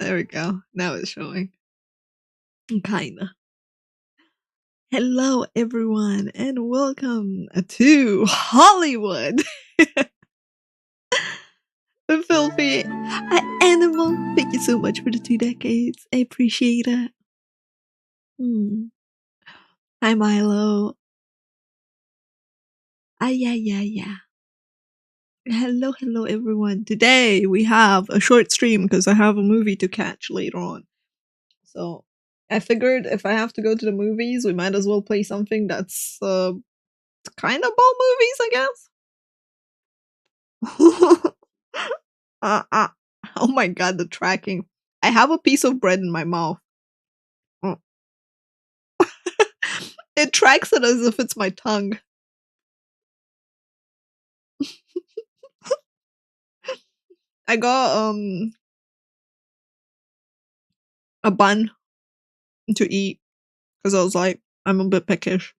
There we go. Now it's showing. Kinda. Hello, everyone, and welcome to Hollywood. The filthy animal. Thank you so much for the 2 decades. I appreciate it. Hi, Milo. Yeah. Hello, everyone. Today we have a short stream because I have a movie to catch later on. So I figured if I have to go to the movies, we might as well play something that's kind of about movies, I guess. Oh my god, the tracking. I have a piece of bread in my mouth. It tracks it as if it's my tongue. I got a bun to eat because I was like, I'm a bit peckish.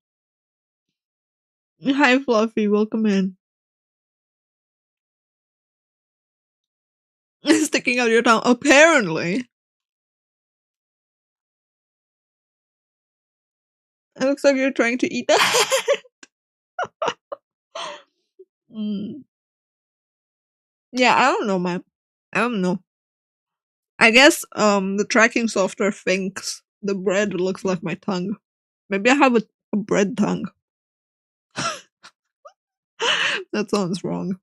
Hi, Fluffy, welcome in. Sticking out your tongue, apparently. It looks like you're trying to eat that. Yeah, I don't know, man. I don't know. I guess the tracking software thinks the bread looks like my tongue. Maybe I have a bread tongue. That sounds wrong.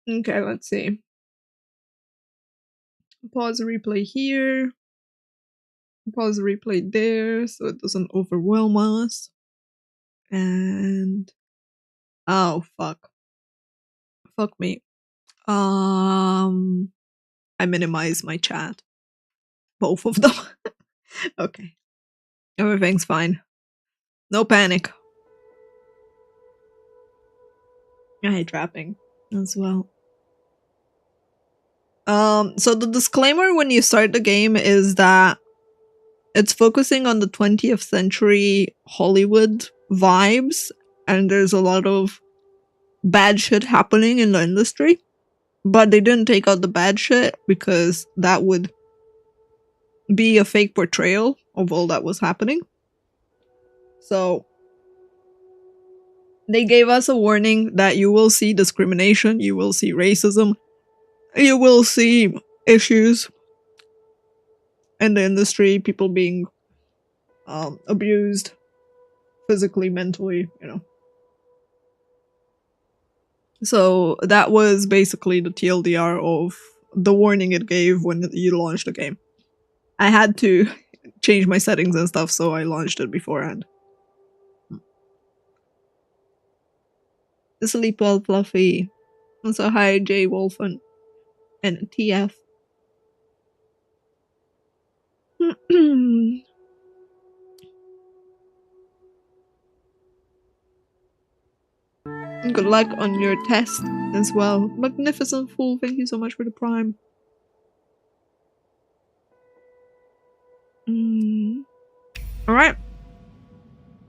Okay, let's see. Pause the replay here. Pause the replay there so it doesn't overwhelm us. And oh fuck. Fuck me. I minimize my chat. Both of them. Okay. Everything's fine. No panic. I hate trapping as well. So the disclaimer when you start the game is that it's focusing on the 20th century Hollywood vibes, and there's a lot of bad shit happening in the industry. But they didn't take out the bad shit because that would be a fake portrayal of all that was happening. So they gave us a warning that you will see discrimination, you will see racism, you will see issues in the industry, people being abused physically, mentally, you know. So that was basically the TLDR of the warning it gave when you launched the game. I had to change my settings and stuff, so I launched it beforehand. Sleep well, Fluffy. Also, hi, Jay Wolfen and TF. Good luck on your test as well. Magnificent Fool, thank you so much for the prime. Alright.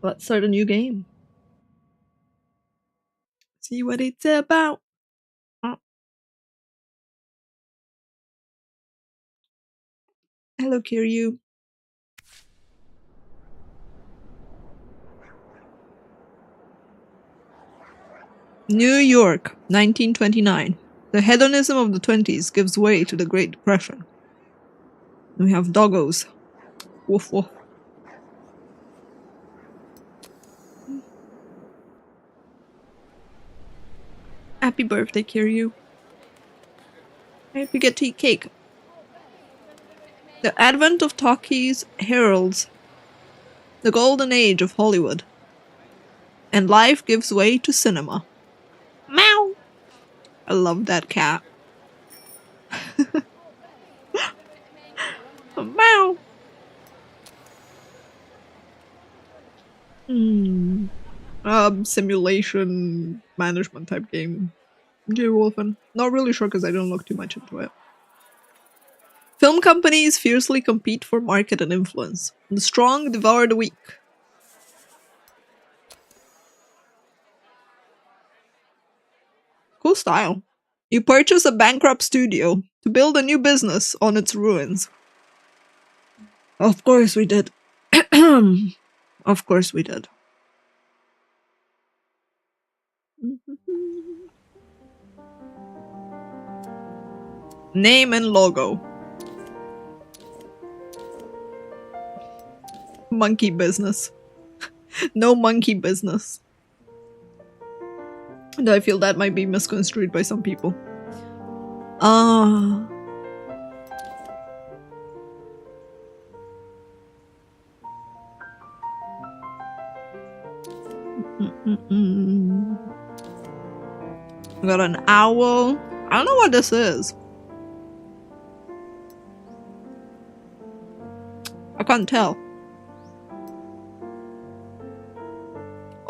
Let's start a new game. See what it's about. Hello, Kiryu. New York, 1929. The hedonism of the 20s gives way to the Great Depression. We have doggos. Woof woof. Happy birthday, Kiryu. I hope you get to eat cake. The advent of talkies heralds the golden age of Hollywood, and life gives way to cinema. Meow! I love that cat. Meow! Simulation management type game. Jay Wolfen. Not really sure because I don't look too much into it. Film companies fiercely compete for market and influence. The strong devour the weak. Cool style. You purchase a bankrupt studio to build a new business on its ruins. Of course we did. Of course we did. Name and logo. Monkey business. No monkey business. And I feel that might be misconstrued by some people. I got an owl. I don't know what this is. I can't tell.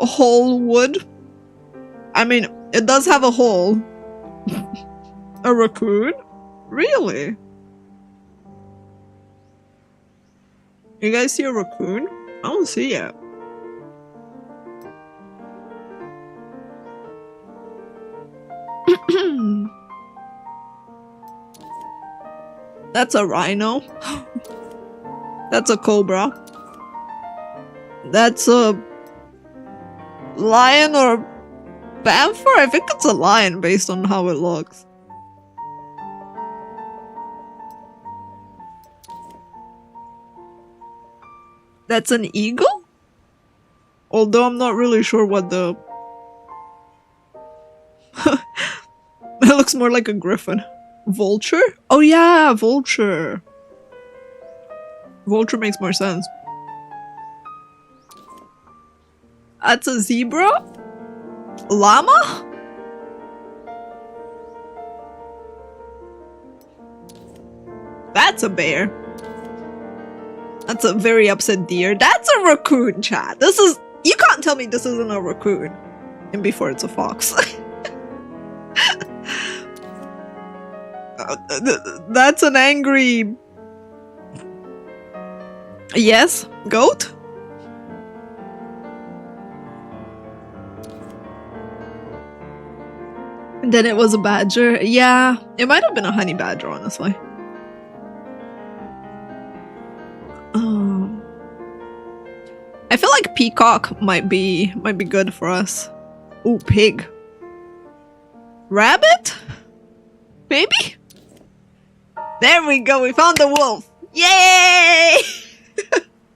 A whole wood? I mean, it does have a hole. A raccoon? Really? You guys see a raccoon? I don't see it. That's a rhino. That's a cobra. That's a lion or panther? I think it's a lion based on how it looks. That's an eagle? Although I'm not really sure what the... It looks more like a griffin. Vulture? Oh yeah, vulture. Vulture makes more sense. That's a zebra? Llama? That's a bear. That's a very upset deer. That's a raccoon, chat. This is... You can't tell me this isn't a raccoon. And before it's a fox. That's an angry... Yes? Goat? And then it was a badger. Yeah, it might have been a honey badger, honestly. I feel like peacock might be good for us. Ooh, pig. Rabbit? Maybe? There we go, we found the wolf! Yay!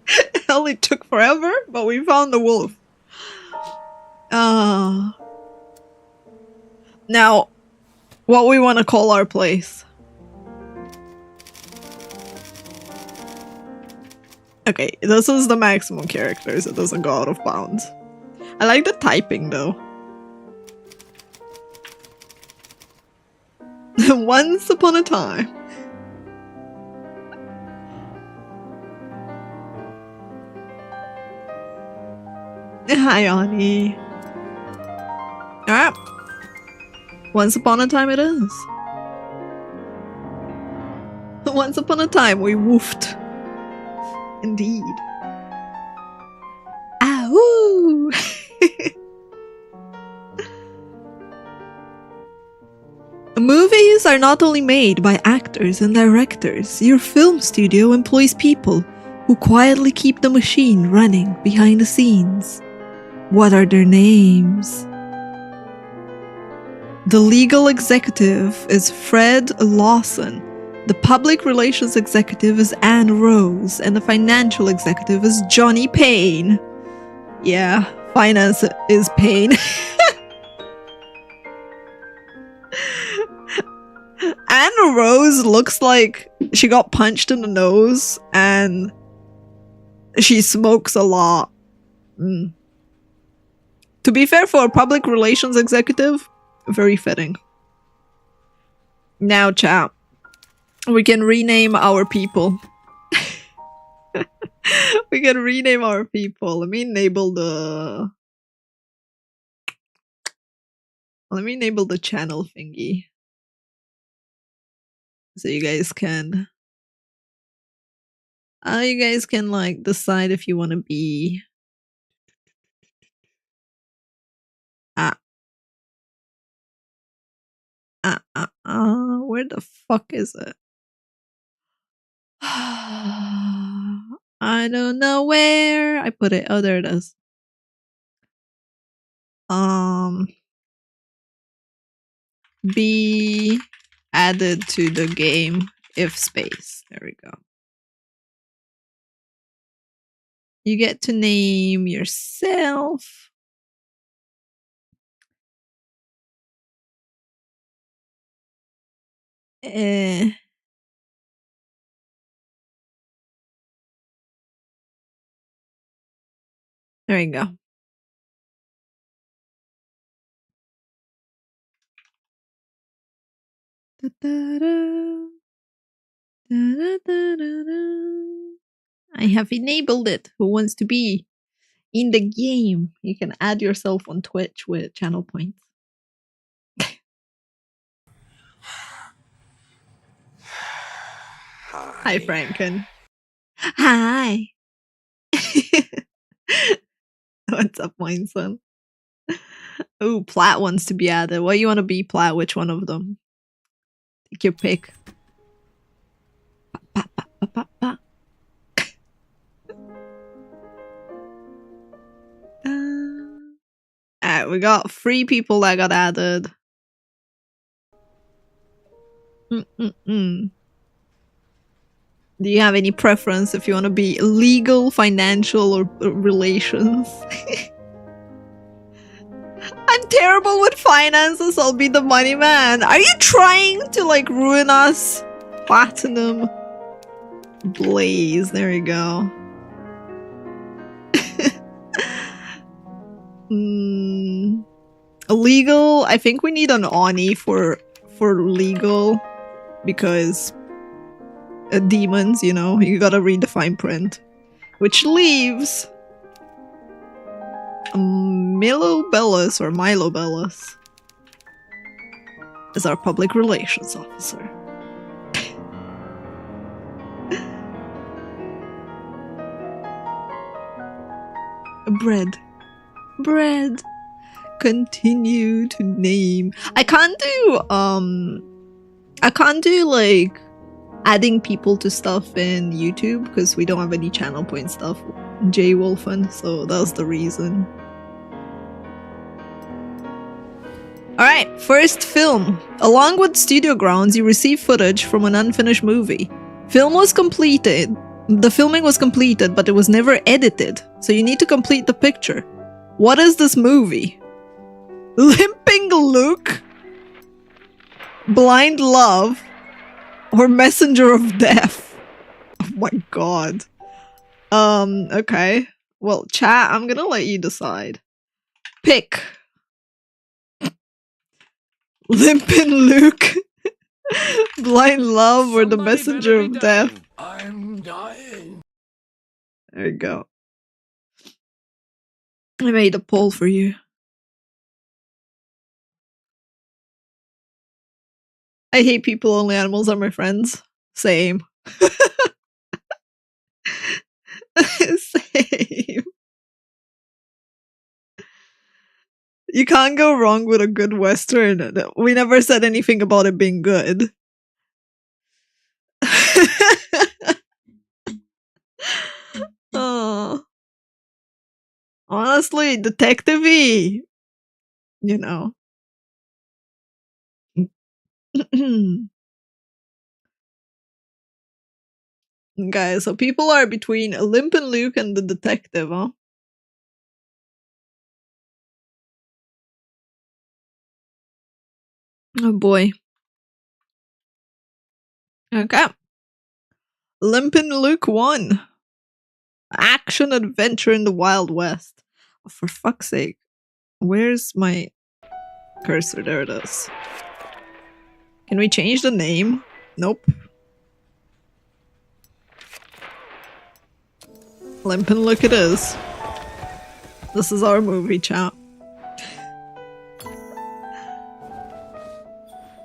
It only took forever, but we found the wolf. Now, what we want to call our place. Okay, this is the maximum characters. It doesn't go out of bounds. I like the typing though. Once upon a time. Hi, Ani. Alright. Once upon a time it is. Once upon a time we woofed. Indeed. Ahoo! Movies are not only made by actors and directors. Your film studio employs people who quietly keep the machine running behind the scenes. What are their names? The legal executive is Fred Lawson. The public relations executive is Anne Rose, and the financial executive is Johnny Payne. Yeah, finance is pain. Anne Rose looks like she got punched in the nose and she smokes a lot. To be fair, for a public relations executive, very fitting. Now, chat. We can rename our people. We can rename our people. Let me enable the channel thingy. So you guys can like decide if you want to be Where the fuck is it? I don't know where I put it. Oh, there it is. Be added to the game if space. There we go. You get to name yourself. There you go. I have enabled it. Who wants to be in the game? You can add yourself on Twitch with channel points. Hi, Franken. Hi. What's up, wine son? Oh, Plat wants to be added. What you want to be, Plat? Which one of them? Take your pick. Alright, we got 3 people that got added. Do you have any preference if you want to be legal, financial, or relations? I'm terrible with finances, I'll be the money man. Are you trying to like ruin us? Platinum. Blaze, there you go. Legal, I think we need an Oni for legal, because demons, you know, you gotta read the fine print. Which leaves Milo Bellis as our public relations officer. Bread. Continue to name. I can't do like adding people to stuff in YouTube because we don't have any channel point stuff. Jay Wolfen, so that's the reason. Alright, first film. Along with Studio Grounds, you receive footage from an unfinished movie. The filming was completed, but it was never edited, so you need to complete the picture. What is this movie? Limping Luke? Blind Love? Or Messenger of Death? Oh my god. Okay. Well, chat, I'm gonna let you decide. Pick. Limpin' Luke, Blind Love, or the Messenger of Death. I'm dying. There you go. I made a poll for you. I hate people, only animals are my friends. Same. Same. You can't go wrong with a good Western. We never said anything about it being good. Oh. Honestly, detective-y. You know. Guys, so people are between Limpin' Luke and the detective, huh? Oh boy. Okay. Limpin' Luke 1. Action adventure in the Wild West. Oh, for fuck's sake. Where's my cursor? There it is. Can we change the name? Nope. Limpin' Luke it is. This is our movie, chat.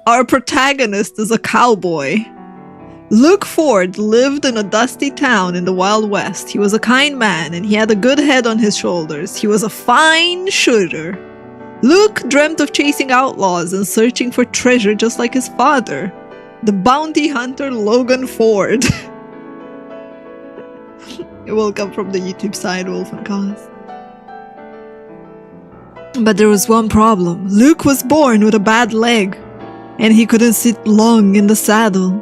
Our protagonist is a cowboy. Luke Ford lived in a dusty town in the Wild West. He was a kind man and he had a good head on his shoulders. He was a fine shooter. Luke dreamt of chasing outlaws and searching for treasure just like his father, the bounty hunter Logan Ford. It will come from the YouTube side, Wolf and Cause. But there was one problem. Luke was born with a bad leg, and he couldn't sit long in the saddle.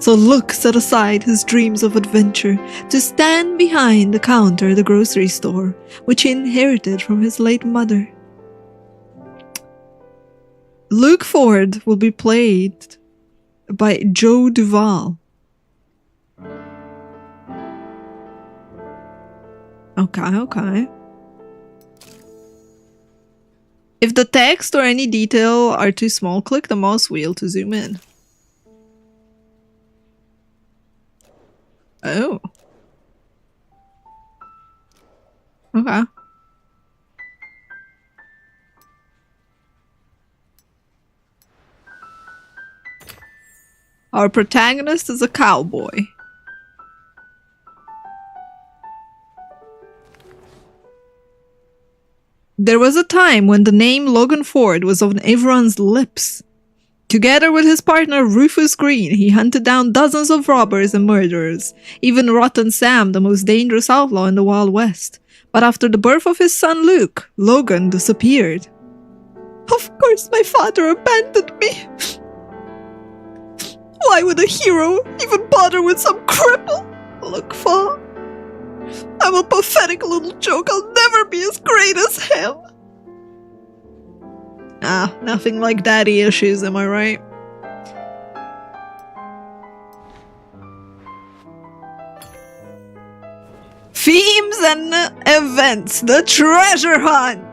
So Luke set aside his dreams of adventure to stand behind the counter at the grocery store, which he inherited from his late mother. Luke Ford will be played by Joe Duvall. Okay. If the text or any detail are too small, click the mouse wheel to zoom in. Oh. Okay. Our protagonist is a cowboy. There was a time when the name Logan Ford was on everyone's lips. Together with his partner Rufus Green, he hunted down dozens of robbers and murderers, even Rotten Sam, the most dangerous outlaw in the Wild West. But after the birth of his son Luke, Logan disappeared. Of course my father abandoned me. Why would a hero even bother with some cripple? Look, Fa, I'm a pathetic little joke. I'll never be as great as him. Ah, nothing like daddy issues, am I right? Themes and events. The treasure hunt.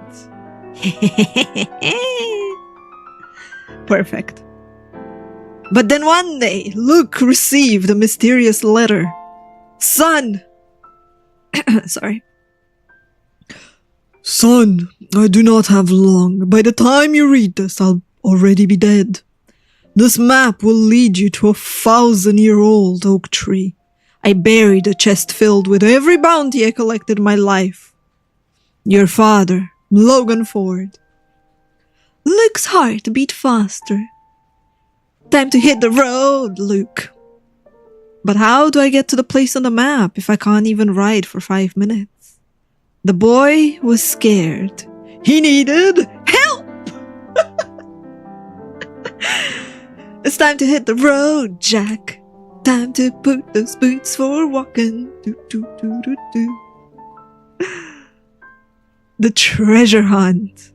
Perfect. But then one day, Luke received a mysterious letter. Son! Sorry. Son, I do not have long. By the time you read this, I'll already be dead. This map will lead you to a 1,000-year-old oak tree. I buried a chest filled with every bounty I collected in my life. Your father, Logan Ford. Luke's heart beat faster. Time to hit the road, Luke. But how do I get to the place on the map if I can't even ride for 5 minutes? The boy was scared. He needed help! It's time to hit the road, Jack. Time to put those boots for walking. Do, do, do, do, do. The treasure hunt.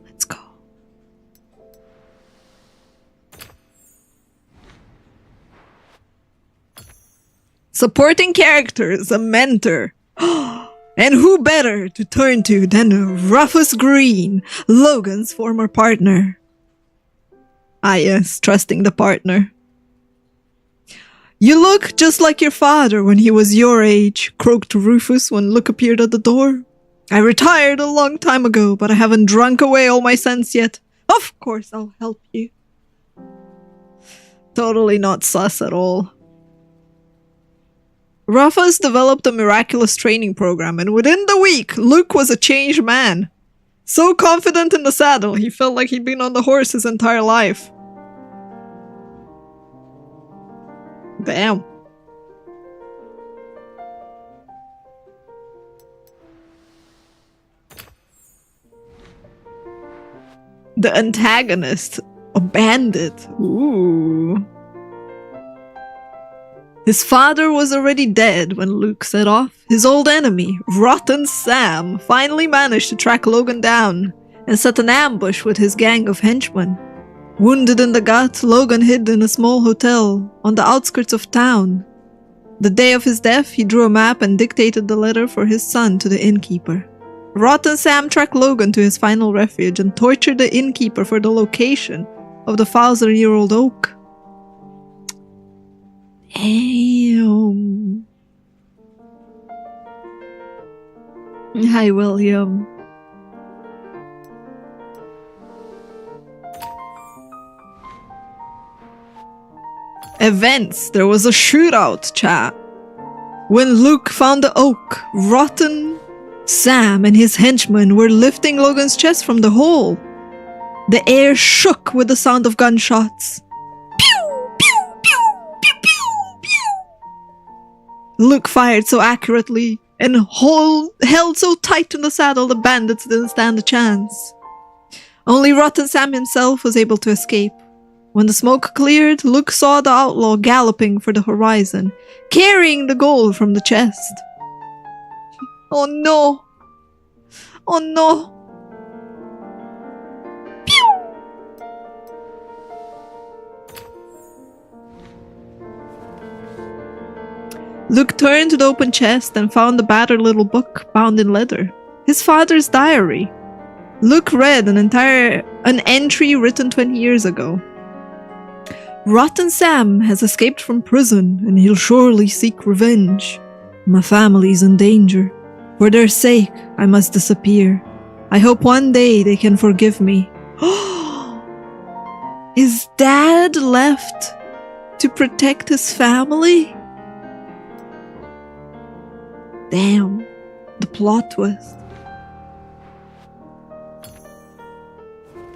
Let's go. Supporting characters, a mentor. And who better to turn to than Rufus Green, Logan's former partner. Ah yes, trusting the partner. You look just like your father when he was your age, croaked Rufus when Luke appeared at the door. I retired a long time ago, but I haven't drunk away all my sense yet. Of course I'll help you. Totally not sus at all. Rufus developed a miraculous training program, and within the week, Luke was a changed man. So confident in the saddle, he felt like he'd been on the horse his entire life. Damn. The antagonist, a bandit. Ooh. His father was already dead when Luke set off. His old enemy, Rotten Sam, finally managed to track Logan down and set an ambush with his gang of henchmen. Wounded in the gut, Logan hid in a small hotel on the outskirts of town. The day of his death, he drew a map and dictated the letter for his son to the innkeeper. Rotten Sam tracked Logan to his final refuge and tortured the innkeeper for the location of the 1,000-year-old oak. Damn. Hi, William. Events. There was a shootout, chat. When Luke found the oak, Rotten Sam and his henchmen were lifting Logan's chest from the hole. The air shook with the sound of gunshots. Pew! Pew! Pew! Pew! Pew! Pew! Luke fired so accurately and held so tight in the saddle the bandits didn't stand a chance. Only Rotten Sam himself was able to escape. When the smoke cleared, Luke saw the outlaw galloping for the horizon, carrying the gold from the chest. Oh no! Oh no! Pew! Luke turned to the open chest and found the battered little book bound in leather. His father's diary. Luke read an entry written 20 years ago. Rotten Sam has escaped from prison, and he'll surely seek revenge. My family's in danger. For their sake, I must disappear. I hope one day they can forgive me. His dad left to protect his family? Damn, the plot twist.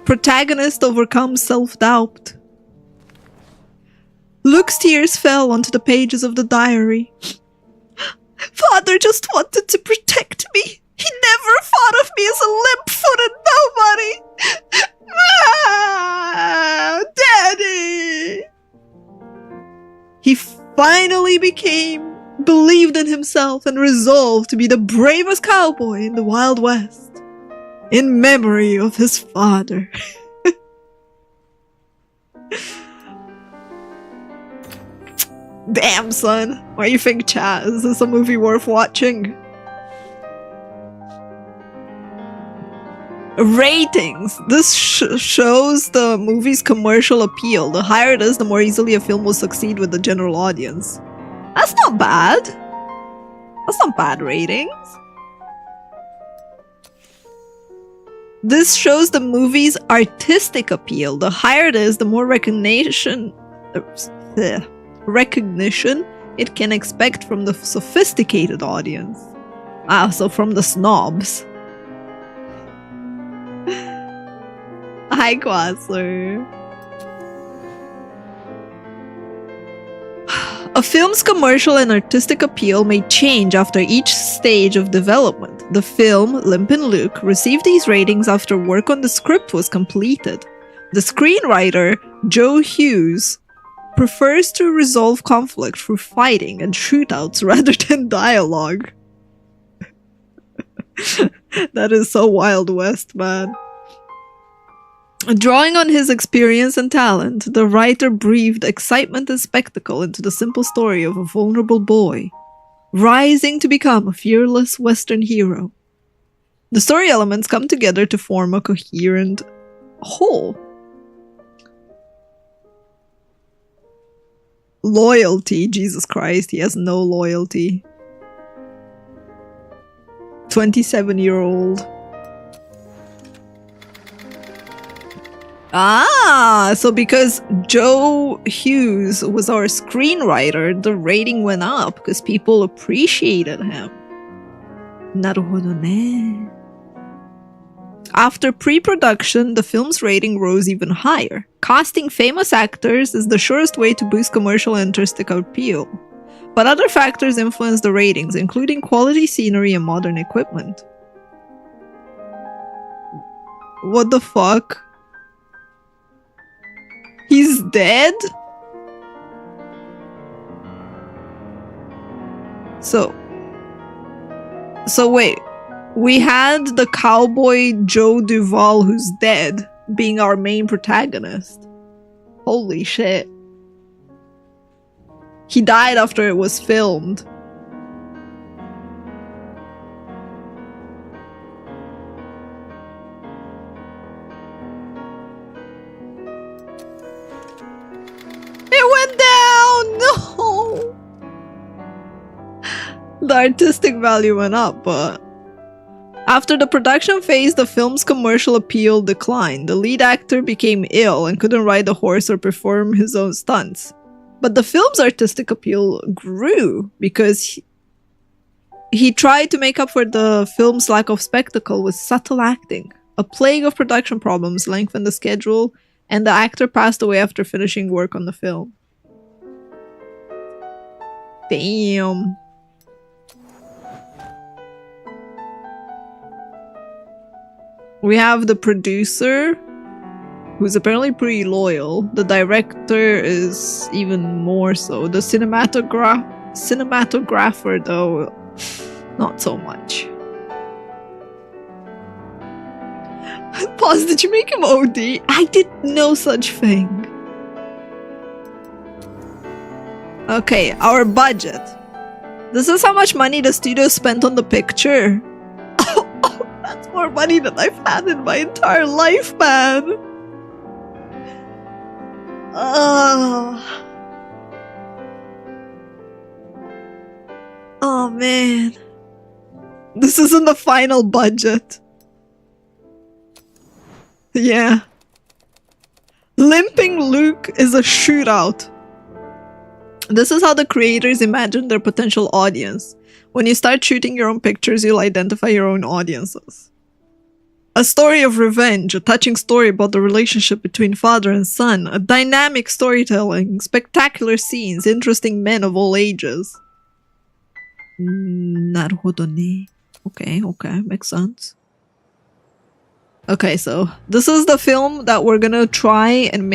Protagonist overcomes self-doubt. Luke's tears fell onto the pages of the diary. Father just wanted to protect me. He never thought of me as a limp-footed nobody. Ah, Daddy! He finally believed in himself and resolved to be the bravest cowboy in the Wild West. In memory of his father. Damn, son. What do you think, chat? Is this a movie worth watching? Ratings. This shows the movie's commercial appeal. The higher it is, the more easily a film will succeed with the general audience. That's not bad. That's not bad ratings. This shows the movie's artistic appeal. The higher it is, the more recognition it can expect from the sophisticated audience. So from the snobs. Hi, Quasler. A film's commercial and artistic appeal may change after each stage of development. The film, Limpin' Luke, received these ratings after work on the script was completed. The screenwriter, Joe Hughes, prefers to resolve conflict through fighting and shootouts rather than dialogue. That is so Wild West, man. Drawing on his experience and talent, the writer breathed excitement and spectacle into the simple story of a vulnerable boy, rising to become a fearless Western hero. The story elements come together to form a coherent whole. Loyalty, Jesus Christ, he has no loyalty. 27-year-old. So because Joe Hughes was our screenwriter, the rating went up because people appreciated him. Naruhodo ne. After pre-production, the film's rating rose even higher. Casting famous actors is the surest way to boost commercial and artistic appeal. But other factors influence the ratings, including quality scenery and modern equipment. What the fuck? He's dead? So wait. We had the cowboy Joe Duvall, who's dead, being our main protagonist. Holy shit. He died after it was filmed. It went down! No! The artistic value went up, but... After the production phase, the film's commercial appeal declined. The lead actor became ill and couldn't ride a horse or perform his own stunts. But the film's artistic appeal grew because He tried to make up for the film's lack of spectacle with subtle acting. A plague of production problems lengthened the schedule, and the actor passed away after finishing work on the film. Damn. We have the producer, who's apparently pretty loyal. The director is even more so. The cinematographer, though, not so much. Pause, did you make him OD? I did no such thing. Okay, our budget. This is how much money the studio spent on the picture. Oh, that's more money than I've had in my entire life, man. Oh man. This isn't the final budget. Yeah. Limping Luke is a shootout. This is how the creators imagine their potential audience. When you start shooting your own pictures, you'll identify your own audiences. A story of revenge, a touching story about the relationship between father and son, a dynamic storytelling, spectacular scenes, interesting men of all ages. Naruhodo ne. Okay, makes sense. Okay, so this is the film that we're gonna try and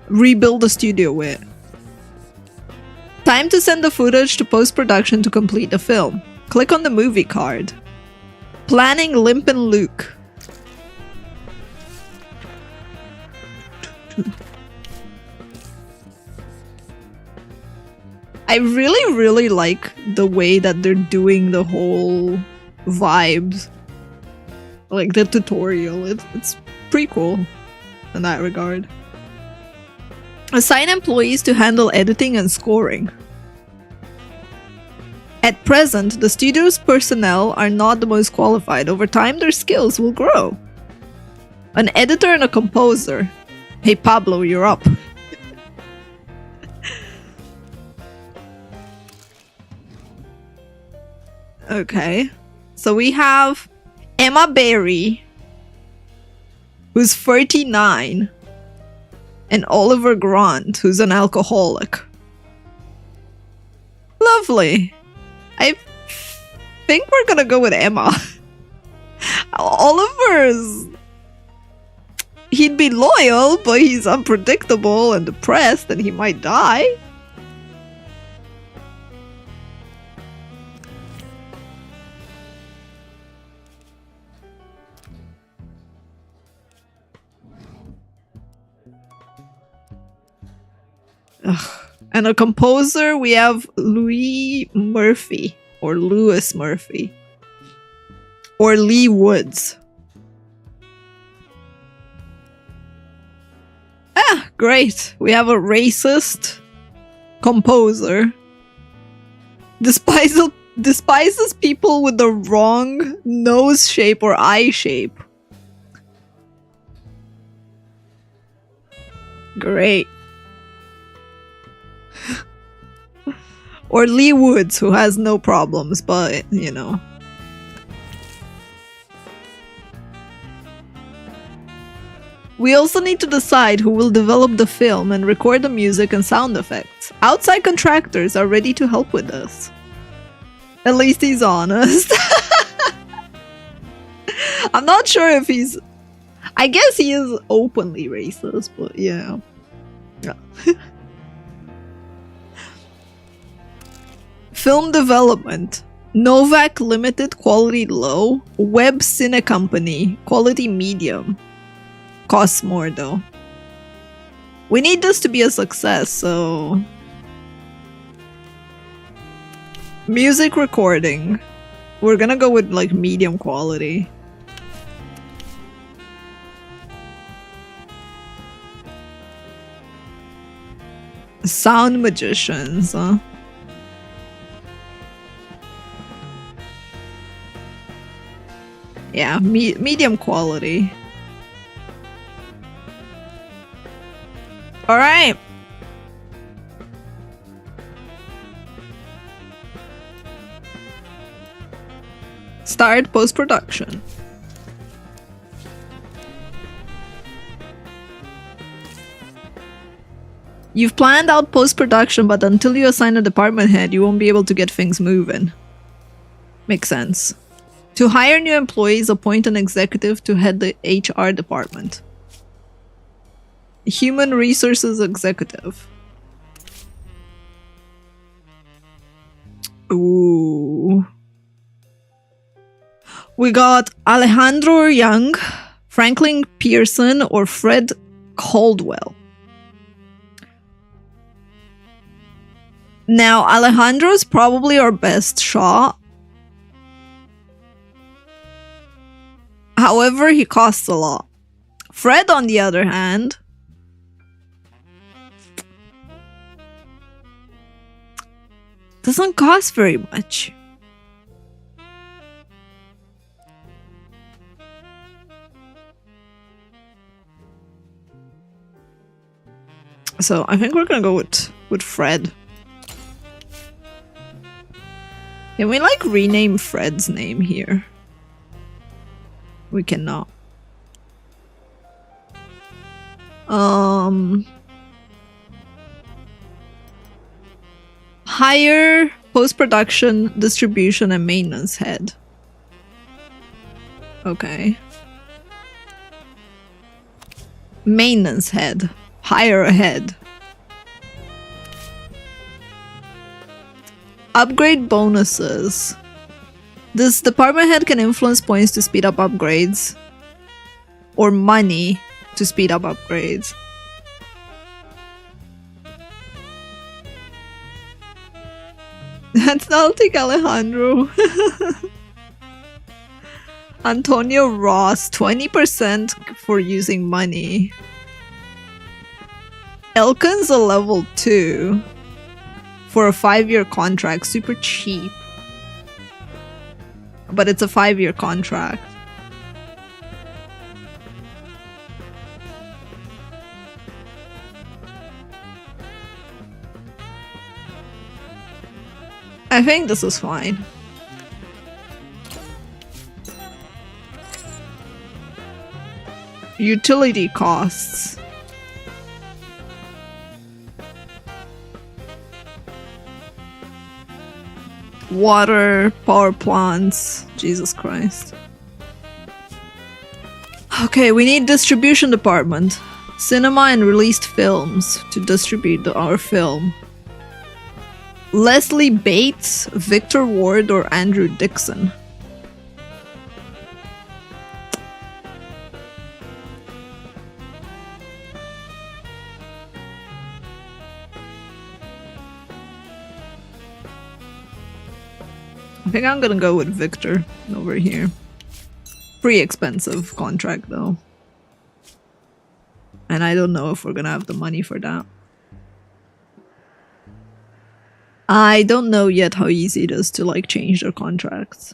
rebuild the studio with. Time to send the footage to post-production to complete the film. Click on the movie card. Planning Limpin' Luke. I really like the way that they're doing the whole vibes. Like the tutorial. It's pretty cool in that regard. Assign employees to handle editing and scoring. At present, the studio's personnel are not the most qualified. Over time, their skills will grow. An editor and a composer. Hey Pablo, you're up. Okay. So we have Emma Berry, who's 39. And Oliver Grant, who's an alcoholic. Lovely. I think we're gonna go with Emma. Oliver's... He'd be loyal, but he's unpredictable and depressed and he might die. Ugh. And a composer, we have Louis Murphy. Or Louis Murphy. Or Lee Woods. Ah, great. We have a racist composer. Despises people with the wrong nose shape or eye shape. Great. Or Lee Woods, who has no problems, but, you know. We also need to decide who will develop the film and record the music and sound effects. Outside contractors are ready to help with this. At least he's honest. I'm not sure if he's... I guess he is openly racist, but yeah. Film development. Novak Limited, quality low. Web Cine Company, quality medium. Costs more though. We need this to be a success, so... Music recording. We're gonna go with like medium quality. Sound magicians, huh? Yeah, medium quality. Alright. Start post-production. You've planned out post-production, but until you assign a department head, you won't be able to get things moving. Makes sense. To hire new employees, appoint an executive to head the HR department. Human Resources Executive. Ooh. We got Alejandro Young, Franklin Pearson, or Fred Caldwell. Now, Alejandro's probably our best shot. However, he costs a lot. Fred, on the other hand, doesn't cost very much. So I think we're gonna go with Fred. Can we like rename Fred's name here? We cannot. Hire post-production, distribution, and maintenance head. Okay. Maintenance head. Hire a head. Upgrade bonuses. This department head can influence points to speed up upgrades. Or money to speed up upgrades. That's not take Alejandro. Antonio Ross, 20% for using money. Elkin's a level 2 for a 5-year contract. Super cheap. But it's a 5-year contract. I think this is fine. Utility costs. Water, power plants. Jesus Christ. Okay, we need distribution department. Cinema and released films to distribute our film. Leslie Bates, Victor Ward, or Andrew Dixon. I think I'm gonna go with Victor over here. Pretty expensive contract though. And I don't know if we're gonna have the money for that. I don't know yet how easy it is to like change their contracts.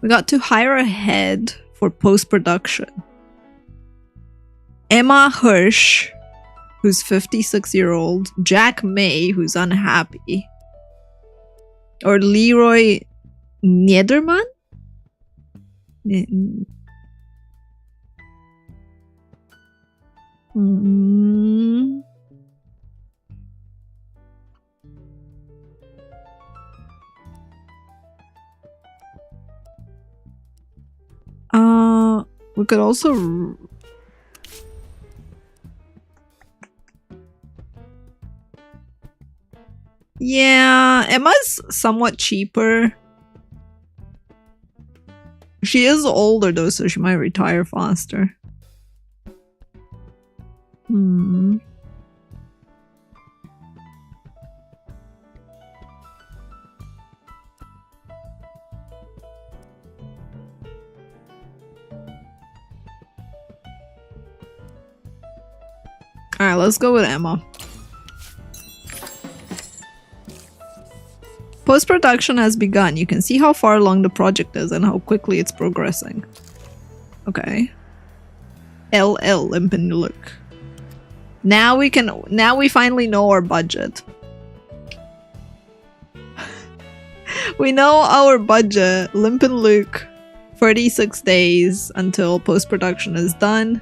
We got to hire a head for post-production. Emma Hirsch, who's 56-year-old, Jack May, who's unhappy, or Leroy Niederman? We could also yeah, Emma's somewhat cheaper. She is older though, so she might retire faster. Alright, let's go with Emma. Post-production has begun. You can see how far along the project is and how quickly it's progressing. Okay. LL, limp and look. Now we finally know our budget. We know our budget. Limp and Luke, 36 days until post-production is done.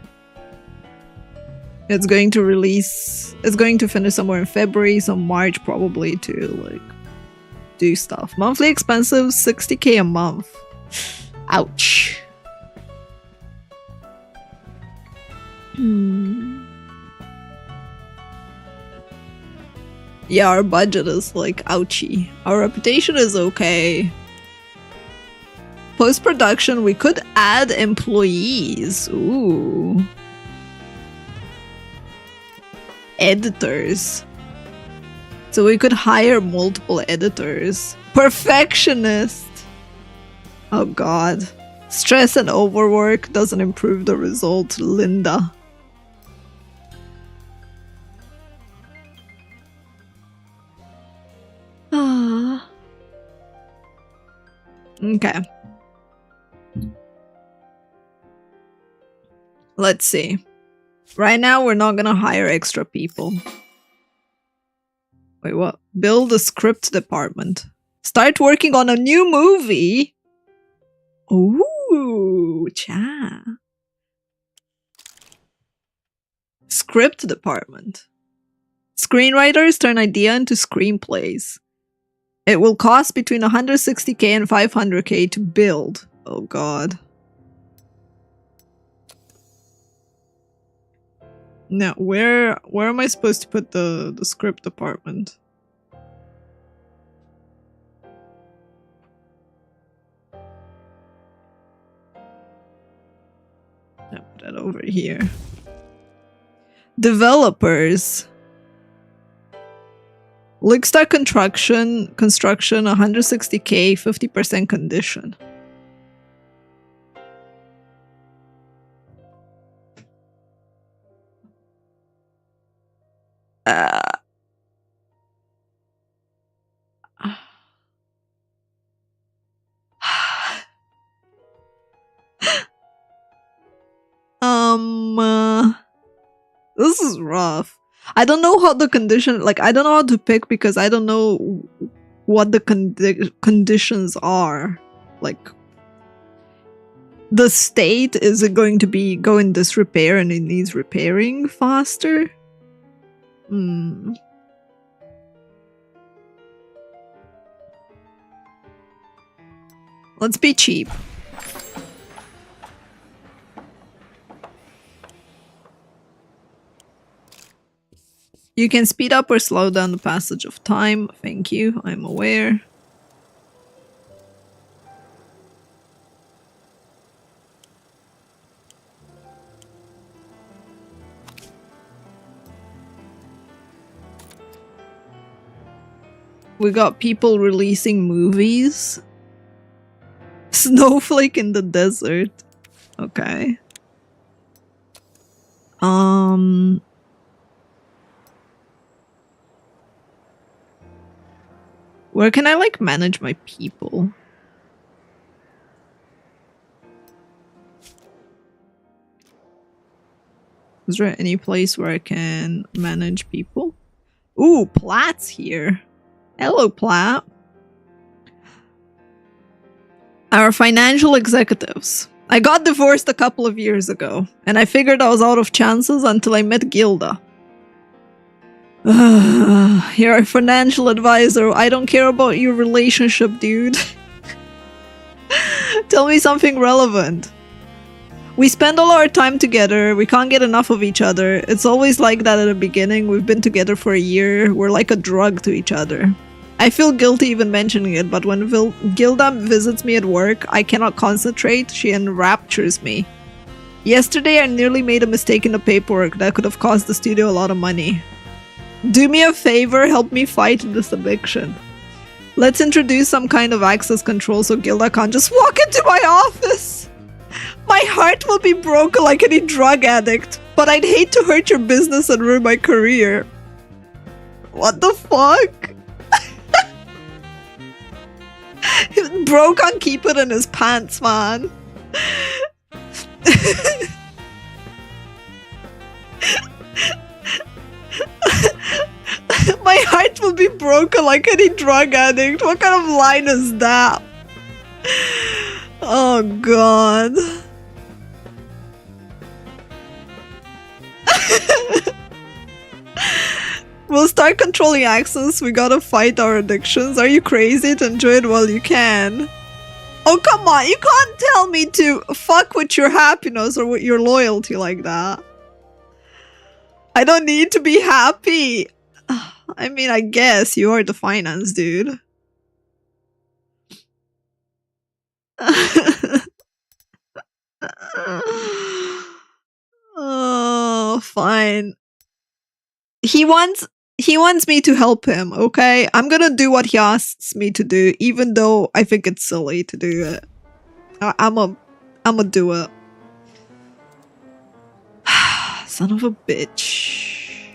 It's going to release... It's going to finish somewhere in February, so March probably to, like, do stuff. Monthly expensive, 60k a month. Ouch. Yeah, our budget is, like, ouchie. Our reputation is okay. Post-production, we could add employees. Ooh. Editors. So we could hire multiple editors. Perfectionist. Oh god. Stress and overwork doesn't improve the result. Linda. Ah. Okay. Let's see. Right now, we're not gonna hire extra people. Wait, what? Build a script department. Start working on a new movie? Ooh, cha. Script department. Screenwriters turn idea into screenplays. It will cost between 160k and 500k to build. Oh god. Now, where am I supposed to put the script department? I'll put that over here. Developers. Lickstar construction 160k, 50% condition. This is rough. I don't know how the condition, like, I don't know how to pick because I don't know what the conditions are. Like, the state, is it going to be go in disrepair and it needs repairing faster? Let's be cheap. You can speed up or slow down the passage of time. Thank you, I'm aware. We got people releasing movies. Snowflake in the desert. Okay. Where can I, like, manage my people? Is there any place where I can manage people? Ooh, Platt's here. Hello, Platt. Our financial executives. I got divorced a couple of years ago, and I figured I was out of chances until I met Gilda. You're a financial advisor. I don't care about your relationship, dude. Tell me something relevant. We spend all our time together. We can't get enough of each other. It's always like that at the beginning. We've been together for a year. We're like a drug to each other. I feel guilty even mentioning it, but when Gilda visits me at work, I cannot concentrate. She enraptures me. Yesterday, I nearly made a mistake in the paperwork that could have cost the studio a lot of money. Do me a favor, help me fight this eviction. Let's introduce some kind of access control so Gilda can't just walk into my office. My heart will be broken like any drug addict, but I'd hate to hurt your business and ruin my career. What the fuck? Bro can't keep it in his pants, man. My heart will be broken like any drug addict. What kind of line is that? Oh god. We'll start controlling accents. We gotta fight our addictions. Are you crazy to enjoy it while you can? Oh, come on. You can't tell me to fuck with your happiness or with your loyalty like that. I don't need to be happy. I mean, I guess you are the finance dude. Oh, fine. He wants me to help him, okay? I'm gonna do what he asks me to do, even though I think it's silly to do it. I'ma do it. Son of a bitch.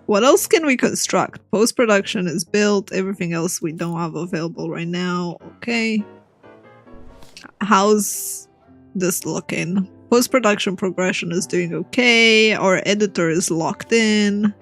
What else can we construct? Post-production is built. Everything else we don't have available right now. Okay. How's this looking? Post-production progression is doing okay. Our editor is locked in.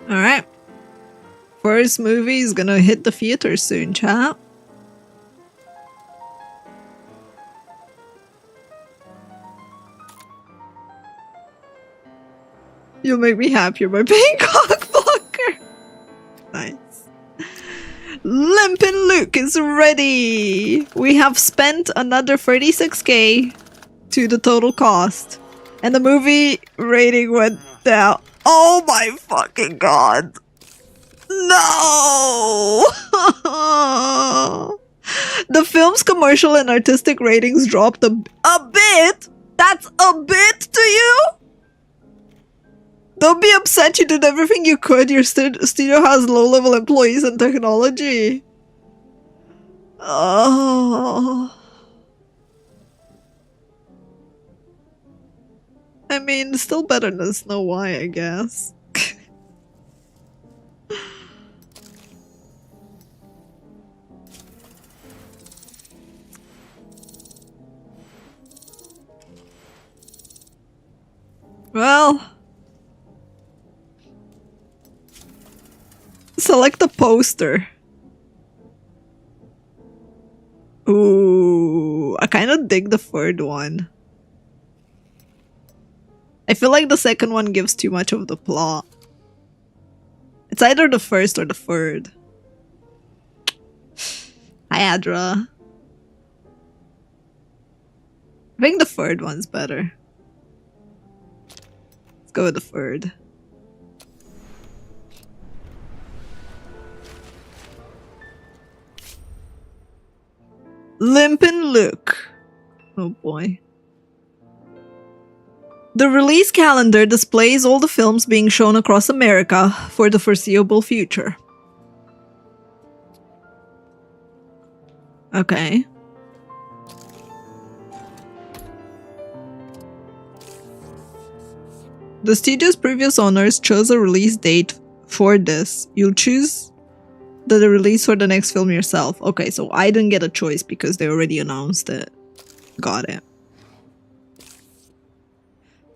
Alright. First movie is gonna hit the theater soon, chat. You'll make me happier by being cockblocker. Nice. Limpin' Luke is ready. We have spent another 36k to the total cost. And the movie rating went down. Oh my fucking god. No! The film's commercial and artistic ratings dropped a bit? That's a bit to you? Don't be upset, you did everything you could. Your studio has low-level employees and technology. Oh. I mean, still better than Snow White, I guess. Well... select the poster. Ooh, I kind of dig the third one. I feel like the second one gives too much of the plot. It's either the first or the third. Hi, Adra. I think the third one's better. Let's go with the third. Limpin' Luke. Oh boy. The release calendar displays all the films being shown across America for the foreseeable future. Okay. The studio's previous owners chose a release date for this. You'll choose the release for the next film yourself. Okay, so I didn't get a choice because they already announced it. Got it.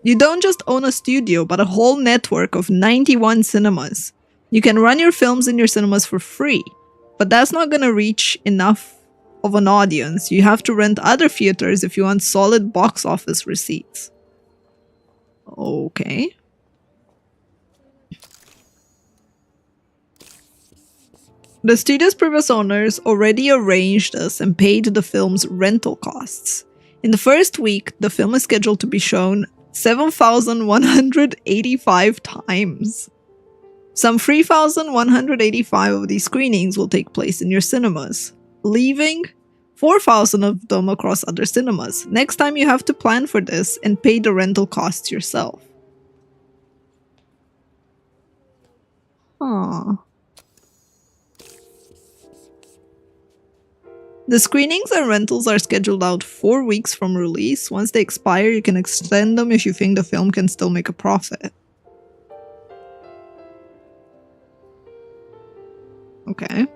You don't just own a studio, but a whole network of 91 cinemas. You can run your films in your cinemas for free, but that's not gonna reach enough of an audience. You have to rent other theaters if you want solid box office receipts. Okay. The studio's previous owners already arranged this and paid the film's rental costs. In the first week, the film is scheduled to be shown 7,185 times. Some 3,185 of these screenings will take place in your cinemas, leaving 4,000 of them across other cinemas. Next time you have to plan for this and pay the rental costs yourself. Aww. The screenings and rentals are scheduled out 4 weeks from release. Once they expire, you can extend them if you think the film can still make a profit. Okay.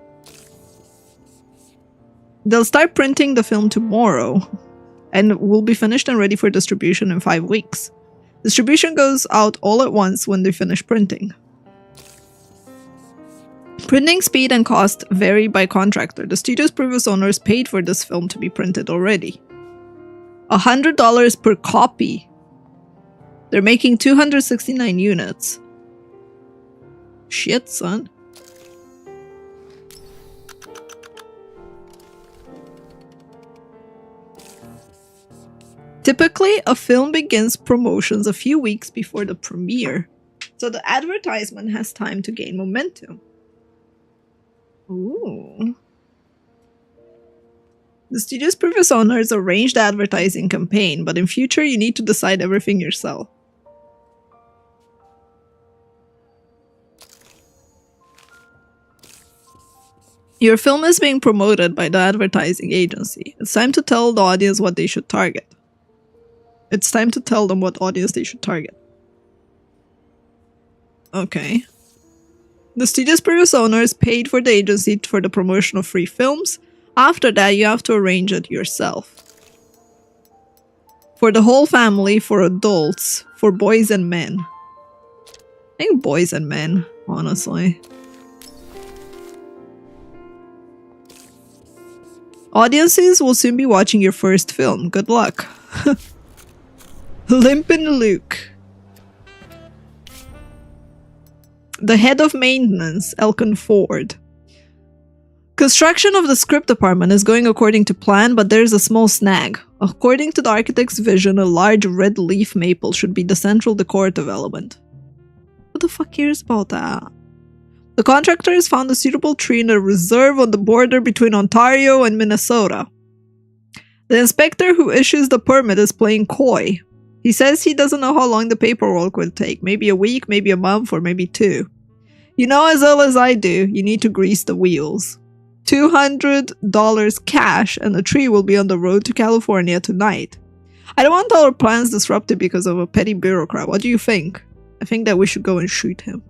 They'll start printing the film tomorrow and will be finished and ready for distribution in 5 weeks. Distribution goes out all at once when they finish printing. Printing speed and cost vary by contractor. The studio's previous owners paid for this film to be printed already. $100 per copy. They're making 269 units. Shit, son. Typically, a film begins promotions a few weeks before the premiere, so the advertisement has time to gain momentum. Ooh. The studio's previous owners arranged the advertising campaign, but in future you need to decide everything yourself. Your film is being promoted by the advertising agency. It's time to tell the audience what they should target. It's time to tell them what audience they should target. Okay. The studio's previous owners paid for the agency for the promotion of free films. After that, you have to arrange it yourself. For the whole family, for adults, for boys and men. I think boys and men, honestly. Audiences will soon be watching your first film. Good luck. Limpin' Luke. The head of maintenance, Elkin Ford. Construction of the script department is going according to plan, but there's a small snag. According to the architect's vision, a large red leaf maple should be the central decorative element. Who the fuck cares about that? The contractor has found a suitable tree in a reserve on the border between Ontario and Minnesota. The inspector who issues the permit is playing coy. He says he doesn't know how long the paperwork will take. Maybe a week, maybe a month, or maybe 2. You know as well as I do, you need to grease the wheels. $200 cash and the tree will be on the road to California tonight. I don't want our plans disrupted because of a petty bureaucrat. What do you think? I think that we should go and shoot him.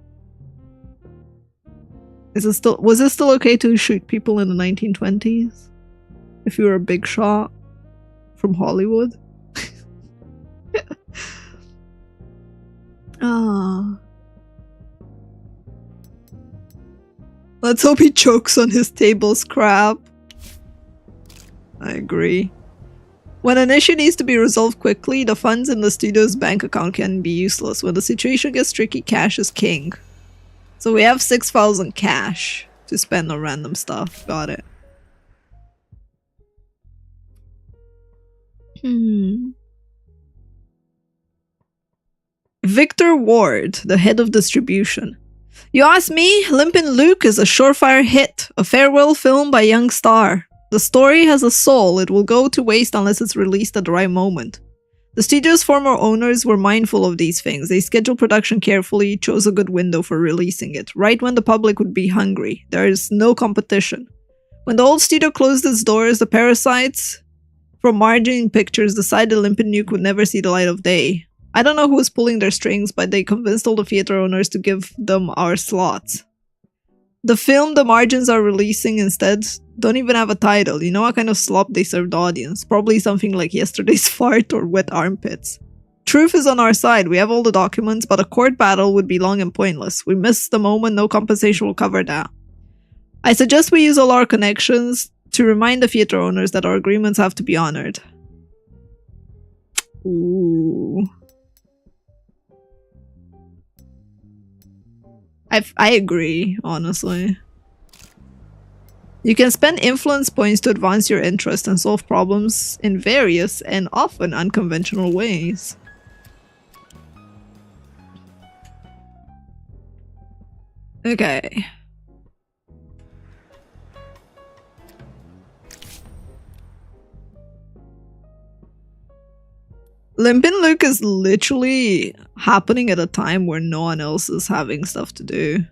Was it still okay to shoot people in the 1920s? If you were a big shot from Hollywood? Ah. Let's hope he chokes on his table scrap. I agree. When an issue needs to be resolved quickly, the funds in the studio's bank account can be useless. When the situation gets tricky, cash is king. So we have 6,000 cash to spend on random stuff. Got it. Victor Ward, the head of distribution. You ask me, Limpin' Luke is a surefire hit, a farewell film by young star. The story has a soul, it will go to waste unless it's released at the right moment. The studio's former owners were mindful of these things. They scheduled production carefully, chose a good window for releasing it, right when the public would be hungry. There is no competition. When the old studio closed its doors, the parasites from Margin Pictures decided Limpin' Luke would never see the light of day. I don't know who was pulling their strings, but they convinced all the theater owners to give them our slots. The film the Margins are releasing instead don't even have a title. You know what kind of slop they served the audience? Probably something like Yesterday's Fart or Wet Armpits. Truth is on our side. We have all the documents, but a court battle would be long and pointless. We miss the moment, no compensation will cover that. I suggest we use all our connections to remind the theater owners that our agreements have to be honored. Ooh. I agree, honestly. You can spend influence points to advance your interest and solve problems in various and often unconventional ways. Okay. Limpin' Luke is literally happening at a time where no one else is having stuff to do.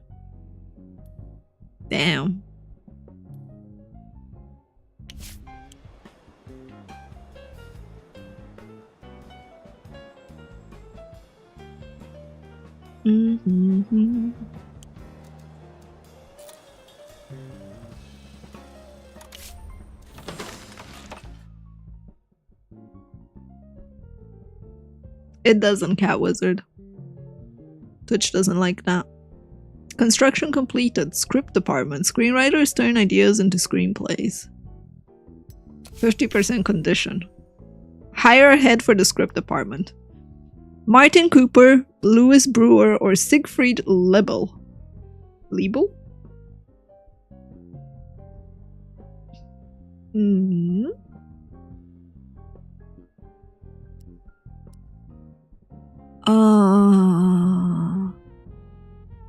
Mm-hmm. It doesn't, Cat Wizard. Twitch doesn't like that. Construction completed. Script department. Screenwriters turn ideas into screenplays. 50% condition. Hire a head for the script department. Martin Cooper, Louis Brewer, or Siegfried Lebel. Lebel? Hmm.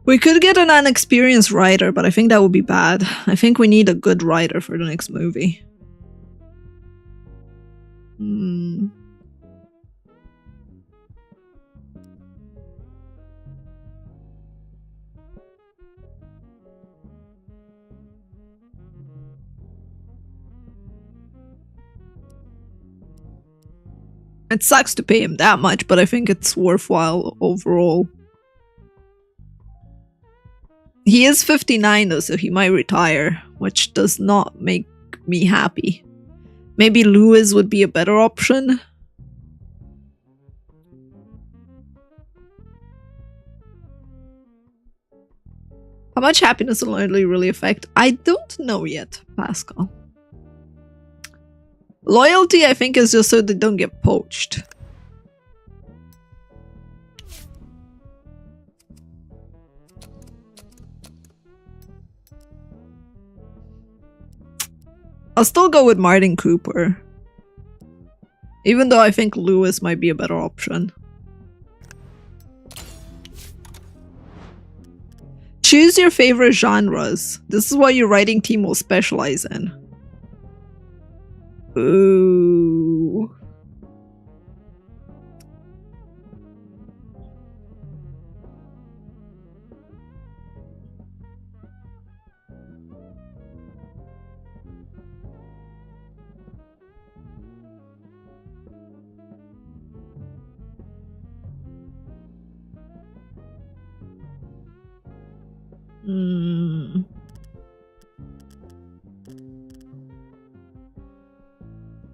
We could get an inexperienced writer, but I think that would be bad. I think we need a good writer for the next movie. Hmm. It sucks to pay him that much, but I think it's worthwhile overall. He is 59 though, so he might retire, which does not make me happy. Maybe Louis would be a better option. How much happiness will loyalty really affect? I don't know yet, Pascal. Loyalty, I think, is just so they don't get poached. I'll still go with Martin Cooper. Even though I think Louis might be a better option. Choose your favorite genres. This is what your writing team will specialize in. Ooh.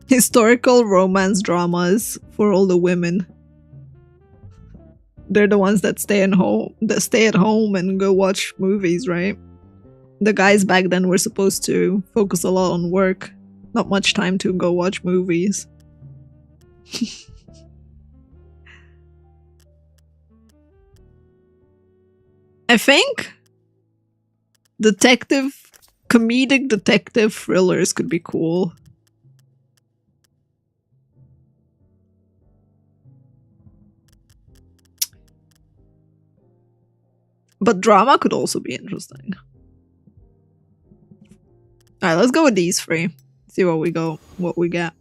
Historical romance dramas for all the women. They're the ones that stay at home and go watch movies, right? The guys back then were supposed to focus a lot on work, not much time to go watch movies. I think comedic detective thrillers could be cool. But drama could also be interesting. Alright, let's go with these three. See what we get.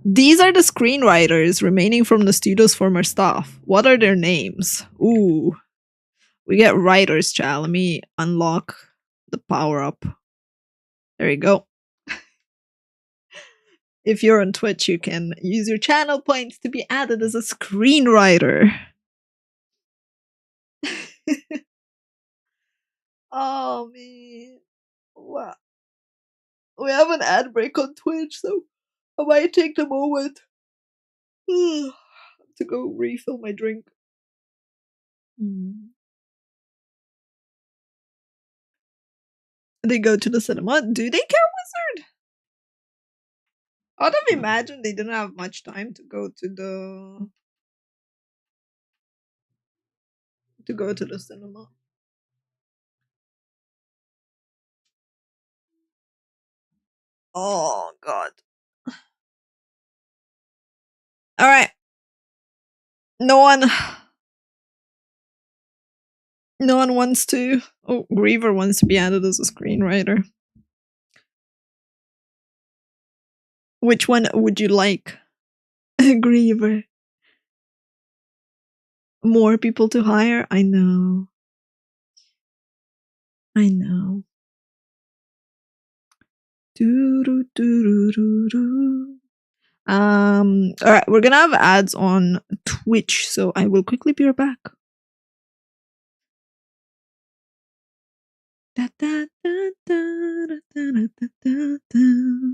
These are the screenwriters remaining from the studio's former staff. What are their names? Ooh. We get writers, chat. Let me unlock the power up. There you go. If you're on Twitch, you can use your channel points to be added as a screenwriter. Oh man. Wow. We have an ad break on Twitch, so I might take the moment to go refill my drink. They go to the cinema. Do they, Cat Wizard? I'd have imagined they didn't have much time to go to the cinema. Oh god. Alright. No one wants to. Oh, Griever wants to be added as a screenwriter. Which one would you like? Griever. More people to hire? I know. All right, we're gonna have ads on Twitch, so I will quickly be right back. Da, da, da, da, da, da, da, da, da.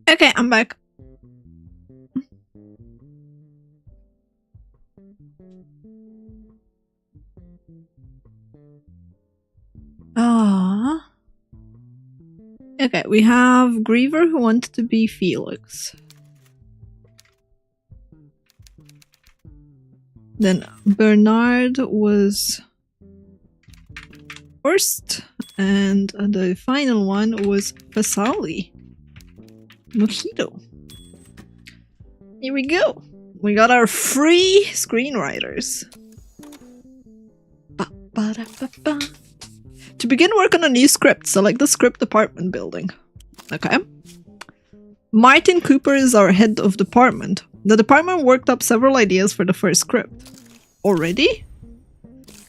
Okay, I'm back. Ah. Okay, we have Griever who wanted to be Felix. Then Bernard was first, and the final one was Fasali. Mojito. Here we go. We got our free screenwriters. Ba-ba-da-ba-ba. To begin work on a new script, select the script department building. Okay. Martin Cooper is our head of department. The department worked up several ideas for the first script. Already?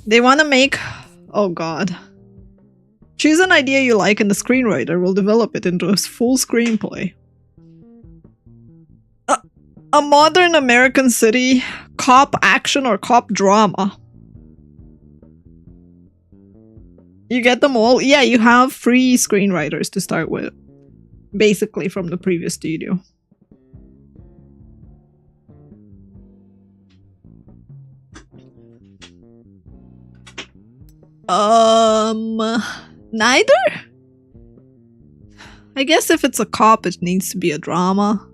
They want to make... Oh god. Choose an idea you like and the screenwriter will develop it into a full screenplay. A modern American city, cop action or cop drama. You get them all? Yeah, you have free screenwriters to start with. Basically from the previous studio. Neither? I guess if it's a cop, it needs to be a drama.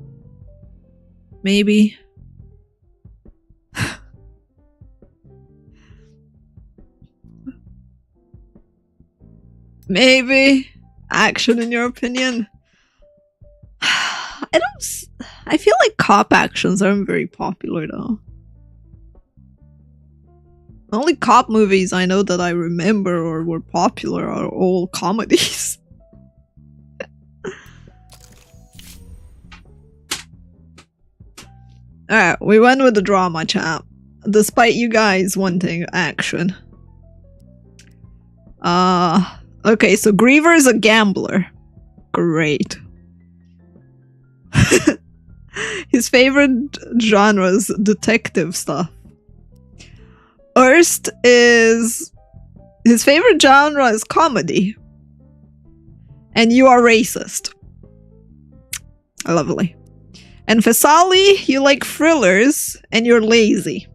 Maybe. Maybe. Action, in your opinion? I feel like cop actions aren't very popular though. The only cop movies I know that I remember or were popular are all comedies. Alright, we went with the drama, chap. Despite you guys wanting action. Okay, so Griever is a gambler. Great. His favorite genre is detective stuff. Ernst is... His favorite genre is comedy. And you are racist. Lovely. And Fasali, you like thrillers, and you're lazy.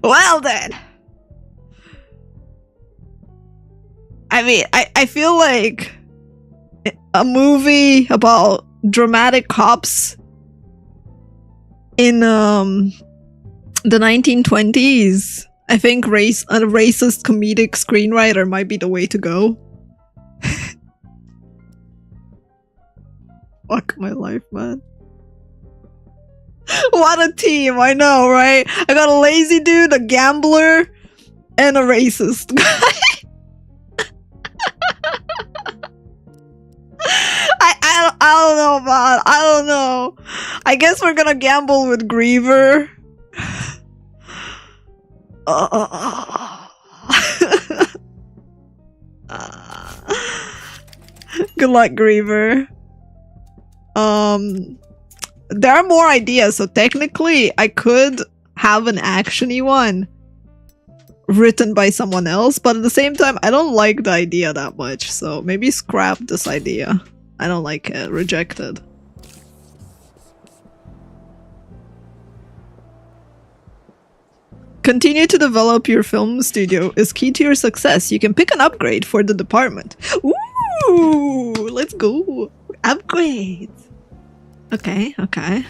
Well then. I mean, I feel like a movie about dramatic cops in the 1920s. I think a racist comedic screenwriter might be the way to go. Fuck my life, man. What a team, I know, right? I got a lazy dude, a gambler, and a racist guy. I don't know, man. I don't know. I guess we're gonna gamble with Griever. Good luck, Griever. There are more ideas, so technically I could have an actiony one written by someone else, but at the same time I don't like the idea that much, so maybe scrap this idea. I don't like it. Rejected. Continue to develop your film studio is key to your success. You can pick an upgrade for the department. Ooh, let's go. Upgrades. Okay, okay.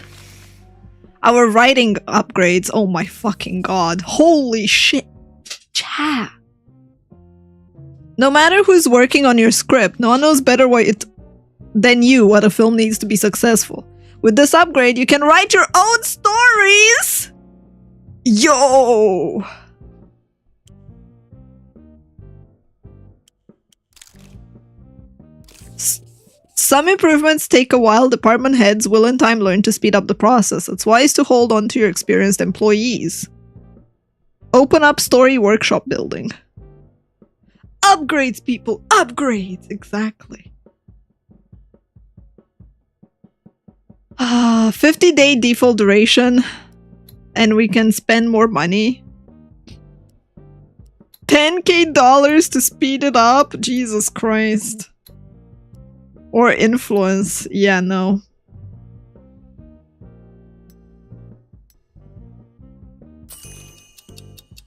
Our writing upgrades. Oh my fucking god. Holy shit. Chat. No matter who's working on your script, no one knows better than you what a film needs to be successful. With this upgrade, you can write your own stories! Yo! Some improvements take a while. Department heads will in time learn to speed up the process. It's wise to hold on to your experienced employees. Open up story workshop building. Upgrades, people! Upgrades! Exactly. 50-day default duration. And we can spend more money. $10K to speed it up? Jesus Christ. Or influence. Yeah, no.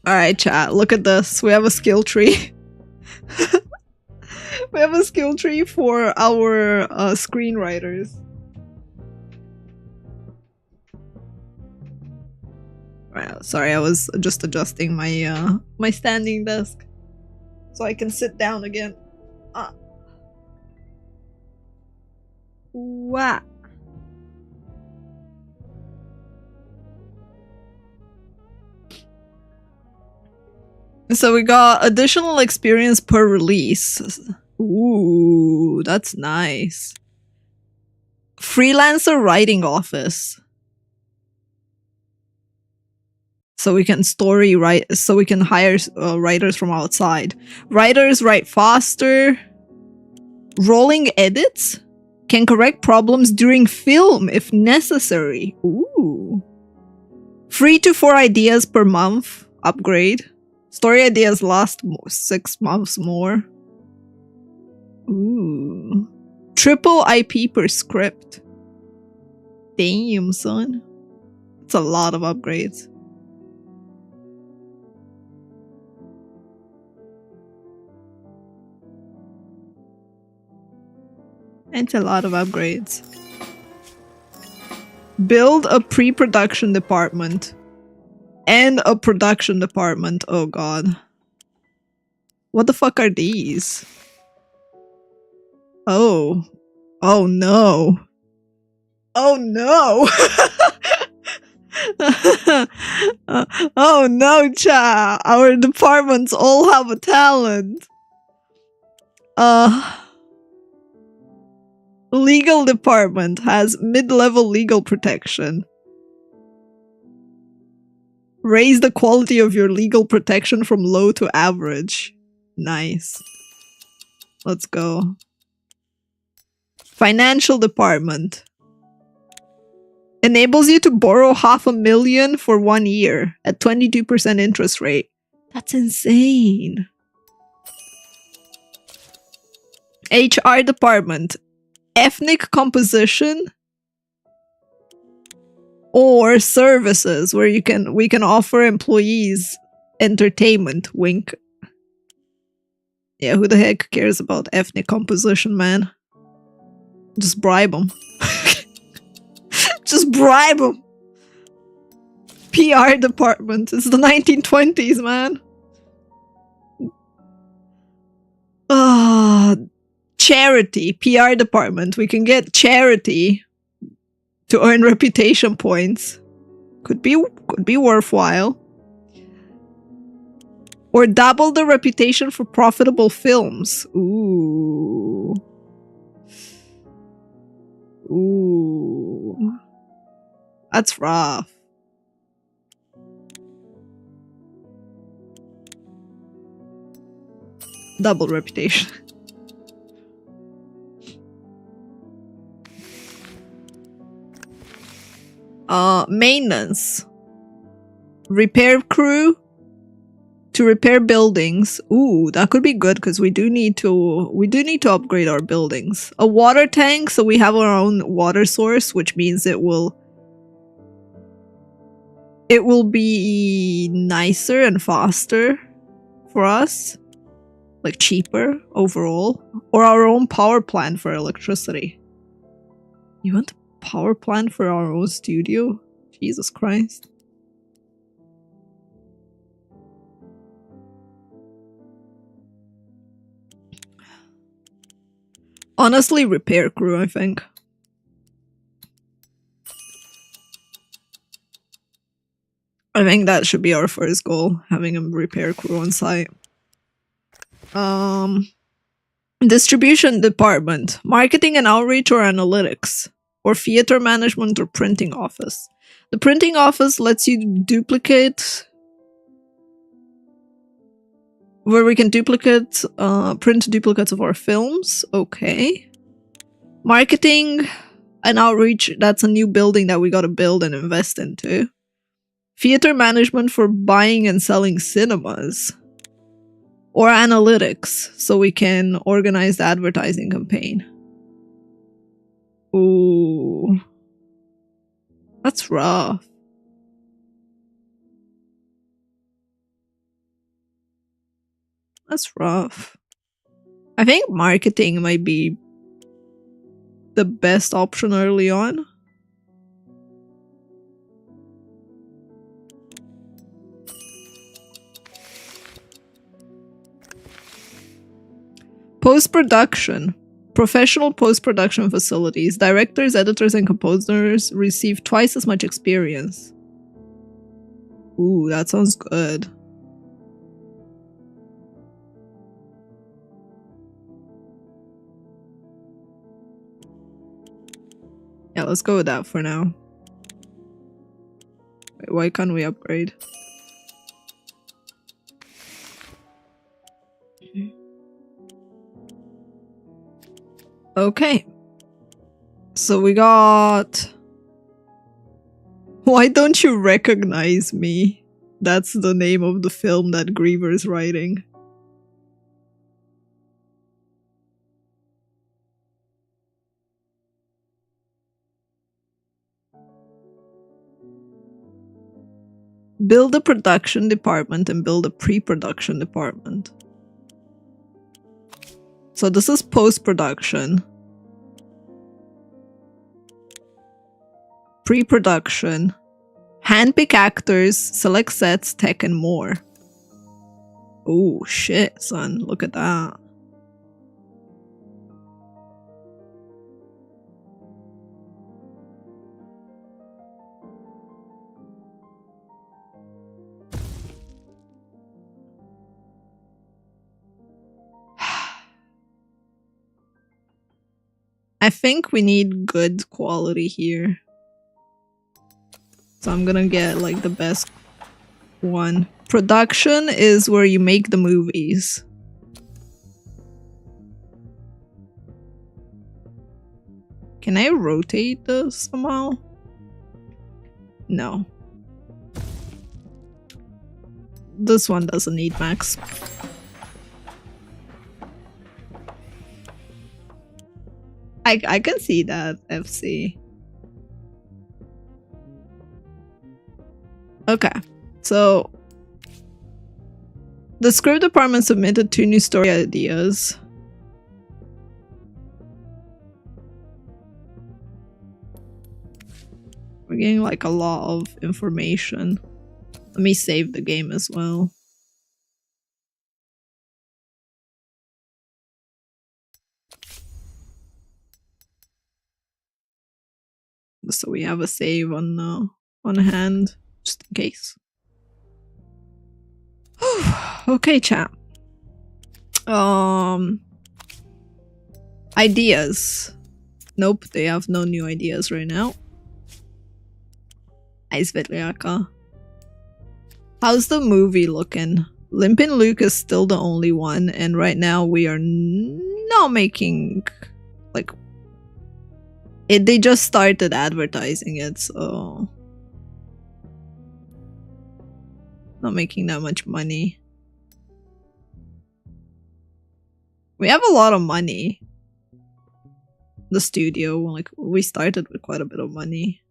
Alright, chat. Look at this. We have a skill tree. We have a skill tree for our screenwriters. Alright, sorry, I was just adjusting my my standing desk so I can sit down again. Wow. So we got additional experience per release. Ooh, that's nice. Freelancer writing office. So we can story write, so we can hire writers from outside. Writers write faster. Rolling edits can correct problems during film if necessary. Ooh. 3 to 4 ideas per month. Upgrade. Story ideas last 6 months more. Ooh. Triple IP per script. Damn, son. It's a lot of upgrades. It's a lot of upgrades. Build a pre-production department. And a production department. Oh god. What the fuck are these? Oh. Oh no. Oh no! Oh no, cha! Our departments all have a talent. Legal department has mid-level legal protection. Raise the quality of your legal protection from low to average. Nice. Let's go. Financial department. Enables you to borrow $500,000 for 1 year at 22% interest rate. That's insane. HR department. Ethnic composition or services where we can offer employees entertainment. Wink. Yeah, who the heck cares about ethnic composition, man? Just bribe them. Just bribe them. PR department. It's the 1920s, man. Charity. PR department. We can get charity to earn reputation points. Could be worthwhile. Or double the reputation for profitable films. Ooh. Ooh. That's rough. Double reputation. Maintenance. Repair crew to repair buildings. Ooh, that could be good because we do need to upgrade our buildings. A water tank, so we have our own water source, which means it will be nicer and faster for us. Like cheaper overall. Or our own power plant for electricity. You want a power plant for our own studio? Jesus Christ. Honestly, repair crew, I think. I think that should be our first goal, having a repair crew on site. Distribution department, marketing and outreach or analytics, or theater management or printing office. The printing office lets you duplicate, where we can print duplicates of our films. Okay. Marketing and outreach, that's a new building that we gotta build and invest into. Theater management for buying and selling cinemas. Or analytics, so we can organize the advertising campaign. Ooh. That's rough. That's rough. I think marketing might be the best option early on. Post-production. Professional post-production facilities. Directors, editors, and composers receive twice as much experience. Ooh, that sounds good. Yeah, let's go with that for now. Wait, why can't we upgrade? Okay. So we got... Why don't you recognize me? That's the name of the film that Griever's writing. Build a production department and build a pre-production department. So this is post-production. Pre-production. Handpick actors, select sets, tech, and more. Oh shit, son. Look at that. I think we need good quality here. So I'm gonna get like the best one. Production is where you make the movies. Can I rotate this somehow? No. This one doesn't need max. I can see that, FC. Okay, so the script department submitted 2 new story ideas. We're getting like a lot of information. Let me save the game as well. So we have a save on hand, just in case. Okay, chat. Ideas. Nope, they have no new ideas right now. How's the movie looking? Limpin' Luke is still the only one, and right now we are not making like they just started advertising it, so not making that much money. We have a lot of money. The studio, like, we started with quite a bit of money.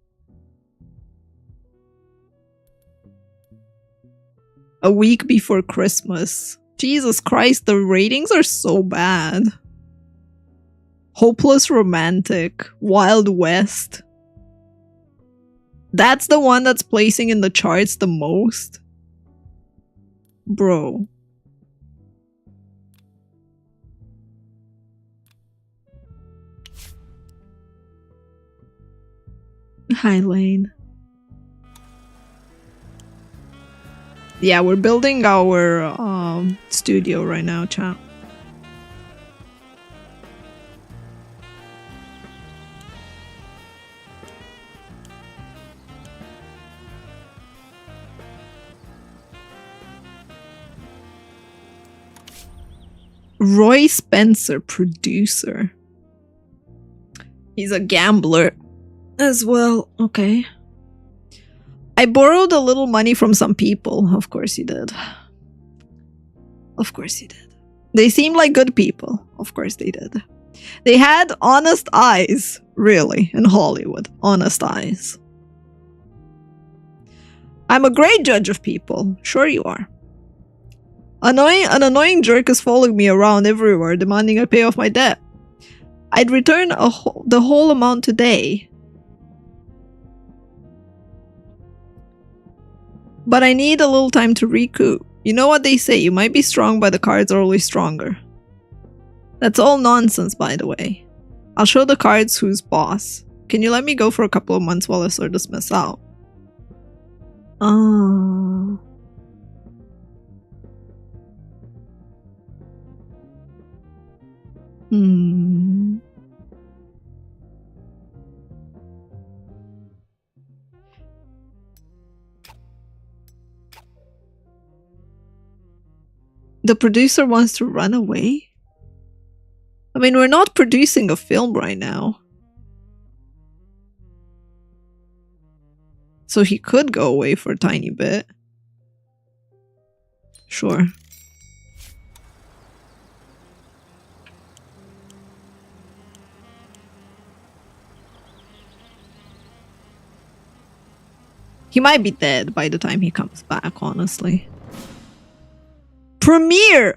A week before Christmas. Jesus Christ, the ratings are so bad. Hopeless Romantic, Wild West. That's the one that's placing in the charts the most? Bro. Hi, Lane. Yeah, we're building our studio right now, chat. Roy Spencer, producer. He's a gambler as well. Okay. I borrowed a little money from some people. Of course you did. Of course you did. They seemed like good people. Of course they did. They had honest eyes, really, in Hollywood. Honest eyes. I'm a great judge of people. Sure you are. An annoying jerk is following me around everywhere, demanding I pay off my debt. I'd return the whole amount today. But I need a little time to recoup. You know what they say, you might be strong, but the cards are always stronger. That's all nonsense, by the way. I'll show the cards who's boss. Can you let me go for a couple of months while I sort this mess out? The producer wants to run away? I mean, we're not producing a film right now. So he could go away for a tiny bit. Sure. He might be dead by the time he comes back, honestly. Premiere!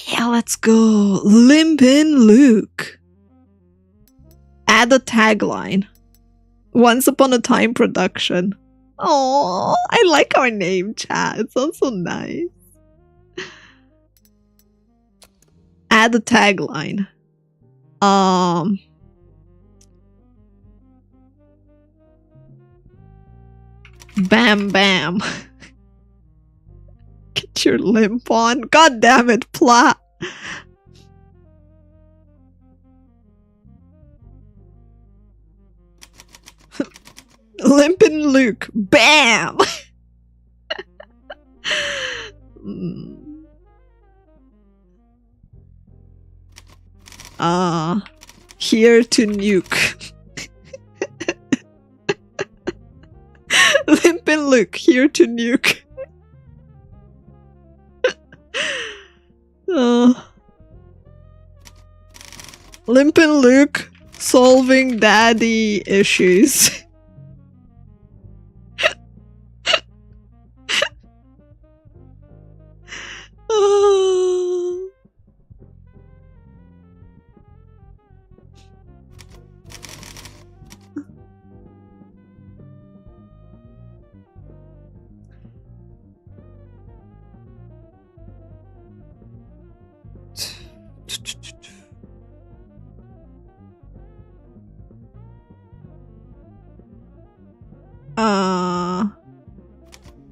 Yeah, let's go. Limpin' Luke. Add a tagline. Once Upon a Time production. Oh, I like our name, chat. It sounds so nice. Add a tagline. Bam bam. Get your limp on. God damn it, plot. Limpin' Luke. Bam! Here to nuke. Limpin' Luke. Here to nuke. Limpin' Luke solving daddy issues.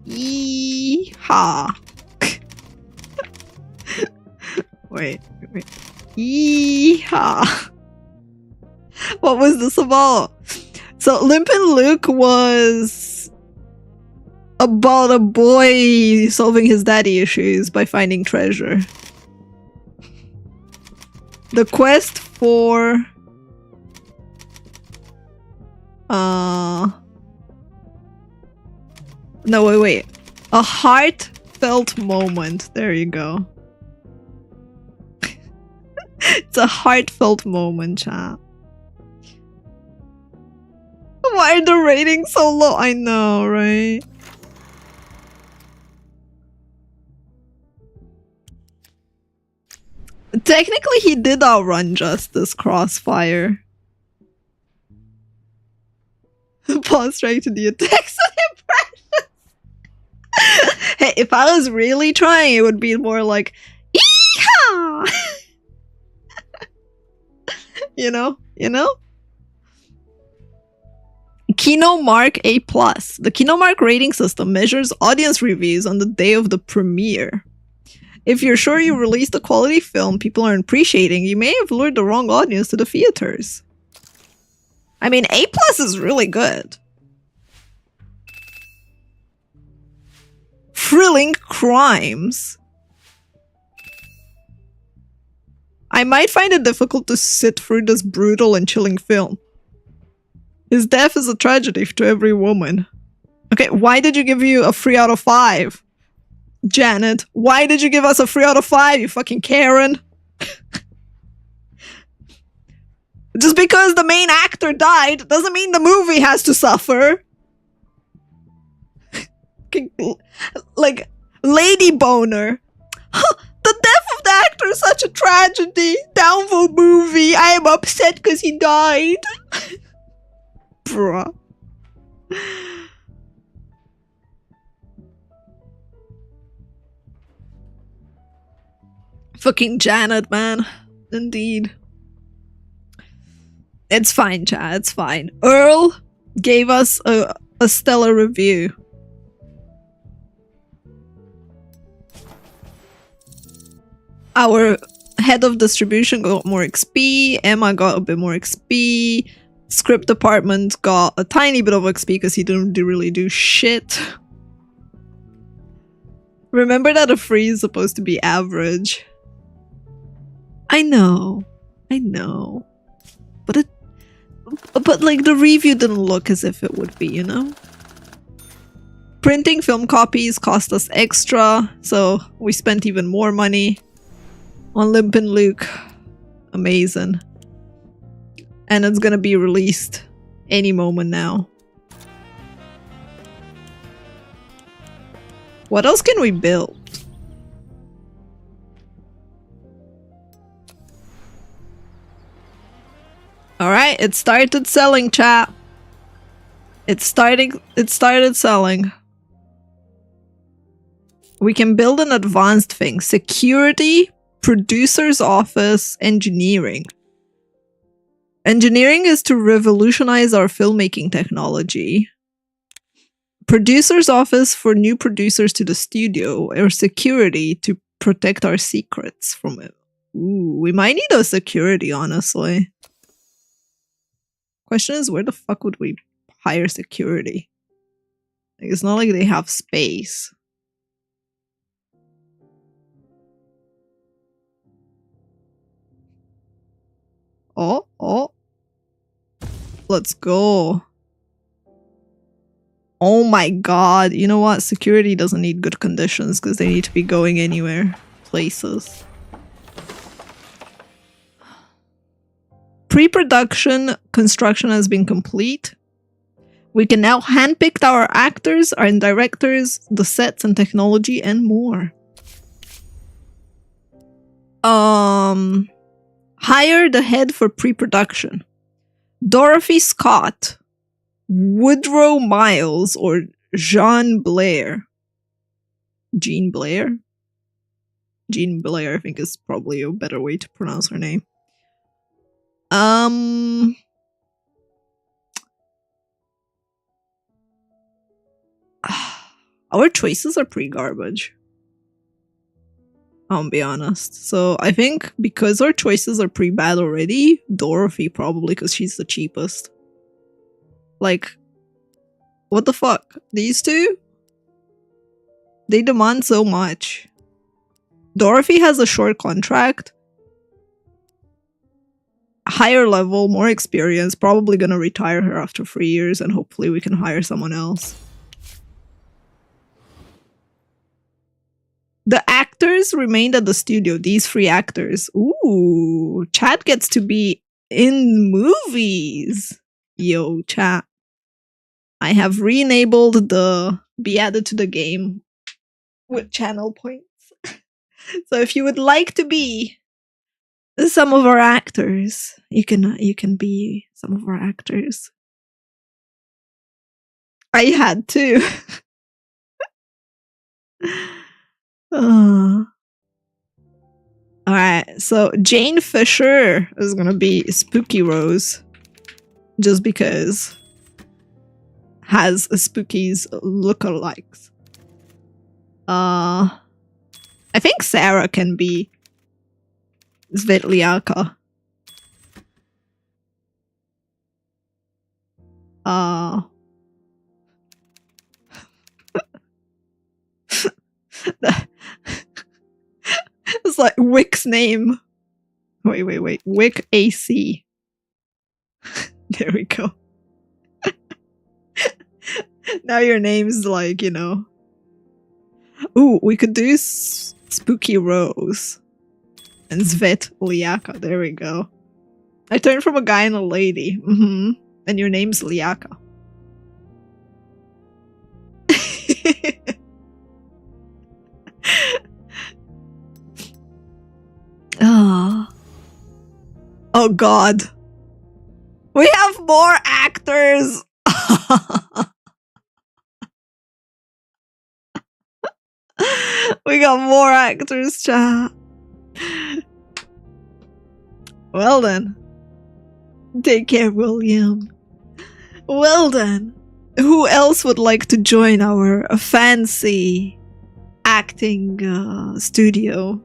Yeehaw. Wait. Yeehaw. What was this about? So Limpin' Luke was about a boy solving his daddy issues by finding treasure. The quest for no, wait. A heartfelt moment. There you go. It's a heartfelt moment, chat. Why are the ratings so low? I know, right? Technically, he did outrun Justice Crossfire. Paws strike to the attacks and impressions. Hey, if I was really trying, it would be more like, "Yeehaw!" You know? KinoMark A+. The KinoMark rating system measures audience reviews on the day of the premiere. If you're sure you released a quality film people aren't appreciating, you may have lured the wrong audience to the theaters. I mean, A+ is really good. Thrilling crimes. I might find it difficult to sit through this brutal and chilling film. His death is a tragedy to every woman. Okay, why did you give you a 3 out of 5? Janet, why did you give us a 3 out of 5, you fucking Karen? Just because the main actor died doesn't mean the movie has to suffer. Like, Lady Boner. The death of the actor is such a tragedy. Downvote movie. I am upset because he died. Bruh. Fucking Janet, man. Indeed. It's fine, chat. It's fine. Earl gave us a stellar review. Our head of distribution got more XP. Emma got a bit more XP. Script department got a tiny bit of XP because he didn't really do shit. Remember that a 3 is supposed to be average. I know. But like the review didn't look as if it would be, you know? Printing film copies cost us extra, so we spent even more money on Limp and Luke. Amazing. And it's gonna be released any moment now. What else can we build? Alright, it started selling, chat. It started selling. We can build an advanced thing. Security, producer's office, engineering. Engineering is to revolutionize our filmmaking technology. Producer's office for new producers to the studio, or security to protect our secrets from it. Ooh, we might need a security, honestly. Question is, where the fuck would we hire security? Like, it's not like they have space. Oh. Let's go. Oh my god. You know what? Security doesn't need good conditions because they need to be going anywhere. Places. Pre-production construction has been complete. We can now handpick our actors, our directors, the sets and technology, and more. Hire the head for pre-production. Dorothy Scott, Woodrow Miles, or Jean Blair. Jean Blair? Jean Blair, I think is probably a better way to pronounce her name. Our choices are pretty garbage. I'll be honest. So I think because our choices are pretty bad already, Dorothy probably because she's the cheapest. Like, what the fuck? These two? They demand so much. Dorothy has a short contract. Higher level, more experience, probably gonna retire her after 3 years and hopefully we can hire someone else. The actors remained at the studio, these 3 actors. Ooh, Chad gets to be in movies. Yo, chat. I have re-enabled the be added to the game with channel points. So if you would like to be some of our actors, you can be some of our actors. I had to. Alright, so Jane Fisher is gonna be Spooky Rose. Just because. Has a Spooky's lookalikes. I think Sarah can be Svetliaka. It's like Wick's name. Wait. Wick AC. There we go. Now your name's like, you know. Ooh, we could do Spooky Rose. And Svet Liaka. There we go. I turned from a guy and a lady. And your name's Liaka. Oh god. We have more actors! We got more actors, chat. Well then. Take care, William. Well then. Who else would like to join our fancy acting studio?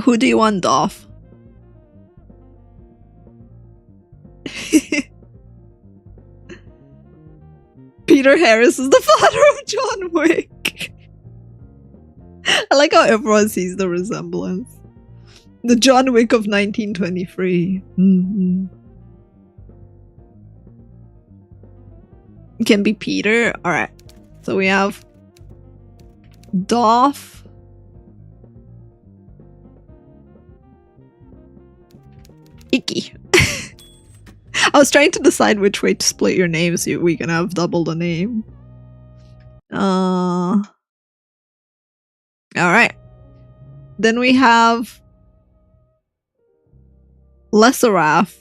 Who do you want off? Peter Harris is the father of John Wick. I like how everyone sees the resemblance. The John Wick of 1923. Can be Peter. Alright. So we have Dolph. Icky. I was trying to decide which way to split your name so we can have double the name. Alright. Then we have Lesseraf.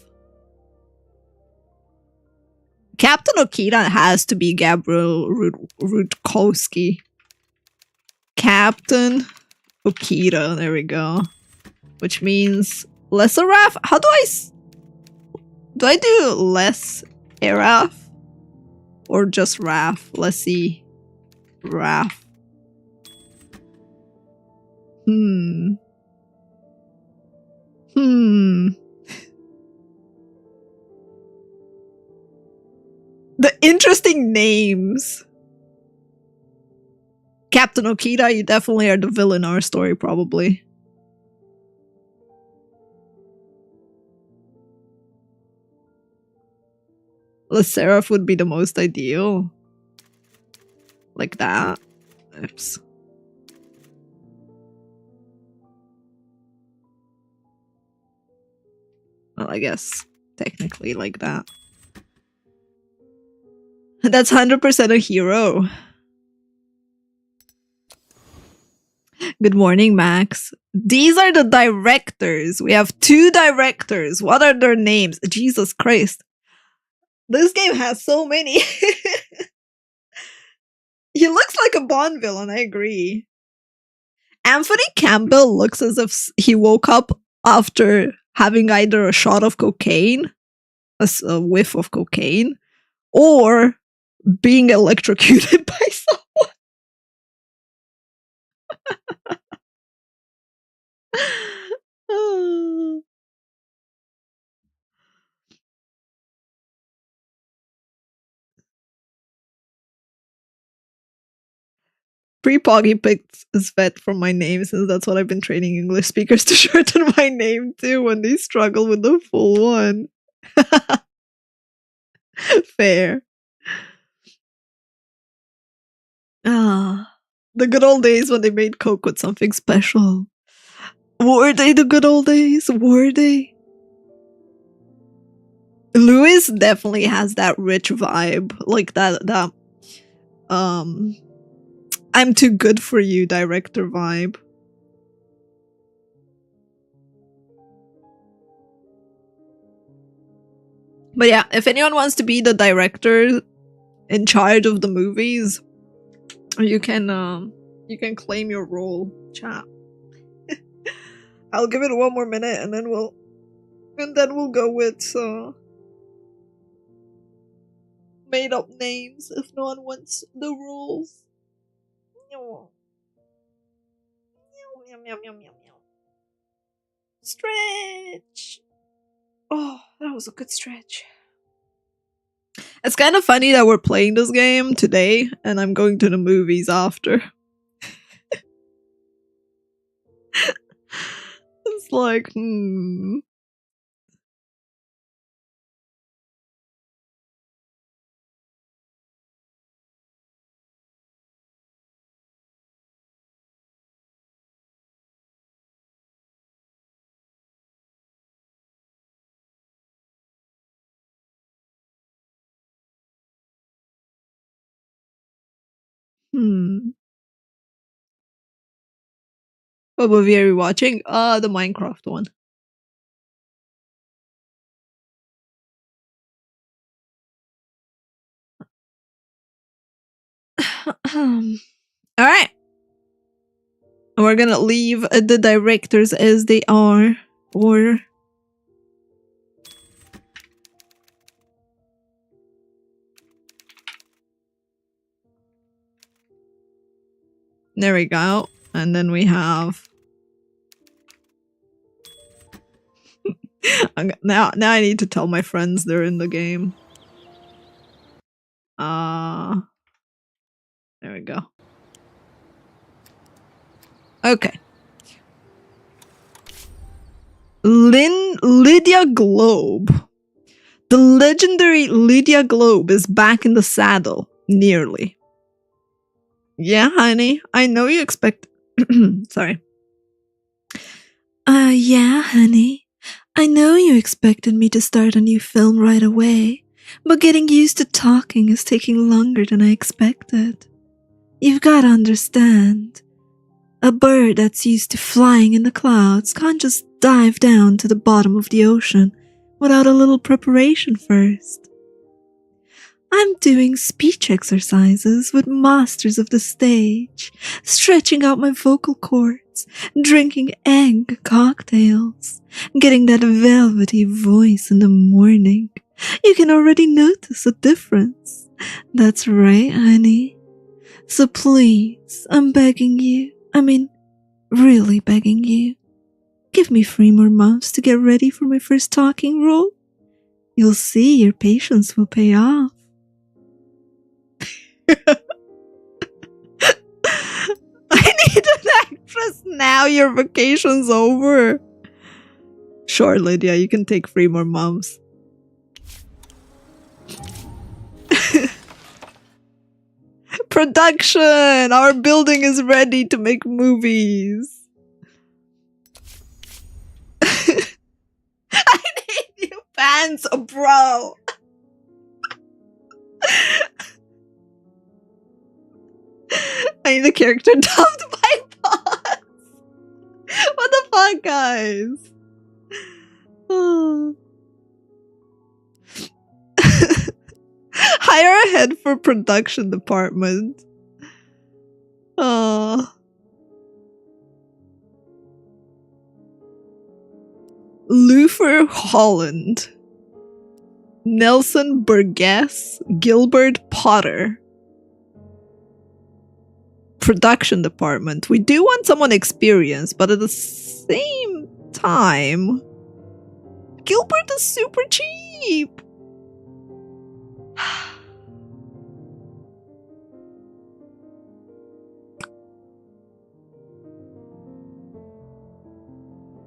Captain Okita has to be Gabriel Rutkowski. Captain Okita, there we go. Which means Lesseraf? How do do I do less Eraf? Or just Raf? Let's see. Raf. The interesting names. Captain Okita, you definitely are the villain in our story, probably. Seraph would be the most ideal. Like that. Oops. Well, I guess technically like that. That's 100% a hero. Good morning, Max. These are the directors. We have 2 directors. What are their names? Jesus Christ. This game has so many. He looks like a Bond villain, I agree. Anthony Campbell looks as if he woke up after having either a shot of cocaine, a whiff of cocaine, or being electrocuted by someone. Pre-Poggy picked Svet from my name since that's what I've been training English speakers to shorten my name to when they struggle with the full one. Fair. The good old days when they made Coke with something special. Were they the good old days? Were they? Louis definitely has that rich vibe. Like that I'm too good for you director vibe. But yeah, if anyone wants to be the director in charge of the movies, you can claim your role, chat. I'll give it one more minute and then we'll go with made up names if no one wants the rules. Stretch. Oh, that was a good stretch. It's kind of funny that we're playing this game today and I'm going to the movies after. It's like, What movie are you watching? The Minecraft one. Alright. We're gonna leave the directors as they are. Or... There we go. And then we have... now I need to tell my friends they're in the game. There we go. Okay. Lydia Globe. The legendary Lydia Globe is back in the saddle. Nearly. Yeah, honey. I know you expect... Sorry. Yeah, honey. I know you expected me to start a new film right away, but getting used to talking is taking longer than I expected. You've gotta understand. A bird that's used to flying in the clouds can't just dive down to the bottom of the ocean without a little preparation first. I'm doing speech exercises with masters of the stage, stretching out my vocal cords, drinking egg cocktails, getting that velvety voice in the morning. You can already notice a difference. That's right, honey. So please, I'm begging you, really begging you, give me 3 more months to get ready for my first talking role. You'll see your patience will pay off. I need an actress now. Your vacation's over. Sure, Lydia, you can take 3 more months. Production! Our building is ready to make movies. I need new pants, bro. I need a character dubbed by Paws. What the fuck, guys? Oh. Hire a head for production department. Luther Holland. Nelson Burgess. Gilbert Potter. Production department. We do want someone experienced, but at the same time, Gilbert is super cheap.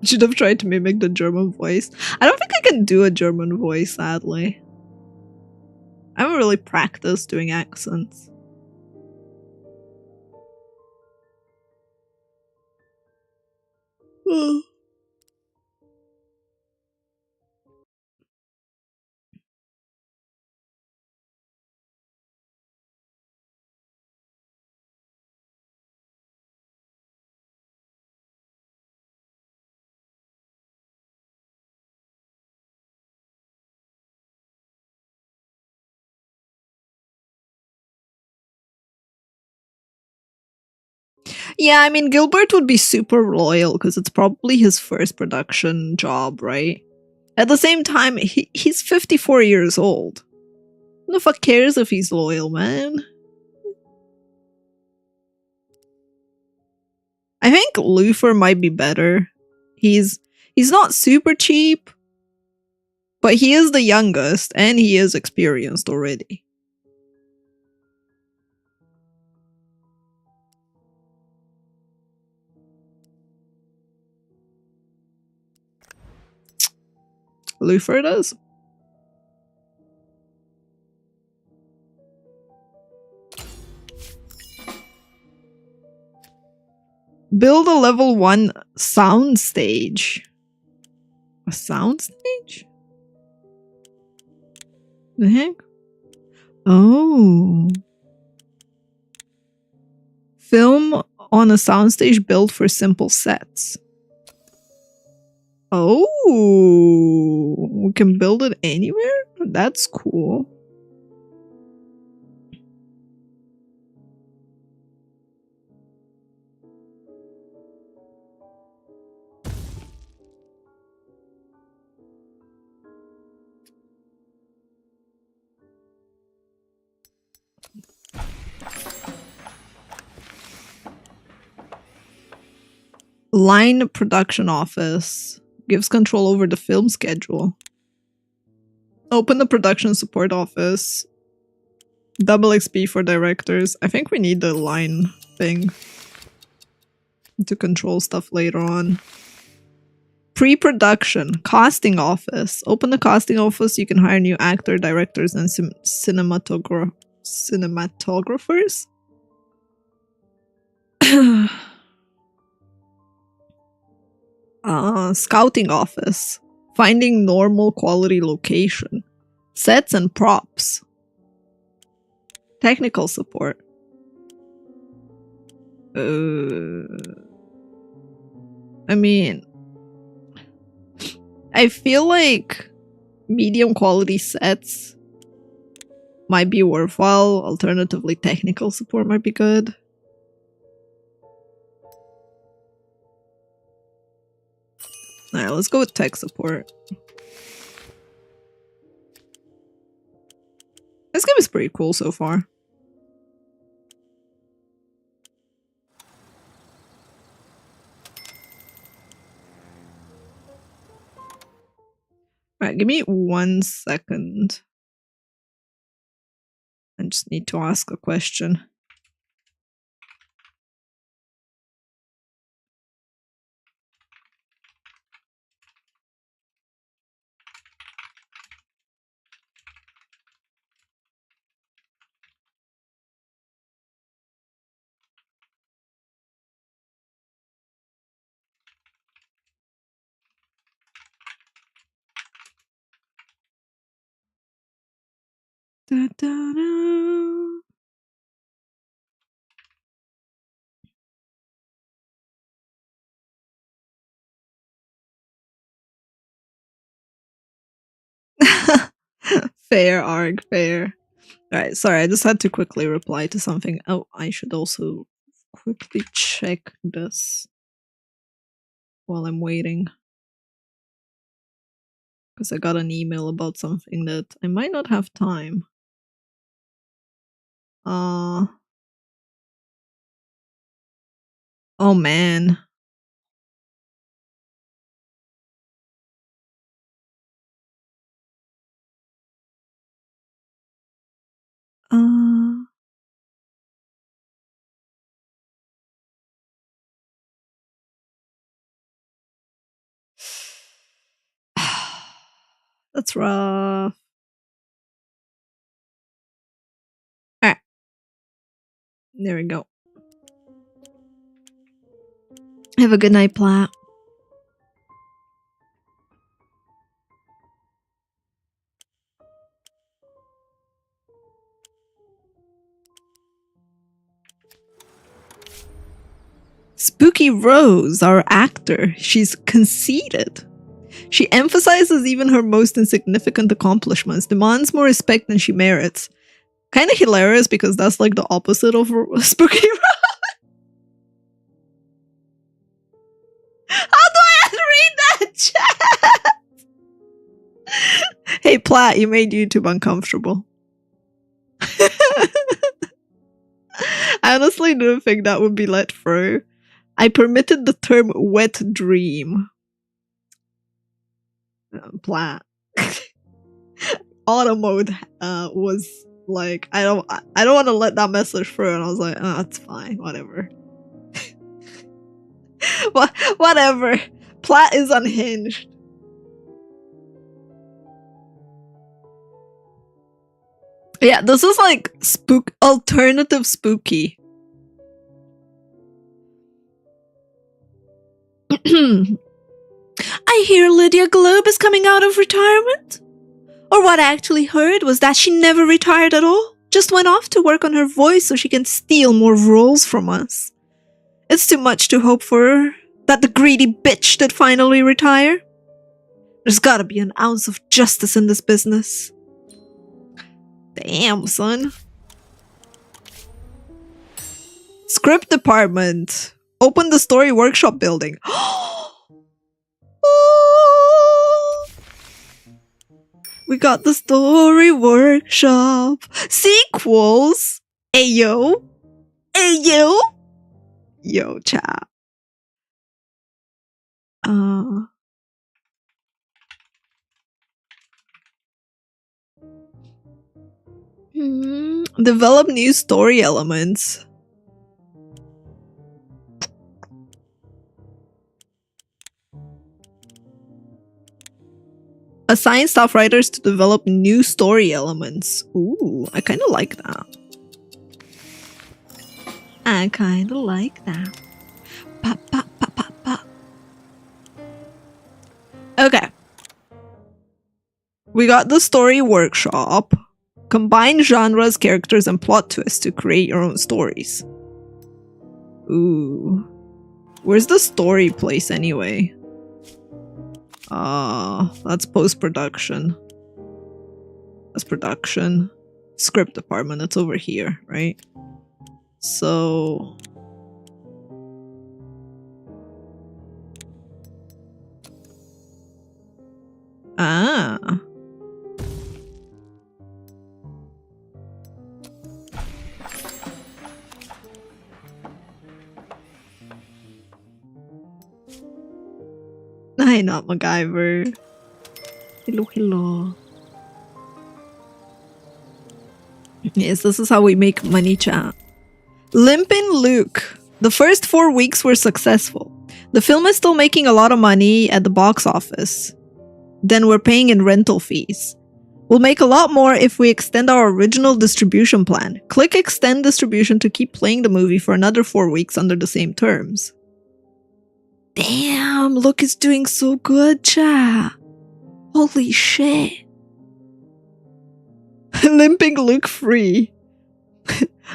Should have tried to mimic the German voice. I don't think I can do a German voice, sadly. I haven't really practiced doing accents. Yeah, I mean, Gilbert would be super loyal because it's probably his first production job, right? At the same time, he's 54 years old. Who the fuck cares if he's loyal, man? I think Luther might be better. He's not super cheap, But he is the youngest, and he is experienced already. Lufer does. Build a level 1 sound stage. A sound stage? The heck? Oh. Film on a soundstage built for simple sets. Oh, we can build it anywhere? That's cool. Line production office gives control over the film schedule. Open the production support office. Double XP for directors. I think we need the line thing to control stuff later on. Pre-production casting office. Open the casting office. You can hire new actor, directors, and cinematographers. Scouting office. Finding normal quality location. Sets and props. Technical support. I mean, I feel like medium quality sets might be worthwhile. Alternatively, technical support might be good. Alright, let's go with tech support. This game is pretty cool so far. Alright, give me 1 second. I just need to ask a question. Da, da, da. Fair, Arg, fair. Alright, sorry, I just had to quickly reply to something. Oh, I should also quickly check this while I'm waiting. Because I got an email about something that I might not have time. Oh man. That's rough. Alright. There we go. Have a good night, Plat. Spooky Rose, our actor, she's conceited. She emphasizes even her most insignificant accomplishments, demands more respect than she merits. Kind of hilarious because that's like the opposite of Spooky Rose. How do I read that chat? Hey Plat, you made YouTube uncomfortable. I honestly didn't think that would be let through. I permitted the term wet dream. Plat. auto mode was like, I don't want to let that message through, and I was like, oh, it's fine, whatever. Whatever. Plot is unhinged. Yeah, this is like alternative spooky. I hear Lydia Globe is coming out of retirement. Or what I actually heard was that she never retired at all. Just went off to work on her voice so she can steal more roles from us. It's too much to hope for her, that the greedy bitch did finally retire. There's gotta be an ounce of justice in this business. Damn, son. Script department. Open the story workshop building. We got the story workshop. Sequels. Ayo. Ayo. Yo, chat. Develop new story elements. Assign staff writers to develop new story elements. Ooh, I kind of like that. I kind of like that. Pa, pa, pa, pa, pa. Okay. We got the story workshop. Combine genres, characters, and plot twists to create your own stories. Ooh. Where's the story place anyway? That's post-production. That's production. Script department, it's over here, right? So... Ah. Hi, not MacGyver. Hello, hello. Yes, this is how we make money, chat. Limpin' Luke. The first 4 weeks were successful. The film is still making a lot of money at the box office. Then we're paying in rental fees. We'll make a lot more if we extend our original distribution plan. Click extend distribution to keep playing the movie for another 4 weeks under the same terms. Damn, Luke is doing so good, chat. Holy shit. Limping Luke free.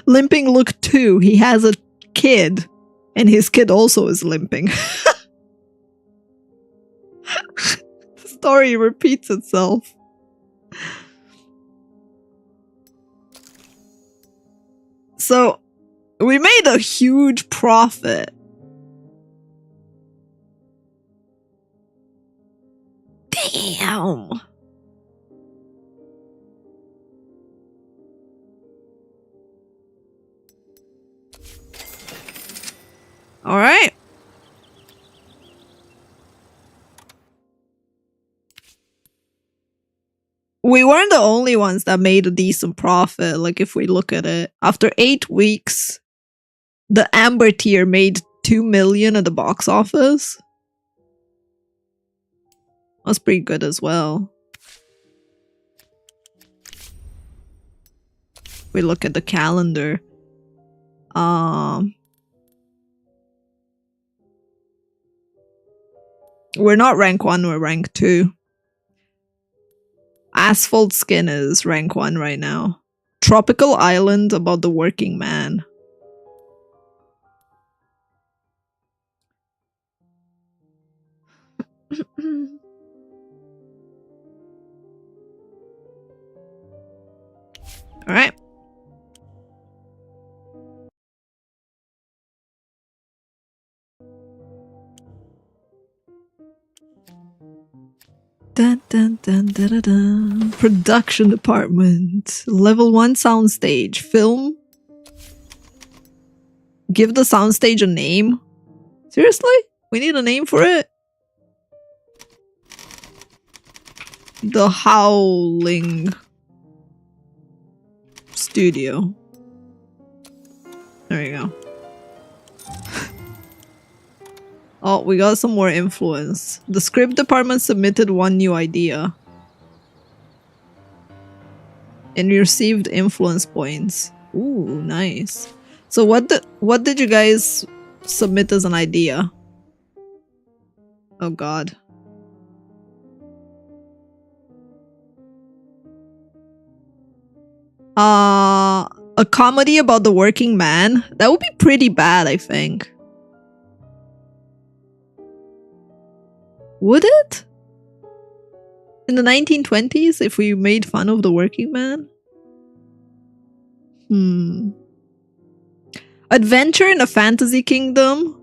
Limping Luke 2. He has a kid. And his kid also is limping. The story repeats itself. So, we made a huge profit. Damn. All right. We weren't the only ones that made a decent profit. Like, if we look at it, after 8 weeks, the Amber tier made 2 million at the box office. That's pretty good as well. We look at the calendar. We're not rank 1, we're rank 2. Asphalt Skin is rank 1 right now. Tropical Island about the working man. All right. Dun, dun, dun, dun, dun, dun. Production department. Level 1 soundstage. Film. Give the soundstage a name. Seriously? We need a name for it? The Howling Studio. There you go. Oh, we got some more influence. The script department submitted one new idea. And received influence points. Ooh, nice. So what did you guys submit as an idea? Oh god. A comedy about the working man? That would be pretty bad, I think. Would it? In the 1920s, if we made fun of the working man? Adventure in a fantasy kingdom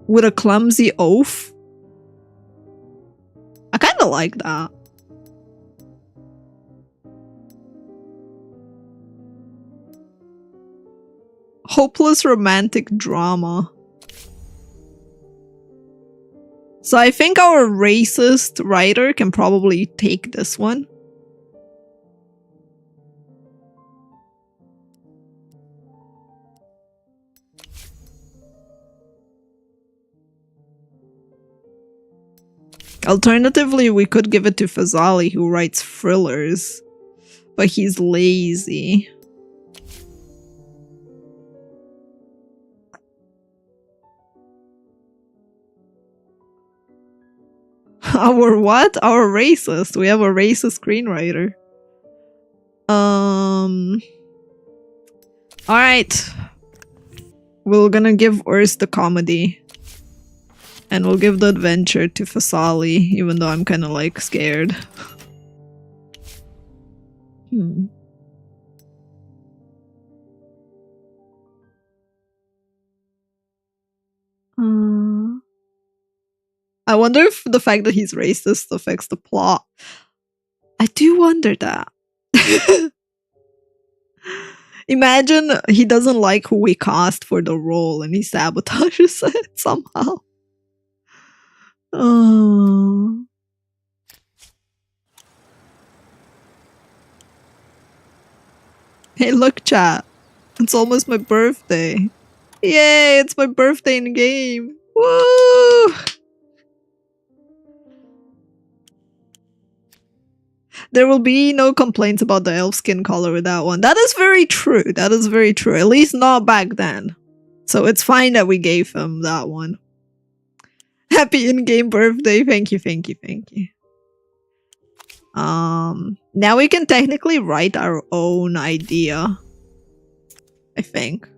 with a clumsy oaf? I kinda like that. Hopeless romantic drama. So I think our racist writer can probably take this one. Alternatively, we could give it to Fazali, who writes thrillers, but he's lazy. Our what? Our racist. We have a racist screenwriter. Alright. We're gonna give Urs the comedy. And we'll give the adventure to Fasali, even though I'm kinda like scared. I wonder if the fact that he's racist affects the plot. I do wonder that. Imagine he doesn't like who we cast for the role and he sabotages it somehow. Hey, look, chat. It's almost my birthday. Yay, it's my birthday in game. Woo! There will be no complaints about the elf skin color with that one. That is very true. That is very true. At least not back then. So it's fine that we gave him that one. Happy in-game birthday. Thank you, thank you, thank you. Now we can technically write our own idea. I think.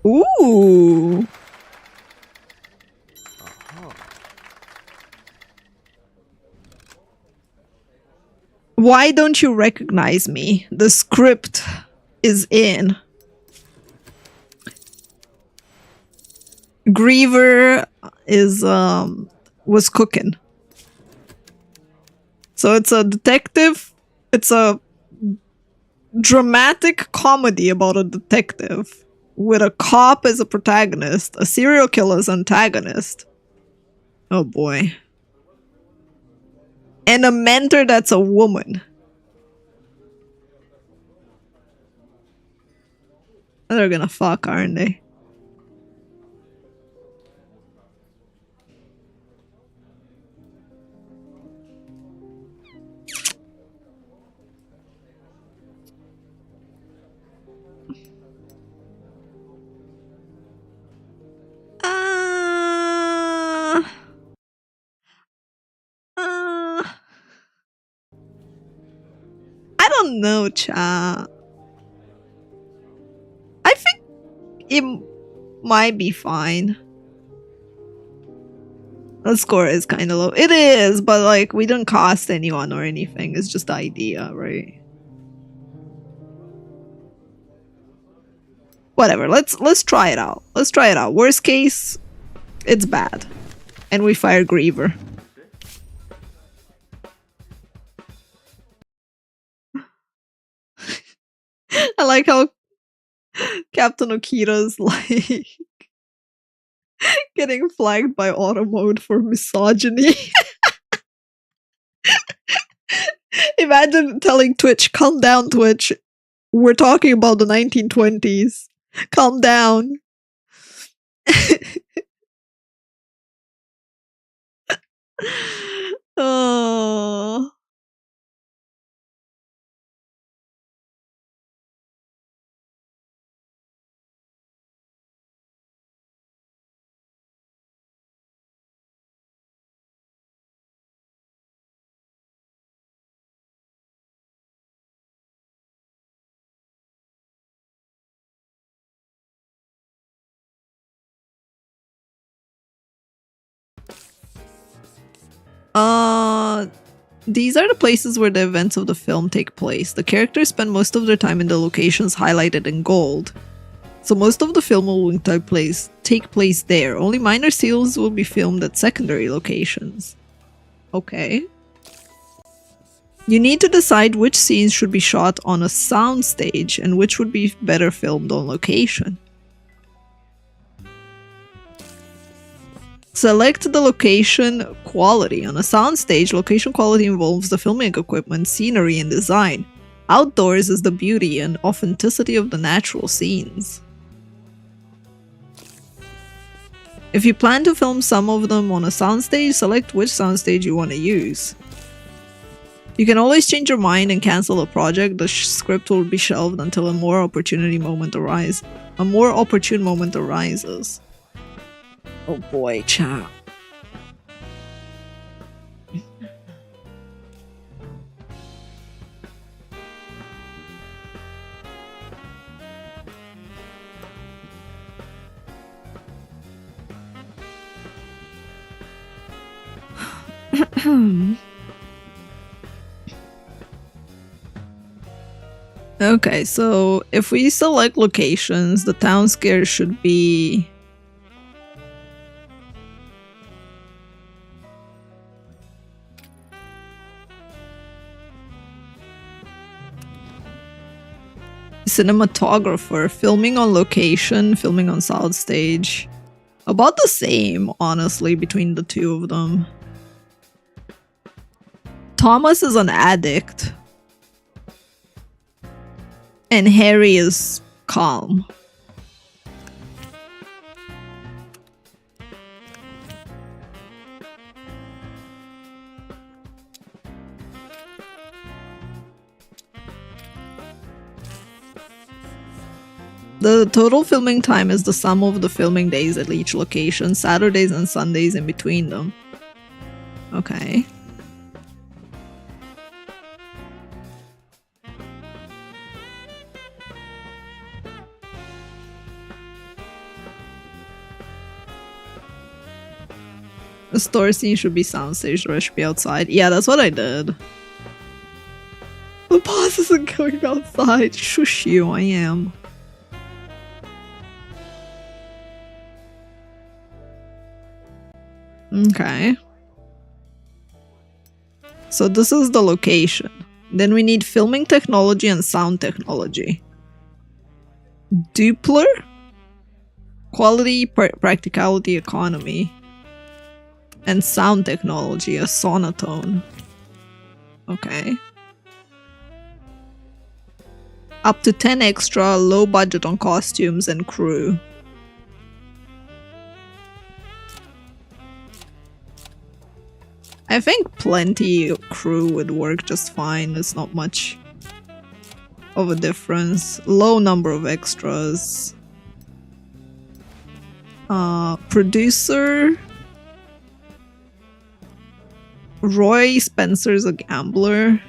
Ooh. Why don't you recognize me? The script is in. Griever is was cooking. So it's a detective. It's a dramatic comedy about a detective with a cop as a protagonist, a serial killer as antagonist. Oh boy. And a mentor that's a woman. They're gonna fuck, aren't they? I don't know, chat. I think it might be fine. The score is kind of low. It is, but like we don't cost anyone or anything. It's just the idea, right? Whatever. Let's try it out. Let's try it out. Worst case, it's bad, and we fire Griever. I like how Captain Okita's like getting flagged by auto mode for misogyny. Imagine telling Twitch, calm down, Twitch. We're talking about the 1920s. Calm down. Oh. These are the places where the events of the film take place. The characters spend most of their time in the locations highlighted in gold. So most of the film will take place there. Only minor scenes will be filmed at secondary locations. Okay. You need to decide which scenes should be shot on a soundstage and which would be better filmed on location. Select the location quality. On a soundstage, location quality involves the filming equipment, scenery, and design. Outdoors is the beauty and authenticity of the natural scenes. If you plan to film some of them on a soundstage, select which soundstage you want to use. You can always change your mind and cancel a project. The script will be shelved until a more opportune moment arises. Oh boy, chat. Okay, so if we select locations, the town scare should be... cinematographer, filming on location, filming on soundstage. About the same, honestly, between the two of them. Thomas is an addict. And Harry is calm. The total filming time is the sum of the filming days at each location, Saturdays and Sundays in between them. Okay. The store scene should be soundstage, the rest should be outside. Yeah, that's what I did. The Paws isn't going outside. Shush you, I am. Okay. So this is the location. Then we need filming technology and sound technology. Doppler? Quality, practicality, economy. And sound technology, a sonotone. Okay. Up to 10 extra, low budget on costumes and crew. I think plenty crew would work just fine. There's not much of a difference. Low number of extras. Producer. Roy Spencer's a gambler.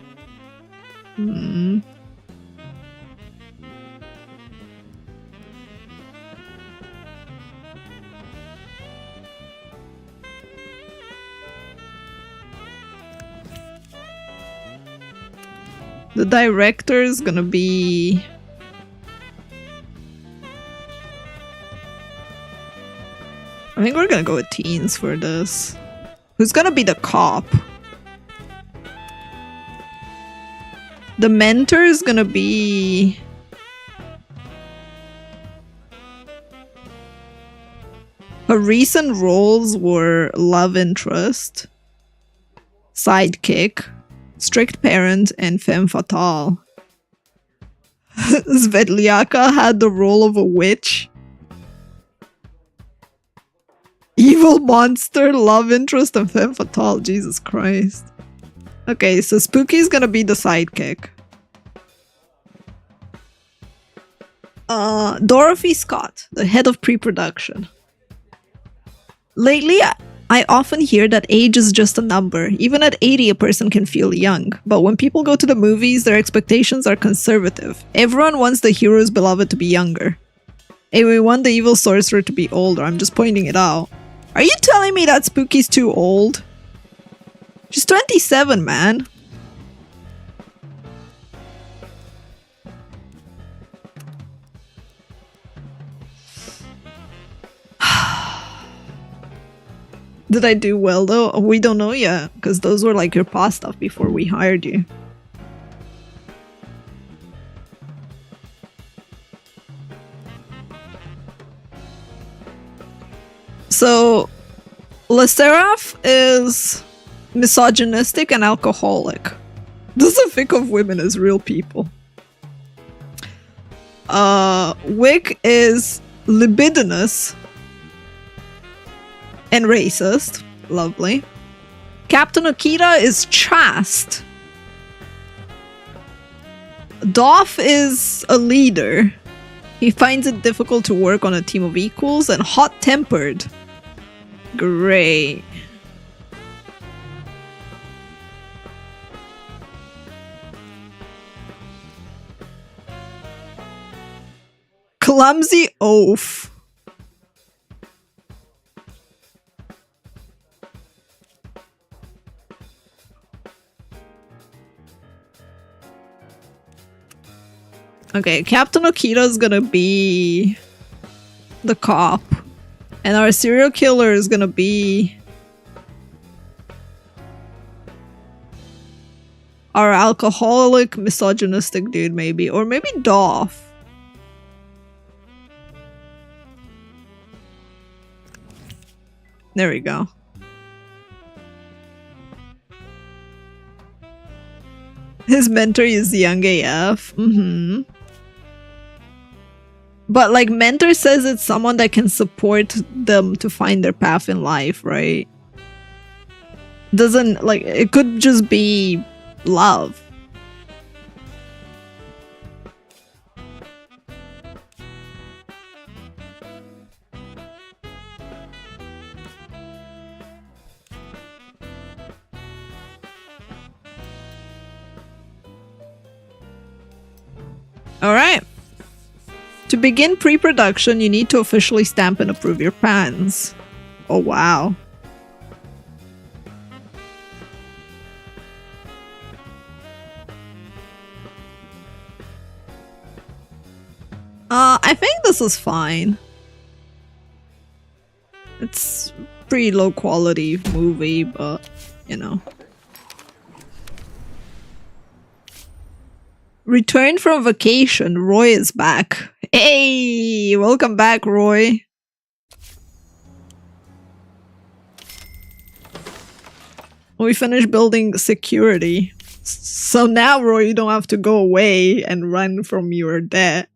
The director is gonna be... I think we're gonna go with teens for this. Who's gonna be the cop? The mentor is gonna be... Her recent roles were love interest, sidekick, strict parent, and femme fatale. Svetliaka had the role of a witch, evil monster, love interest, and femme fatale. Jesus Christ. Okay, so Spooky's gonna be the sidekick. Dorothy Scott, the head of pre-production. Lately, I often hear that age is just a number. Even at 80, a person can feel young. But when people go to the movies, their expectations are conservative. Everyone wants the hero's beloved to be younger. And we want the evil sorcerer to be older. I'm just pointing it out. Are you telling me that Spooky's too old? She's 27, man. Did I do well though? We don't know yet, because those were like your past stuff before we hired you. So, Le Seraph is misogynistic and alcoholic. Doesn't think of women as real people. Wick is libidinous and racist. Lovely. Captain Akita is chaste. Doff is a leader. He finds it difficult to work on a team of equals and hot-tempered. Great. Clumsy oaf. Okay, Captain Okita is gonna be the cop. And our serial killer is gonna be our alcoholic, misogynistic dude, maybe. Or maybe Doff. There we go. His mentor is young AF. But like mentor says it's someone that can support them to find their path in life, right? Doesn't like it could just be love. All right. To begin pre-production, you need to officially stamp and approve your plans. Oh, wow. I think this is fine. It's pretty low quality movie, but, you know. Returned from vacation, Roy is back. Hey, welcome back, Roy. We finished building security. So now, Roy, you don't have to go away and run from your debt.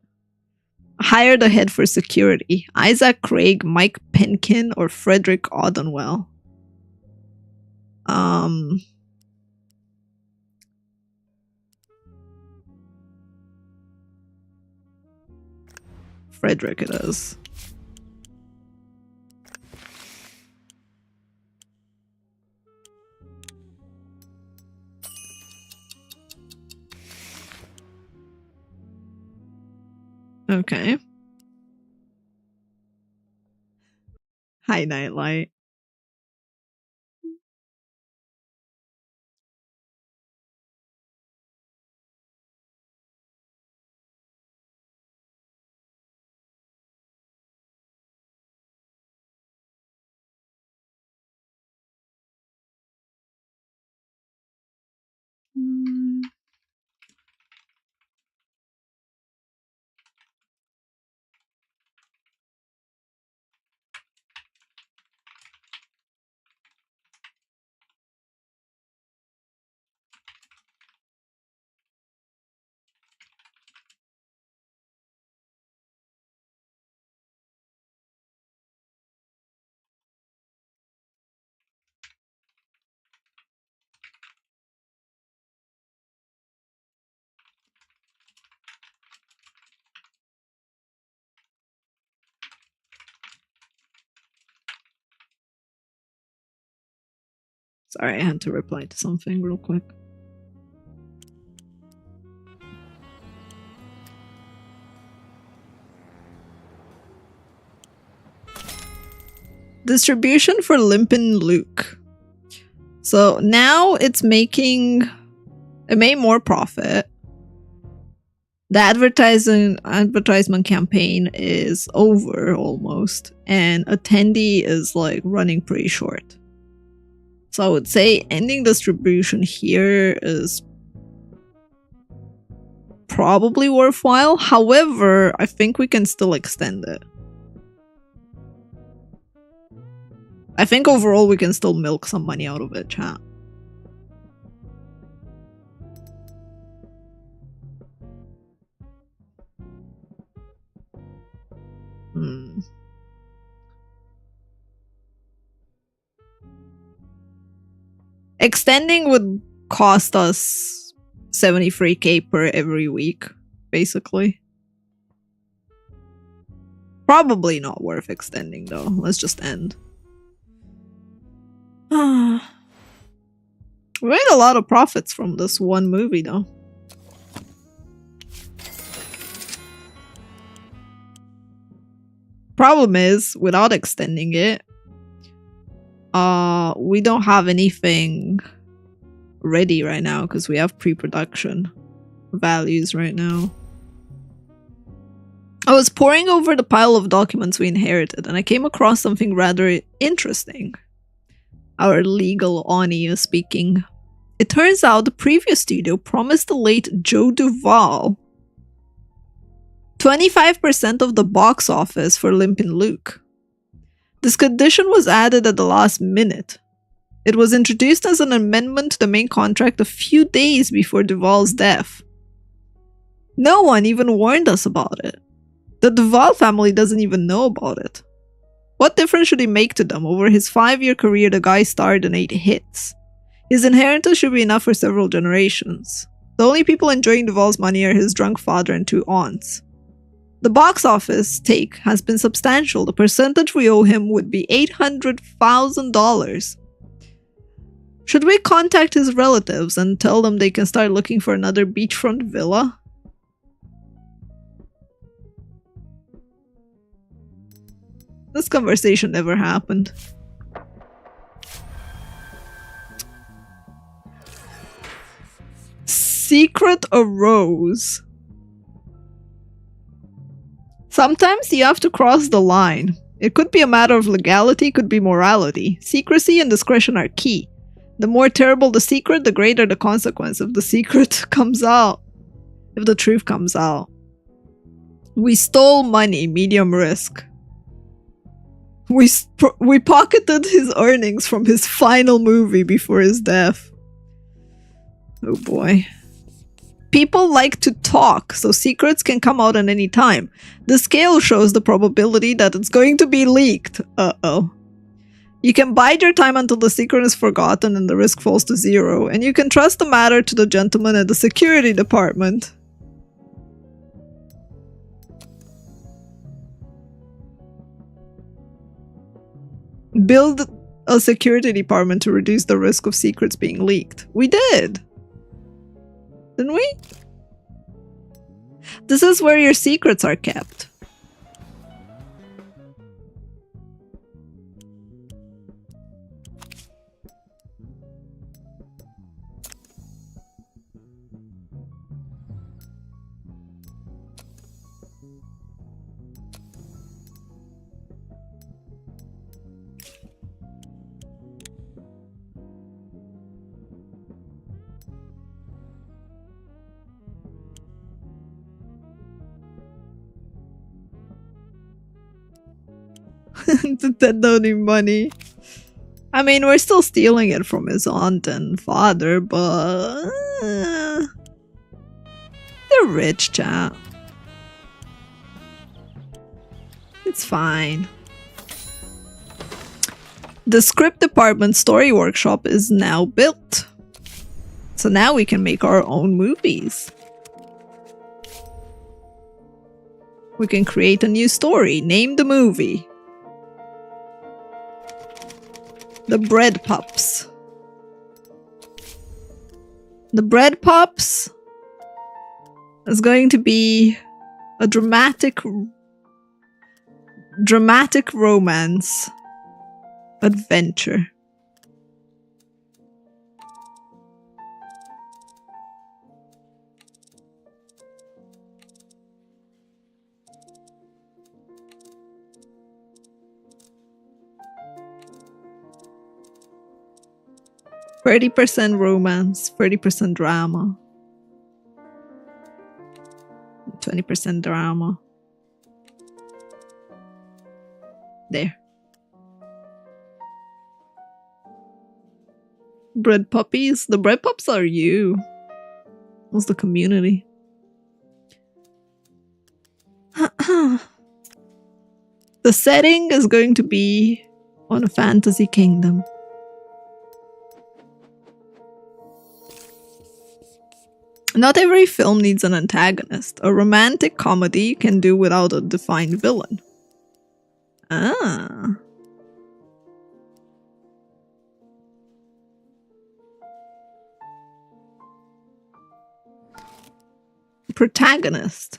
Hired a head for security. Isaac Craig, Mike Penkin, or Frederick Odenwell. Frederick it is. Okay. Hi, Nightlight. Sorry, I had to reply to something real quick. Distribution for Limpin' Luke. So now it's making... It made more profit. The advertisement campaign is over almost. And attendee is like running pretty short. So I would say ending distribution here is probably worthwhile. However, I think we can still extend it. I think overall we can still milk some money out of it, chat. Extending would cost us 73k per every week, basically. Probably not worth extending though. Let's just end. We made a lot of profits from this one movie though. Problem is, without extending it, we don't have anything ready right now because we have pre-production values right now. I was poring over the pile of documents we inherited and I came across something rather interesting. Our legal Ani is speaking. It turns out the previous studio promised the late Joe Duvall 25% of the box office for Limpin' Luke. This condition was added at the last minute. It was introduced as an amendment to the main contract a few days before Duvall's death. No one even warned us about it. The Duvall family doesn't even know about it. What difference should it make to them? Over his 5-year career, the guy starred in 8 hits. His inheritance should be enough for several generations. The only people enjoying Duvall's money are his drunk father and 2 aunts. The box office take has been substantial. The percentage we owe him would be $800,000. Should we contact his relatives and tell them they can start looking for another beachfront villa? This conversation never happened. Secret arose. Sometimes you have to cross the line. It could be a matter of legality, could be morality. Secrecy and discretion are key. The more terrible the secret, the greater the consequence if the secret comes out. If the truth comes out. We stole money, medium risk. We pocketed his earnings from his final movie before his death. Oh boy. People like to talk, so secrets can come out at any time. The scale shows the probability that it's going to be leaked. Uh-oh. You can bide your time until the secret is forgotten and the risk falls to 0, and you can trust the matter to the gentleman at the security department. Build a security department to reduce the risk of secrets being leaked. We did! Didn't we? This is where your secrets are kept. That don't need money. I mean, we're still stealing it from his aunt and father, but they're rich, chat. It's fine. The script department story workshop is now built. So now we can make our own movies. We can create a new story, name the movie. The Bread Pups. The bread pops is going to be a dramatic romance adventure. %30 romance, 30% drama, 20% drama. There. Bread puppies? The bread pups are you. What's the community? The setting is going to be on a fantasy kingdom. Not every film needs an antagonist. A romantic comedy can do without a defined villain. Ah. Protagonist.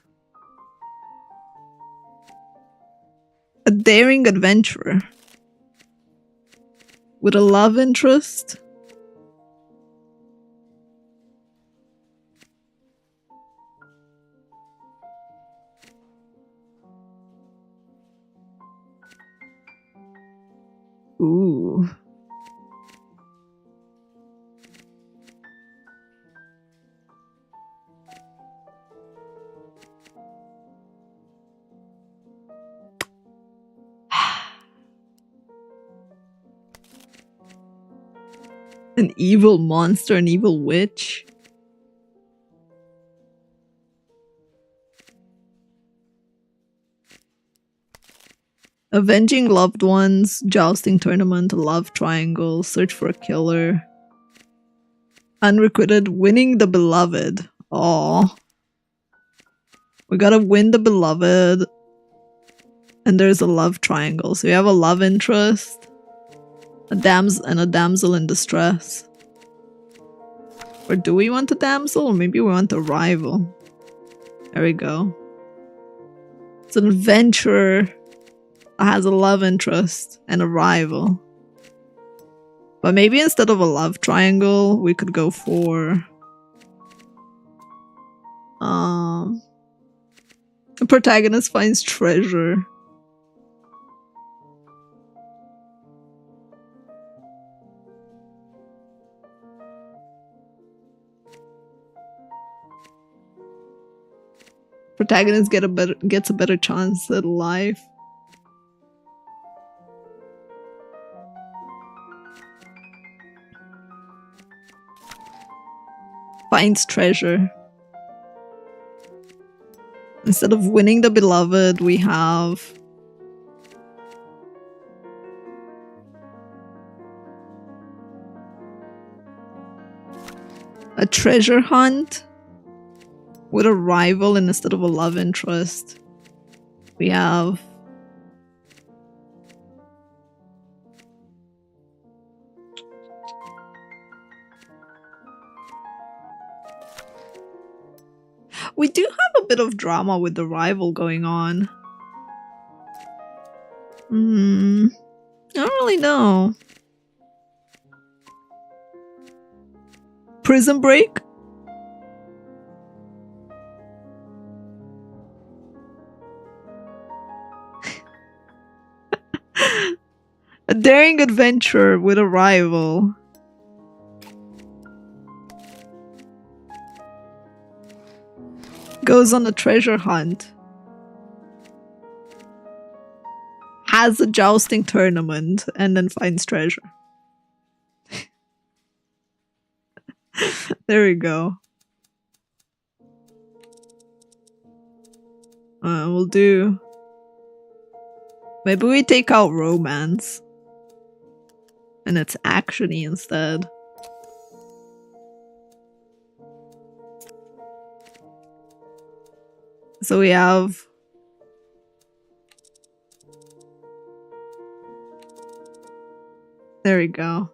A daring adventurer. With a love interest. Ooh. An evil monster, an evil witch. Avenging loved ones, jousting tournament, love triangle, search for a killer. Unrequited, winning the beloved. Aww. We gotta win the beloved. And there's a love triangle. So we have a love interest, a damsel in distress. Or do we want a damsel? Or maybe we want a rival. There we go. It's an adventurer. Has a love interest and a rival. But maybe instead of a love triangle, we could go for the protagonist finds treasure. Protagonist gets a better chance at life. Finds treasure. Instead of winning the beloved, we have a treasure hunt with a rival, and instead of a love interest, we have we do have a bit of drama with the rival going on. I don't really know. Prison Break? A daring adventure with a rival. Goes on a treasure hunt. Has a jousting tournament and then finds treasure. There we go. We'll do... Maybe we take out romance. And it's action-y instead. So we have... There we go.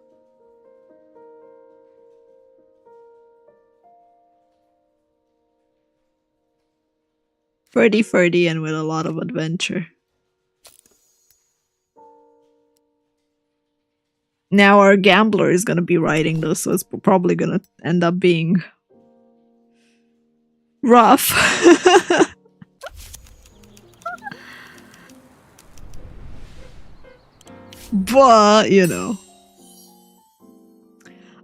Ferdy and with a lot of adventure. Now our gambler is gonna be writing this, so it's probably gonna end up being rough. But, you know.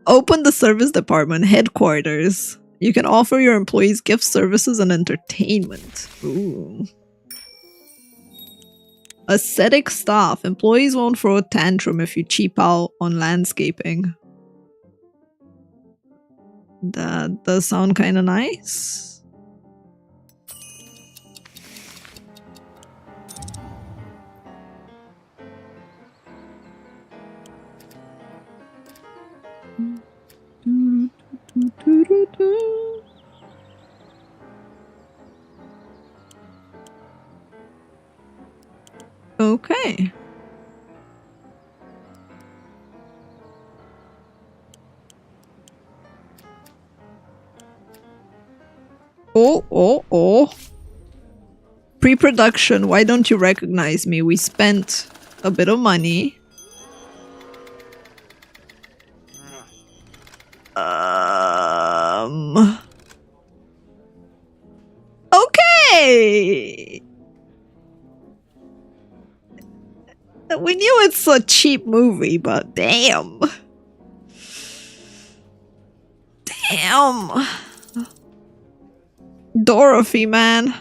Open the service department headquarters. You can offer your employees gift services and entertainment. Ooh. Aesthetic staff. Employees won't throw a tantrum if you cheap out on landscaping. That does sound kind of nice. Okay. Oh. Pre-production, why don't you recognize me? We spent a bit of money. Okay. We knew it's a cheap movie, but damn. Damn. Dorothy, man.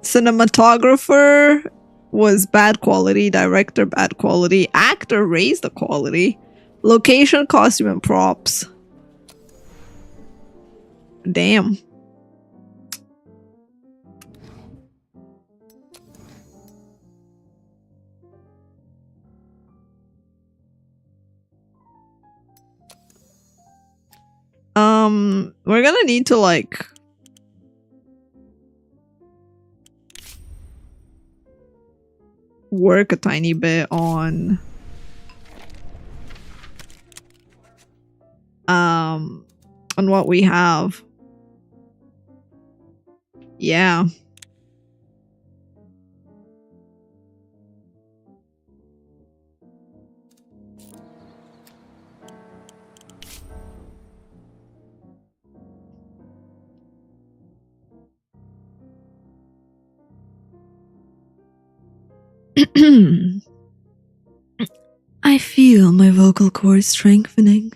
Cinematographer was bad quality, director bad quality, actor raised the quality, location, costume, and props. Damn. We're gonna need to like work a tiny bit on what we have. Yeah. I feel my vocal cords strengthening.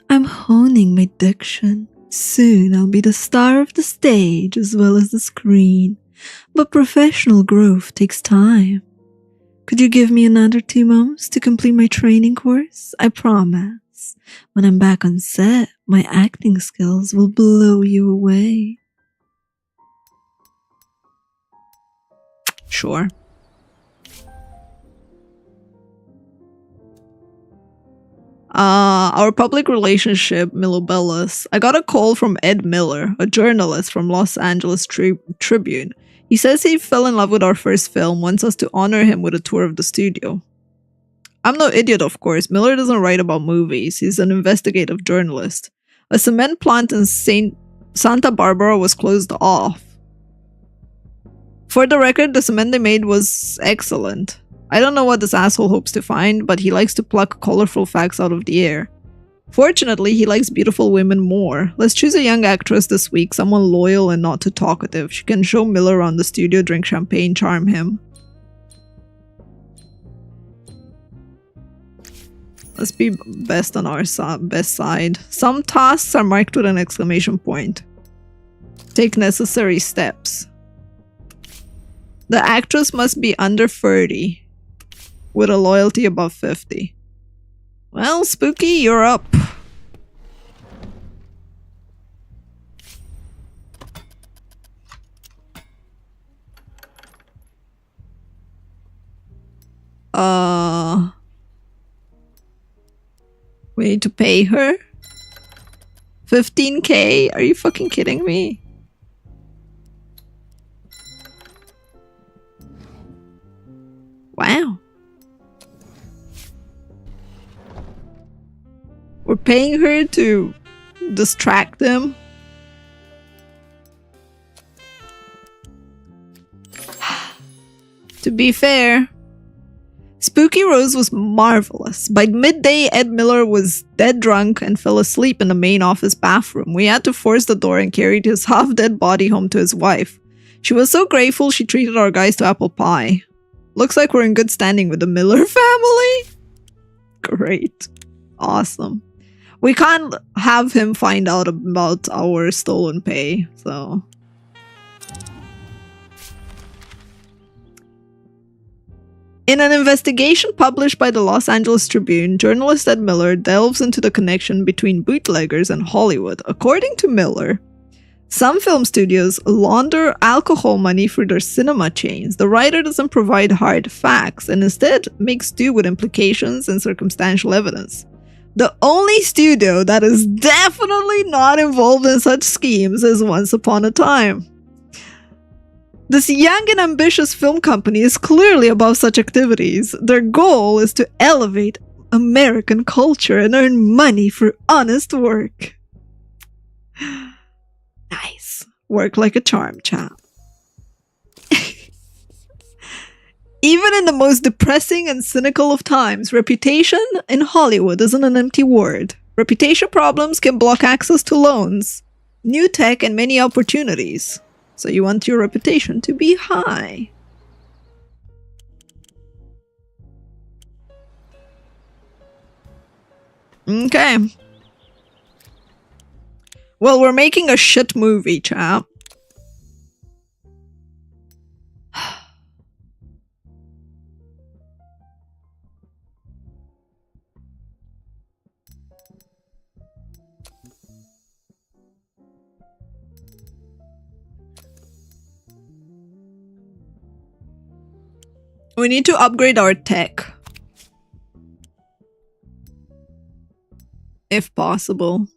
I'm honing my diction. Soon I'll be the star of the stage as well as the screen. But professional growth takes time. Could you give me another 2 months to complete my training course? I promise. When I'm back on set, my acting skills will blow you away. Sure. Our public relationship, Milobellas. I got a call from Ed Miller, a journalist from Los Angeles Tribune. He says he fell in love with our first film, wants us to honor him with a tour of the studio. I'm no idiot, of course. Miller doesn't write about movies. He's an investigative journalist. A cement plant in Santa Barbara was closed off. For the record, the cement they made was excellent. I don't know what this asshole hopes to find, but he likes to pluck colorful facts out of the air. Fortunately, he likes beautiful women more. Let's choose a young actress this week, someone loyal and not too talkative. She can show Miller around the studio, drink champagne, charm him. Let's be best on our best side. Some tasks are marked with an exclamation point. Take necessary steps. The actress must be under 30, with a loyalty above 50. Well, Spooky, you're up. We need to pay her? 15K? Are you fucking kidding me? Wow. We're paying her to distract him To be fair, Spooky Rose was marvelous. By midday, Ed Miller was dead drunk and fell asleep in the main office bathroom. We had to force the door and carried his half-dead body home to his wife. She was so grateful she treated our guys to apple pie. Looks like we're in good standing with the Miller family. Great. Awesome. We can't have him find out about our stolen pay, so... In an investigation published by the Los Angeles Tribune, journalist Ed Miller delves into the connection between bootleggers and Hollywood. According to Miller, some film studios launder alcohol money through their cinema chains. The writer doesn't provide hard facts and instead makes do with implications and circumstantial evidence. The only studio that is definitely not involved in such schemes is Once Upon a Time. This young and ambitious film company is clearly above such activities. Their goal is to elevate American culture and earn money for honest work. Nice. Work like a charm, chap. Even in the most depressing and cynical of times, reputation in Hollywood isn't an empty word. Reputation problems can block access to loans, new tech, and many opportunities. So you want your reputation to be high. Okay. Well, we're making a shit movie, chap. We need to upgrade our tech. If possible.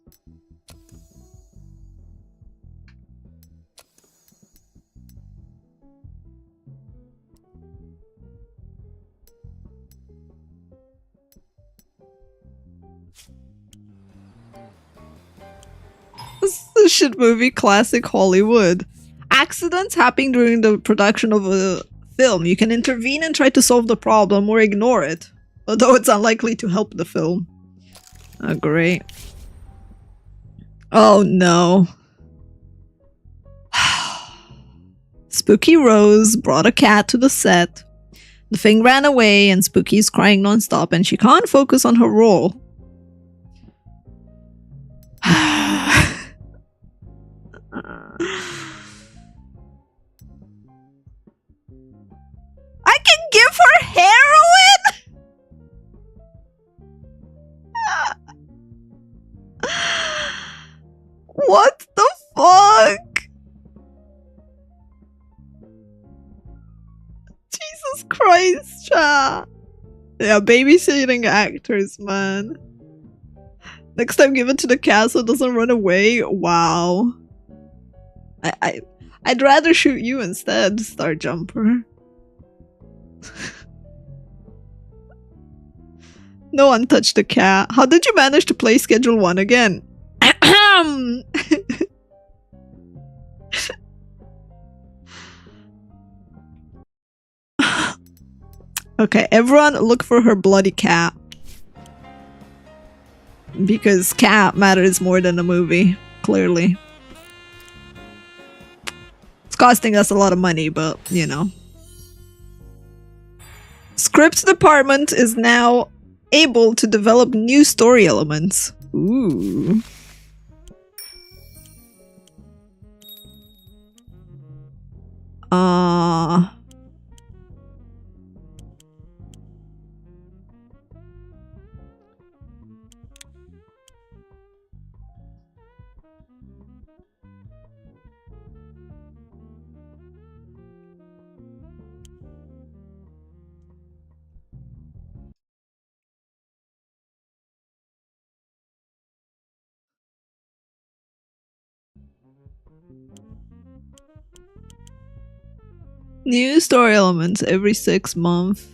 This is a shit movie, classic Hollywood. Accidents happen during the production of a film. You can intervene and try to solve the problem or ignore it, although it's unlikely to help the film. Oh, great. Oh no. Spooky Rose brought a cat to the set. The thing ran away and Spooky's crying nonstop and she can't focus on her role. I can give her heroin? What the fuck? Jesus Christ, chat. Yeah, babysitting actors, man. Next time, give it to the cat so it doesn't run away. Wow. I'd rather shoot you instead, Star Jumper. No one touched the cat. How did you manage to play Schedule 1 again? Okay, everyone look for her bloody cat. Because cat matters more than the movie, clearly. It's costing us a lot of money, but, you know. Script department is now able to develop new story elements. Ooh. New story elements every 6 months.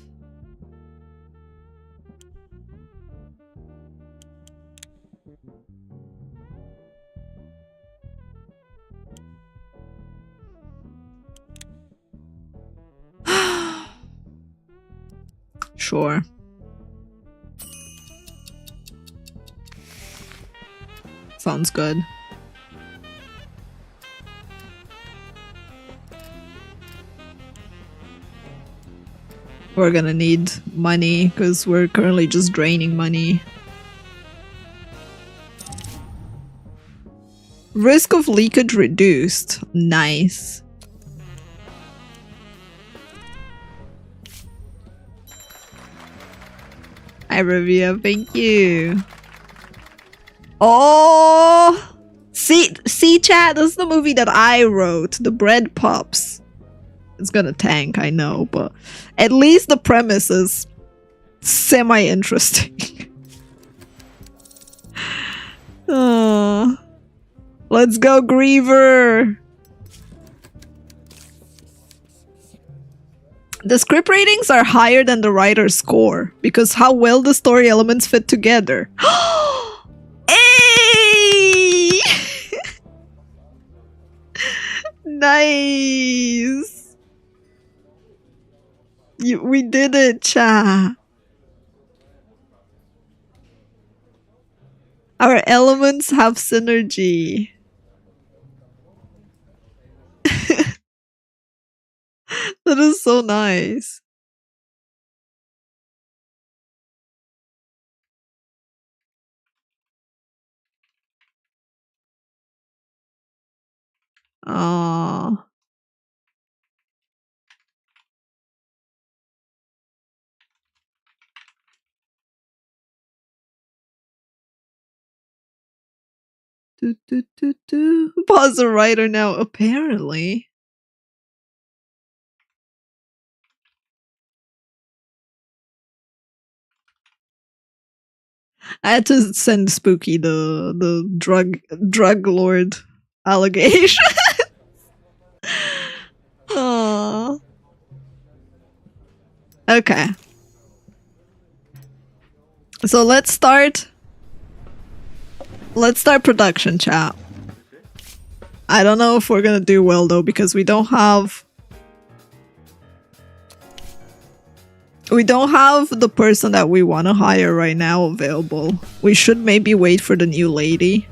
Sure. Sounds good. We're gonna need money because we're currently just draining money. Risk of leakage reduced. Nice. Hi, Revia. Thank you. Oh! See, chat? This is the movie that I wrote. The Bread Pups. It's gonna tank, I know, but at least the premise is semi-interesting. Let's go, Griever! The script ratings are higher than the writer's score because how well the story elements fit together. Hey! Nice! We did it, cha. Our elements have synergy. That is so nice. Aww. Paws a writer now, apparently. I had to send Spooky the drug lord allegation. Aww. Okay. So let's start production, chat. I don't know if we're gonna do well though because we don't have the person that we want to hire right now available. We should maybe wait for the new lady.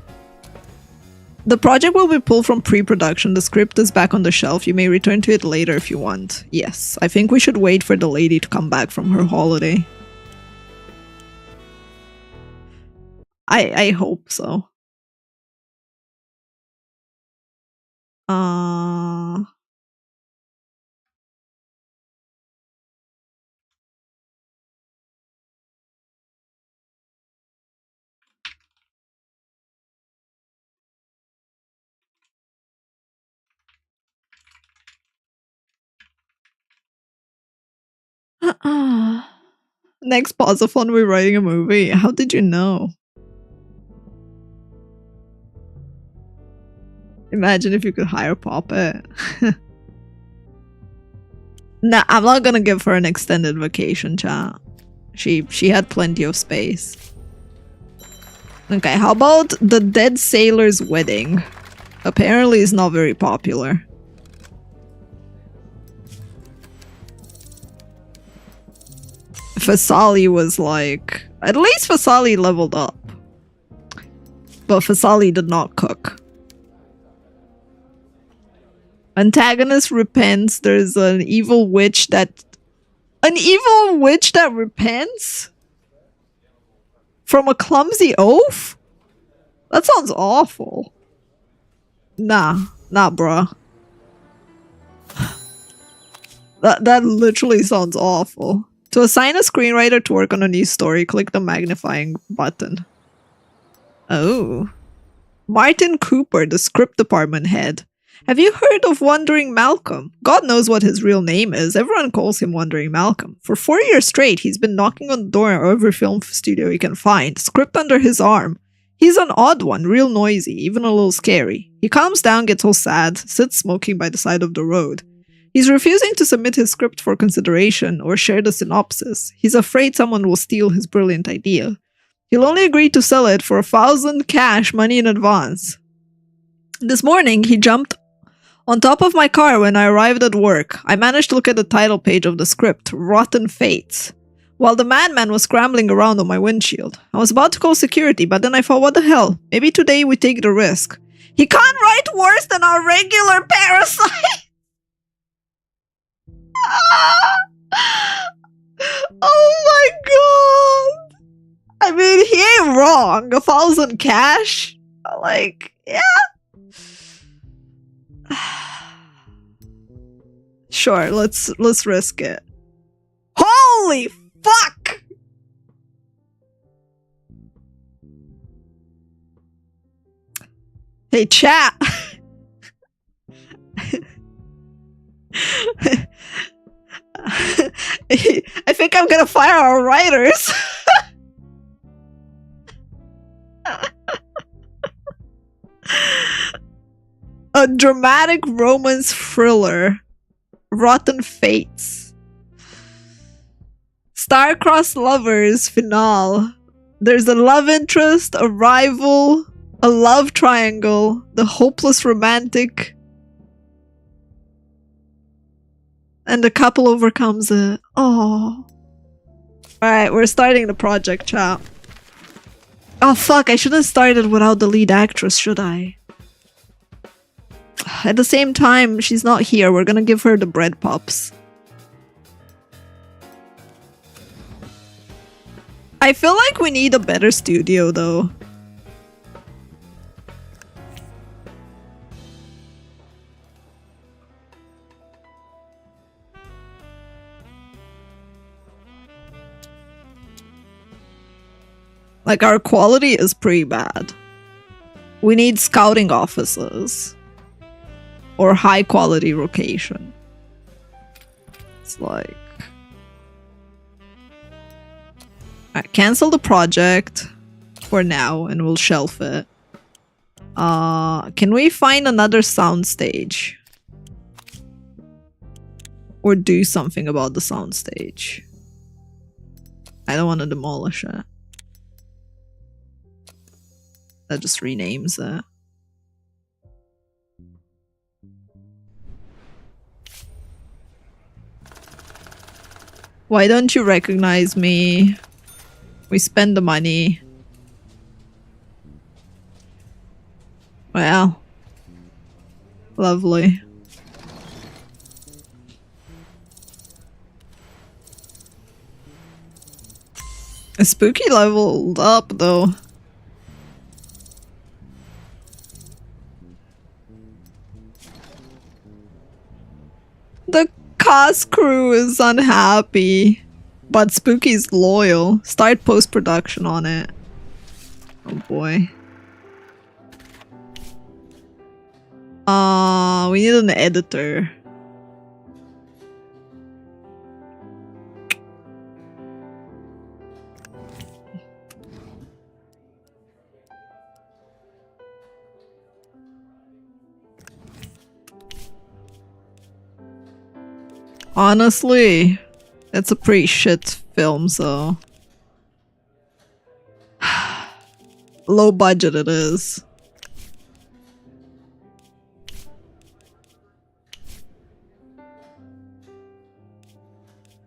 The project will be pulled from pre-production. The script is back on the shelf. You may return to it later if you want. Yes, I think we should wait for the lady to come back from her holiday. I hope so. Next pausathon, we're writing a movie. How did you know? Imagine if you could hire Puppet. Nah, I'm not gonna give her an extended vacation, chat. She had plenty of space. Okay, how about the dead sailor's wedding? Apparently it's not very popular. Fasali was like... At least Fasali leveled up. But Fasali did not cook. Antagonist repents. There's an evil witch that... An evil witch that repents? From a clumsy oath? That sounds awful. Nah, bruh. That literally sounds awful. To assign a screenwriter to work on a new story, click the magnifying button. Oh. Martin Cooper, the script department head. Have you heard of Wandering Malcolm? God knows what his real name is. Everyone calls him Wandering Malcolm. For 4 years straight, he's been knocking on the door of every film studio he can find, script under his arm. He's an odd one, real noisy, even a little scary. He calms down, gets all sad, sits smoking by the side of the road. He's refusing to submit his script for consideration or share the synopsis. He's afraid someone will steal his brilliant idea. He'll only agree to sell it for 1,000 cash money in advance. This morning, he jumped on top of my car when I arrived at work. I managed to look at the title page of the script, Rotten Fates. while the madman was scrambling around on my windshield. I was about to call security, but then I thought, what the hell? Maybe today we take the risk. He can't write worse than our regular parasite! Oh my god! I mean, he ain't wrong. 1,000 cash? Like, yeah. Sure, let's risk it. Holy fuck! Hey, chat. I think I'm gonna fire our writers. A dramatic romance thriller. Rotten Fates. Star-crossed lovers finale. There's a love interest, a rival, a love triangle, the hopeless romantic, and the couple overcomes it. Oh. Alright, we're starting the project, chat. Oh fuck, I shouldn't have started without the lead actress, should I? At the same time, she's not here. We're gonna give her the bread pops. I feel like we need a better studio, though. Like, our quality is pretty bad. We need scouting offices. Or high quality location. It's like... Alright, cancel the project for now and we'll shelf it. Can we find another soundstage? Or do something about the soundstage? I don't want to demolish it. That just renames it. Why don't you recognize me? We spend the money. Well. Lovely. A spooky leveled up though. The cast crew is unhappy, but Spooky's loyal. Start post-production on it. Oh boy. We need an editor. Honestly, it's a pretty shit film, so... Low budget it is.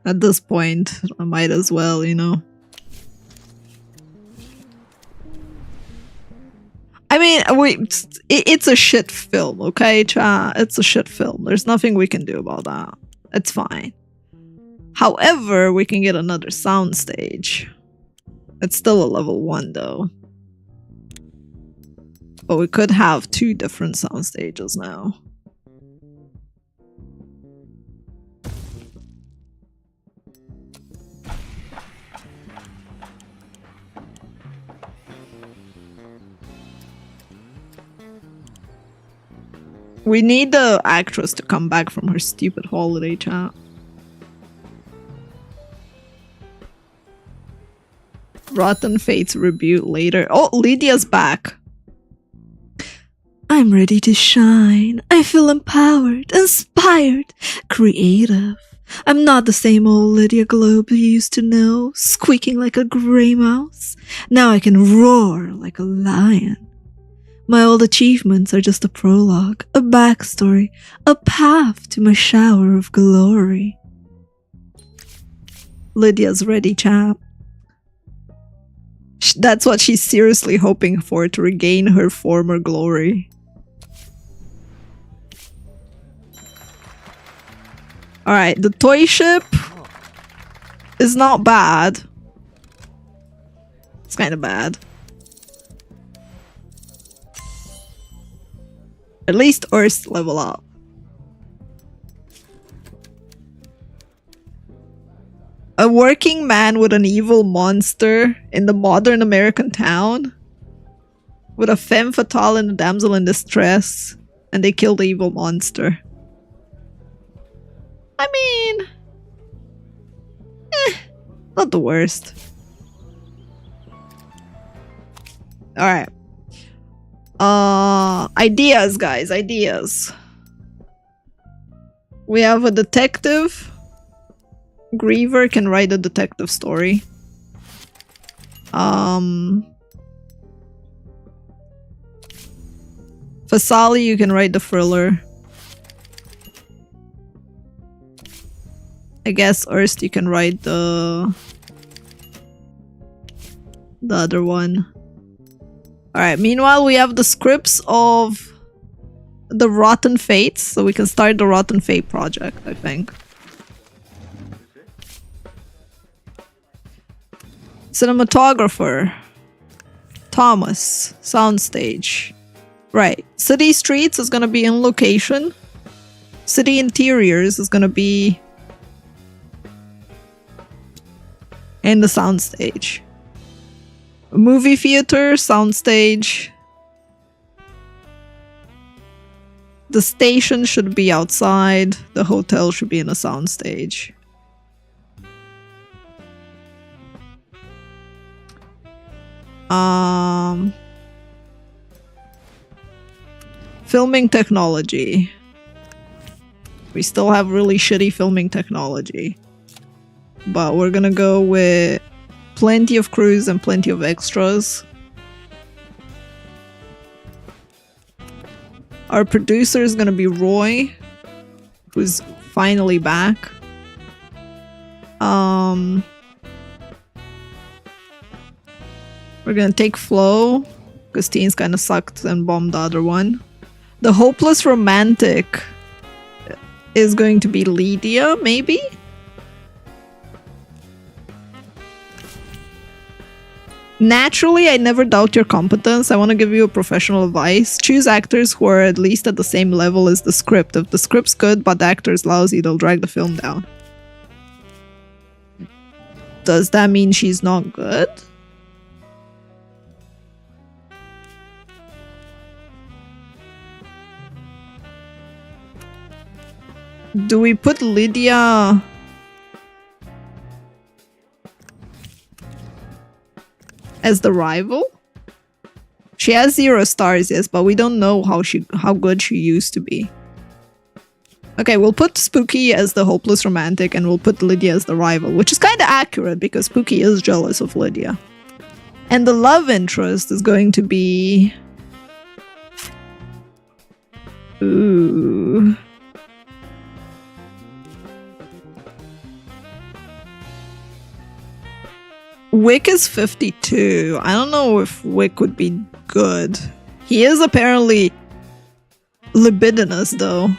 At this point, I might as well, you know. I mean, it's a shit film, okay, chat? It's a shit film. There's nothing we can do about that. It's fine. However, we can get another soundstage. It's still a level 1 though. But we could have 2 different soundstages now. We need the actress to come back from her stupid holiday, chat. Rotten Fates reboot later. Oh, Lydia's back. I'm ready to shine. I feel empowered, inspired, creative. I'm not the same old Lydia Globe you used to know, squeaking like a gray mouse. Now I can roar like a lion. My old achievements are just a prologue, a backstory, a path to my shower of glory. Lydia's ready, chap. That's what she's seriously hoping for, to regain her former glory. Alright, the toy ship is not bad. It's kind of bad. At least Earth's level up. A working man with an evil monster in the modern American town. With a femme fatale and a damsel in distress. And they kill the evil monster. I mean... not the worst. Alright. Ideas, guys. Ideas. We have a detective. Griever can write a detective story. Fasali, you can write the thriller. I guess Erst, you can write the other one. Alright, meanwhile we have the scripts of the Rotten Fates, so we can start the Rotten Fate project, I think. Cinematographer. Thomas. Soundstage. Right. City Streets is gonna be in location. City Interiors is gonna be in the soundstage. Movie theater, soundstage. The station should be outside. The hotel should be in a soundstage. Filming technology. We still have really shitty filming technology. But we're gonna go with plenty of crews and plenty of extras. Our producer is gonna be Roy, who's finally back. We're gonna take Flo, because Teens kind of sucked and bombed the other one. The hopeless romantic is going to be Lydia, maybe? Naturally, I never doubt your competence. I want to give you a professional advice. Choose actors who are at least at the same level as the script. If the script's good but the actor's lousy, they'll drag the film down. Does that mean she's not good? Do we put Lydia... as the rival? She has 0 stars, yes, but we don't know how good she used to be. Okay, we'll put Spooky as the hopeless romantic and we'll put Lydia as the rival, which is kind of accurate because Spooky is jealous of Lydia. And the love interest is going to be... Ooh... Wick is 52. I don't know if Wick would be good. He is apparently libidinous, though.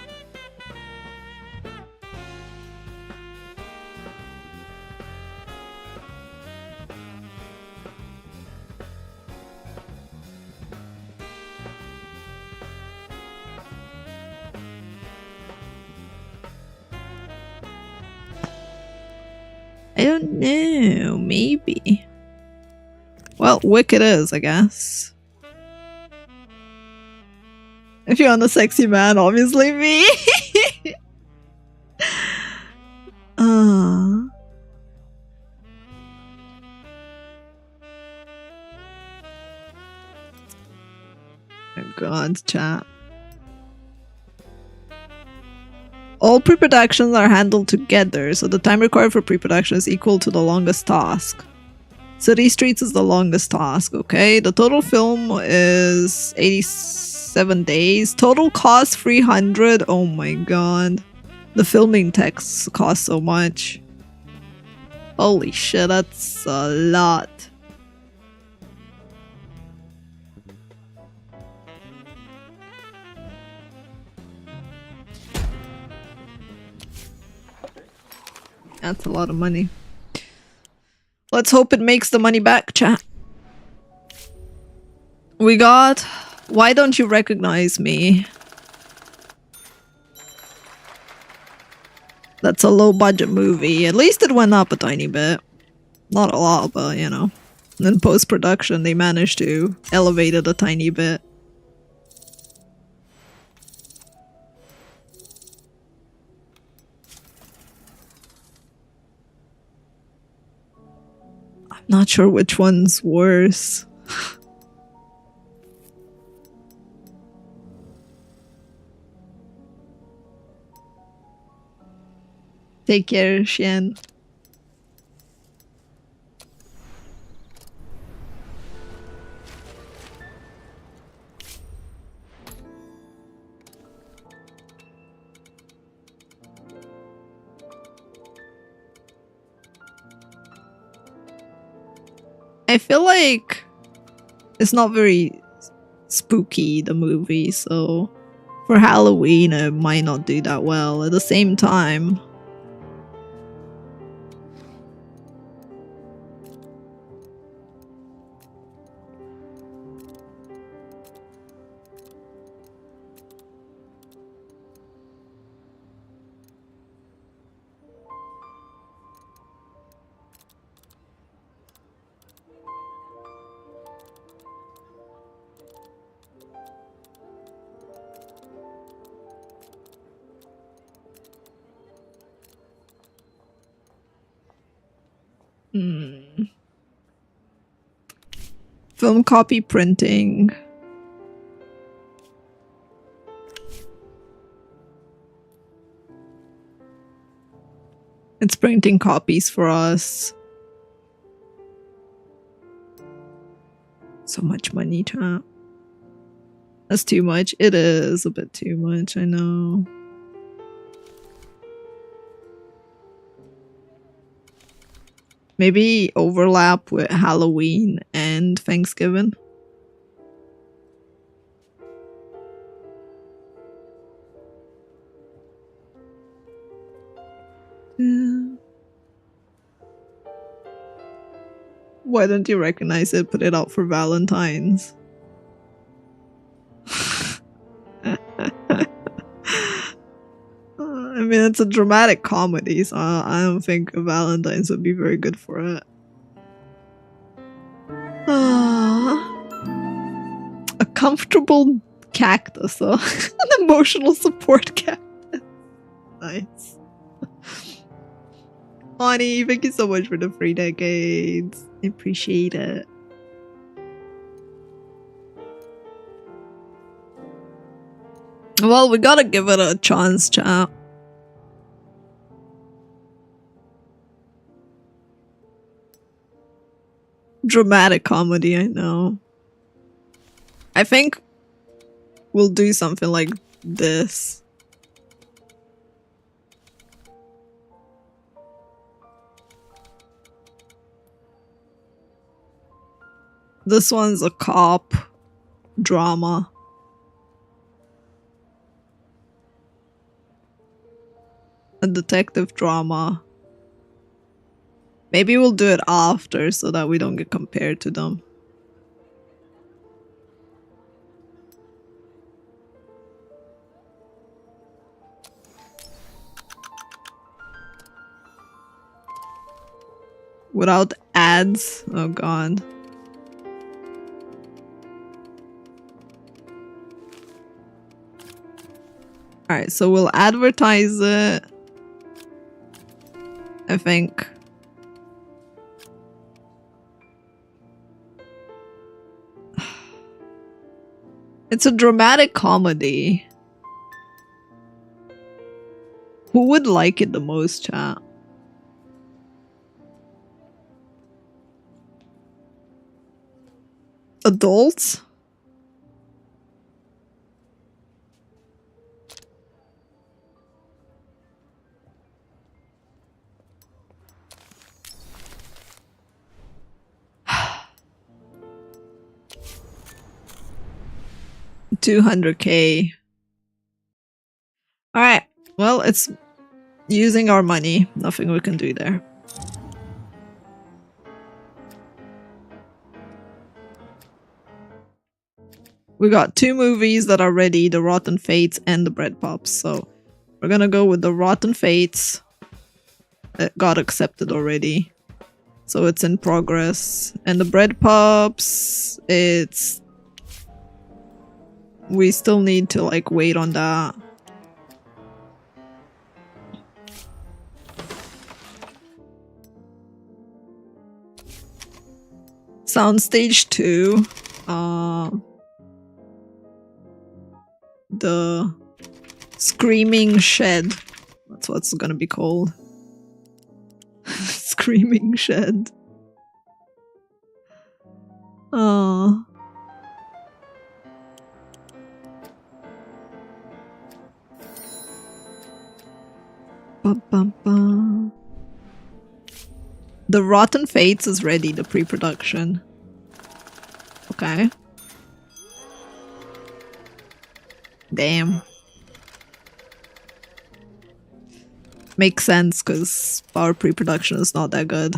I don't know, maybe. Well, Wick it is, I guess. If you want a sexy man, obviously me. Oh God, chat. All pre-productions are handled together, so the time required for pre-production is equal to the longest task. City Streets is the longest task, okay? The total film is 87 days. Total cost 300. Oh my god. The filming techs cost so much. Holy shit, that's a lot. That's a lot of money. Let's hope it makes the money back, chat. We got... Why don't you recognize me? That's a low-budget movie. At least it went up a tiny bit. Not a lot, but you know. And in post-production, they managed to elevate it a tiny bit. I'm not sure which one's worse. Take care, Xian. I feel like it's not very spooky, the movie, so for Halloween it might not do that well. At the same time, film copy printing. It's printing copies for us. So much money, chat. That's too much. It is a bit too much, I know. Maybe overlap with Halloween and Thanksgiving. Yeah. Why don't you recognize it? Put it out for Valentine's. I mean, it's a dramatic comedy, so I don't think Valentine's would be very good for it. A comfortable cactus, though. An emotional support cactus. Nice. Ani, thank you so much for the 3 decades. I appreciate it. Well, we gotta give it a chance, chat. Dramatic comedy, I know. I think we'll do something like this. This one's a cop drama. A detective drama. Maybe we'll do it after so that we don't get compared to them. Without ads? Oh god. Alright, so we'll advertise it. I think. It's a dramatic comedy. Who would like it the most, chat? Adults? 200k. Alright, well, it's using our money. Nothing we can do there. We got 2 movies that are ready, The Rotten Fates and The Bread Pops. So we're gonna go with The Rotten Fates. It got accepted already. So it's in progress. And The Bread Pops, it's... we still need to like wait on that. Soundstage 2. The Screaming Shed. That's what it's gonna be called. Screaming Shed. Oh. Bum, bum, bum. The Rotten Fates is ready, the pre-production. Okay. Damn. Makes sense, because our pre-production is not that good.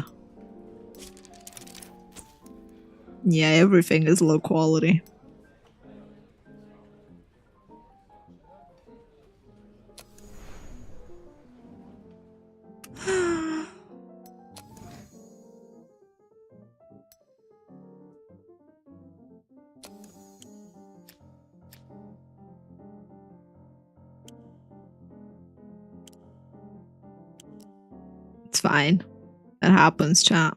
Yeah, everything is low quality. It's fine. It happens, chat.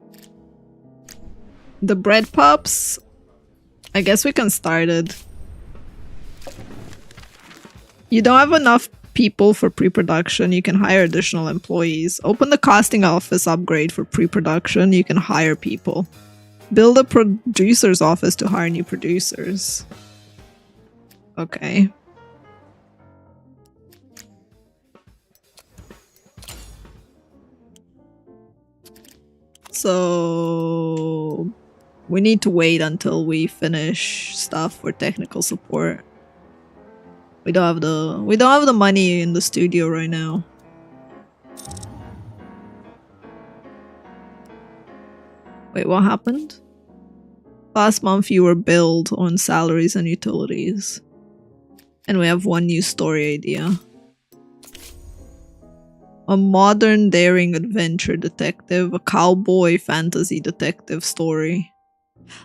The Bread Pops? I guess we can start it. You don't have enough people for pre-production. You can hire additional employees. Open the casting office upgrade for pre-production. You can hire people. Build a producer's office to hire new producers. Okay. So we need to wait until we finish stuff for technical support. We don't have the money in the studio right now. Wait, what happened? Last month you were billed on salaries and utilities. And we have 1 new story idea. A modern daring adventure detective, a cowboy fantasy detective story.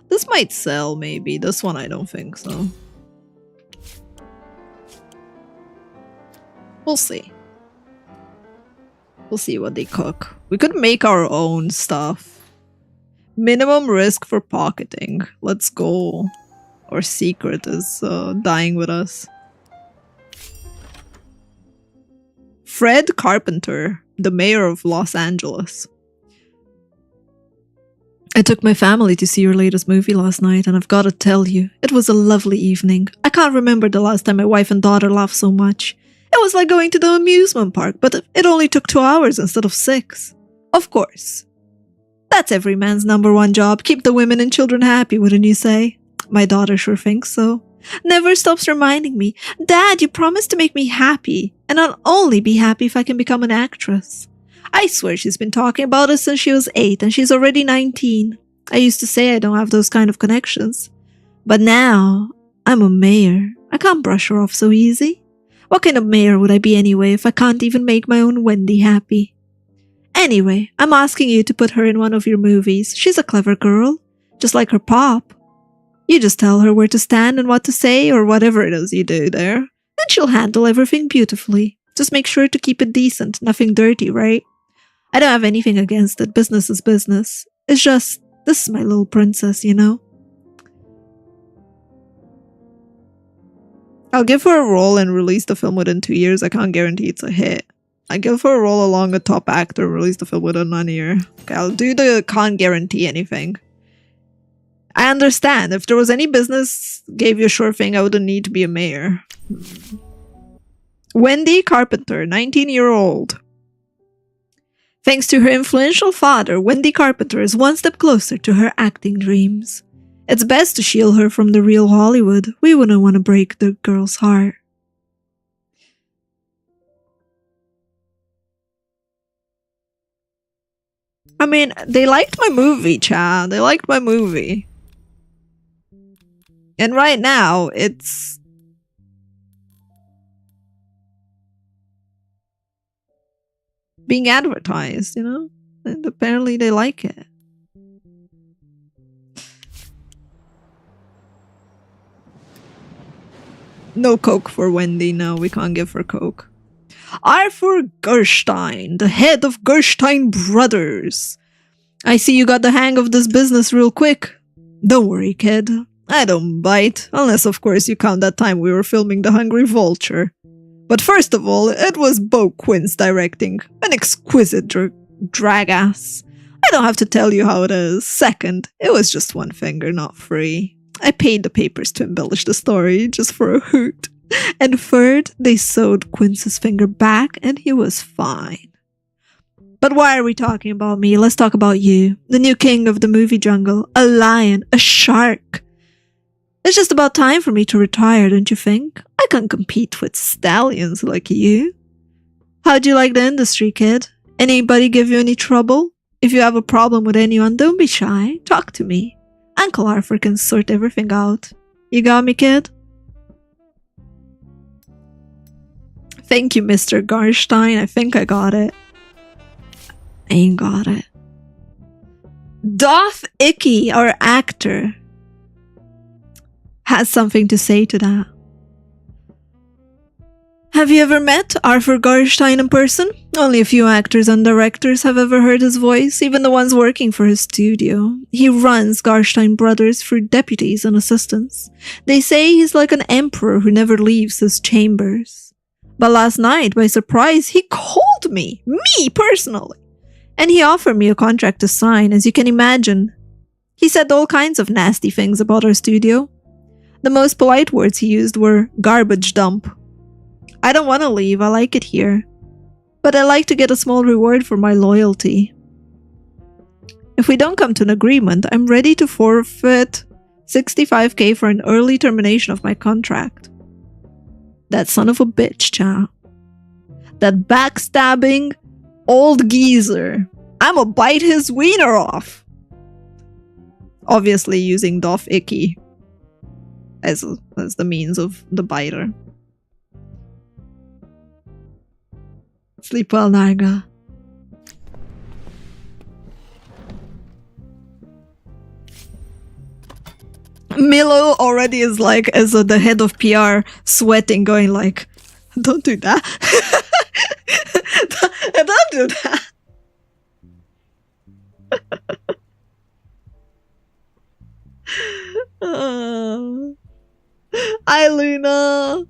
This might sell, maybe. This one I don't think so. We'll see. We'll see what they cook. We could make our own stuff. Minimum risk for pocketing. Let's go. Our secret is dying with us. Fred Carpenter, the mayor of Los Angeles. I took my family to see your latest movie last night, and I've got to tell you, it was a lovely evening. I can't remember the last time my wife and daughter laughed so much. It was like going to the amusement park, but it only took 2 hours instead of 6. Of course. That's every man's #1 job. Keep the women and children happy, wouldn't you say? My daughter sure thinks so. Never stops reminding me, Dad, you promised to make me happy, and I'll only be happy if I can become an actress. I swear she's been talking about it since she was 8, and she's already 19. I used to say I don't have those kind of connections. But now, I'm a mayor. I can't brush her off so easy. What kind of mayor would I be anyway if I can't even make my own Wendy happy? Anyway, I'm asking you to put her in one of your movies. She's a clever girl, just like her pop. You just tell her where to stand and what to say, or whatever it is you do there, and she'll handle everything beautifully. Just make sure to keep it decent, nothing dirty, right? I don't have anything against it. Business is business. It's just, this is my little princess, you know? I'll give her a role and release the film within 2 years. I can't guarantee it's a hit. I give her a role along a top actor, release the film within 1 year. Okay, I'll do the can't guarantee anything. I understand. If there was any business gave you a sure thing, I wouldn't need to be a mayor. Wendy Carpenter, 19-year-old. Thanks to her influential father, Wendy Carpenter is one step closer to her acting dreams. It's best to shield her from the real Hollywood. We wouldn't want to break the girl's heart. I mean, they liked my movie, Chad. They liked my movie. And right now, it's... being advertised, you know? And apparently they like it. No Coke for Wendy. No, we can't give her Coke. Arthur Gerstein, the head of Gerstein Brothers. I see you got the hang of this business real quick. Don't worry, kid. I don't bite. Unless, of course, you count that time we were filming The Hungry Vulture. But first of all, it was Bo Quinn's directing. An exquisite drag-ass. I don't have to tell you how it is. Second, it was just one finger, not three. I paid the papers to embellish the story, just for a hoot. And third, they sewed Quince's finger back and he was fine. But why are we talking about me? Let's talk about you. The new king of the movie jungle. A lion. A shark. It's just about time for me to retire, don't you think? I can't compete with stallions like you. How'd you like the industry, kid? Anybody give you any trouble? If you have a problem with anyone, don't be shy. Talk to me. Uncle Arthur can sort everything out. You got me, kid? Thank you, Mr. Garstein. I think I got it. I ain't got it. Doth Icky, our actor, has something to say to that. Have you ever met Arthur Garstein in person? Only a few actors and directors have ever heard his voice, even the ones working for his studio. He runs Garstein Brothers through deputies and assistants. They say he's like an emperor who never leaves his chambers. But last night, by surprise, he called me personally. And he offered me a contract to sign, as you can imagine. He said all kinds of nasty things about our studio. The most polite words he used were garbage dump. I don't want to leave, I like it here. But I like to get a small reward for my loyalty. If we don't come to an agreement, I'm ready to forfeit $65,000 for an early termination of my contract. That son of a bitch, chow. That backstabbing old geezer. I'ma bite his wiener off. Obviously using Doth Icky as the means of the biter. Sleep well, Naga. Milo already is like, as the head of PR, sweating, going like, don't do that. Don't do that. Hi, Luna.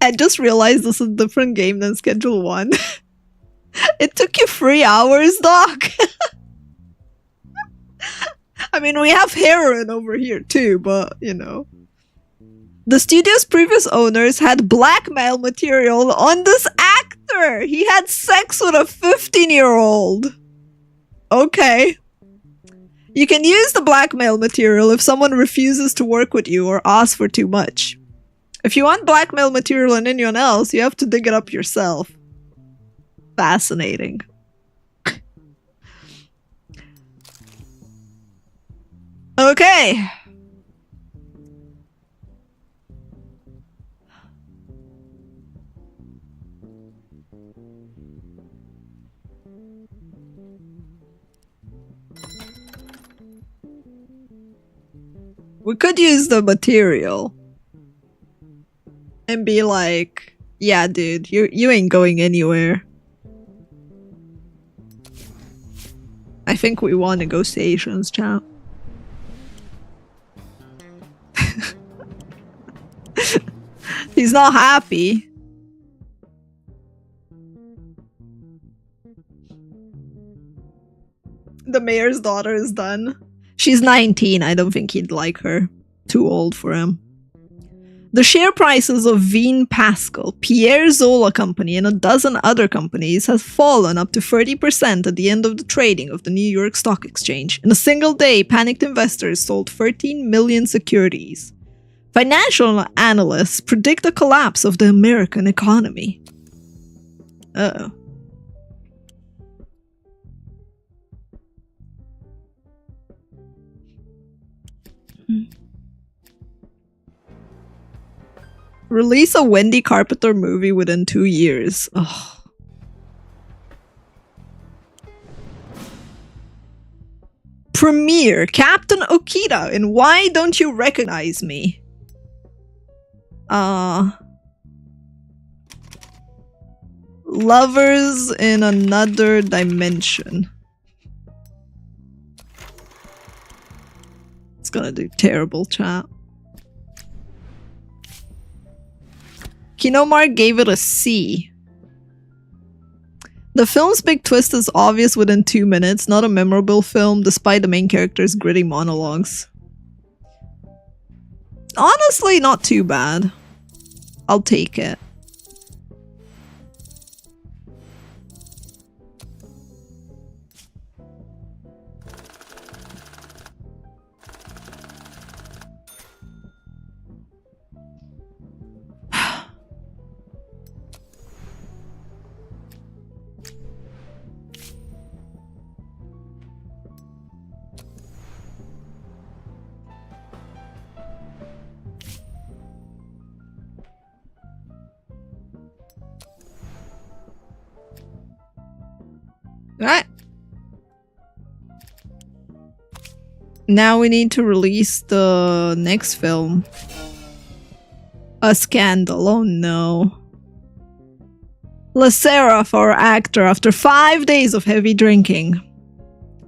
I just realized this is a different game than Schedule 1. It took you 3 hours, Doc. I mean, we have heroin over here too, but, you know. The studio's previous owners had blackmail material on this actor. He had sex with a 15-year-old. Okay. You can use the blackmail material if someone refuses to work with you or asks for too much. If you want blackmail material on anyone else, you have to dig it up yourself. Fascinating. Okay. We could use the material and be like, yeah, dude, you ain't going anywhere. I think we want negotiations, chat. He's not happy. The mayor's daughter is done. She's 19. I don't think he'd like her. Too old for him. The share prices of Veen Pascal, Pierre Zola Company, and a dozen other companies has fallen up to 30% at the end of the trading of the New York Stock Exchange. In a single day, panicked investors sold 13 million securities. Financial analysts predict a collapse of the American economy. Uh-oh. Release a Wendy Carpenter movie within 2 years. Ugh. Premiere Captain Okita in Why Don't You Recognize Me? Lovers in Another Dimension. It's gonna do terrible, chat. Kinomar gave it a C. The film's big twist is obvious within 2 minutes, not a memorable film despite the main character's gritty monologues. Honestly, not too bad. I'll take it. Alright. Now we need to release the next film. A Scandal. Oh no. Lacera for our actor after 5 days of heavy drinking.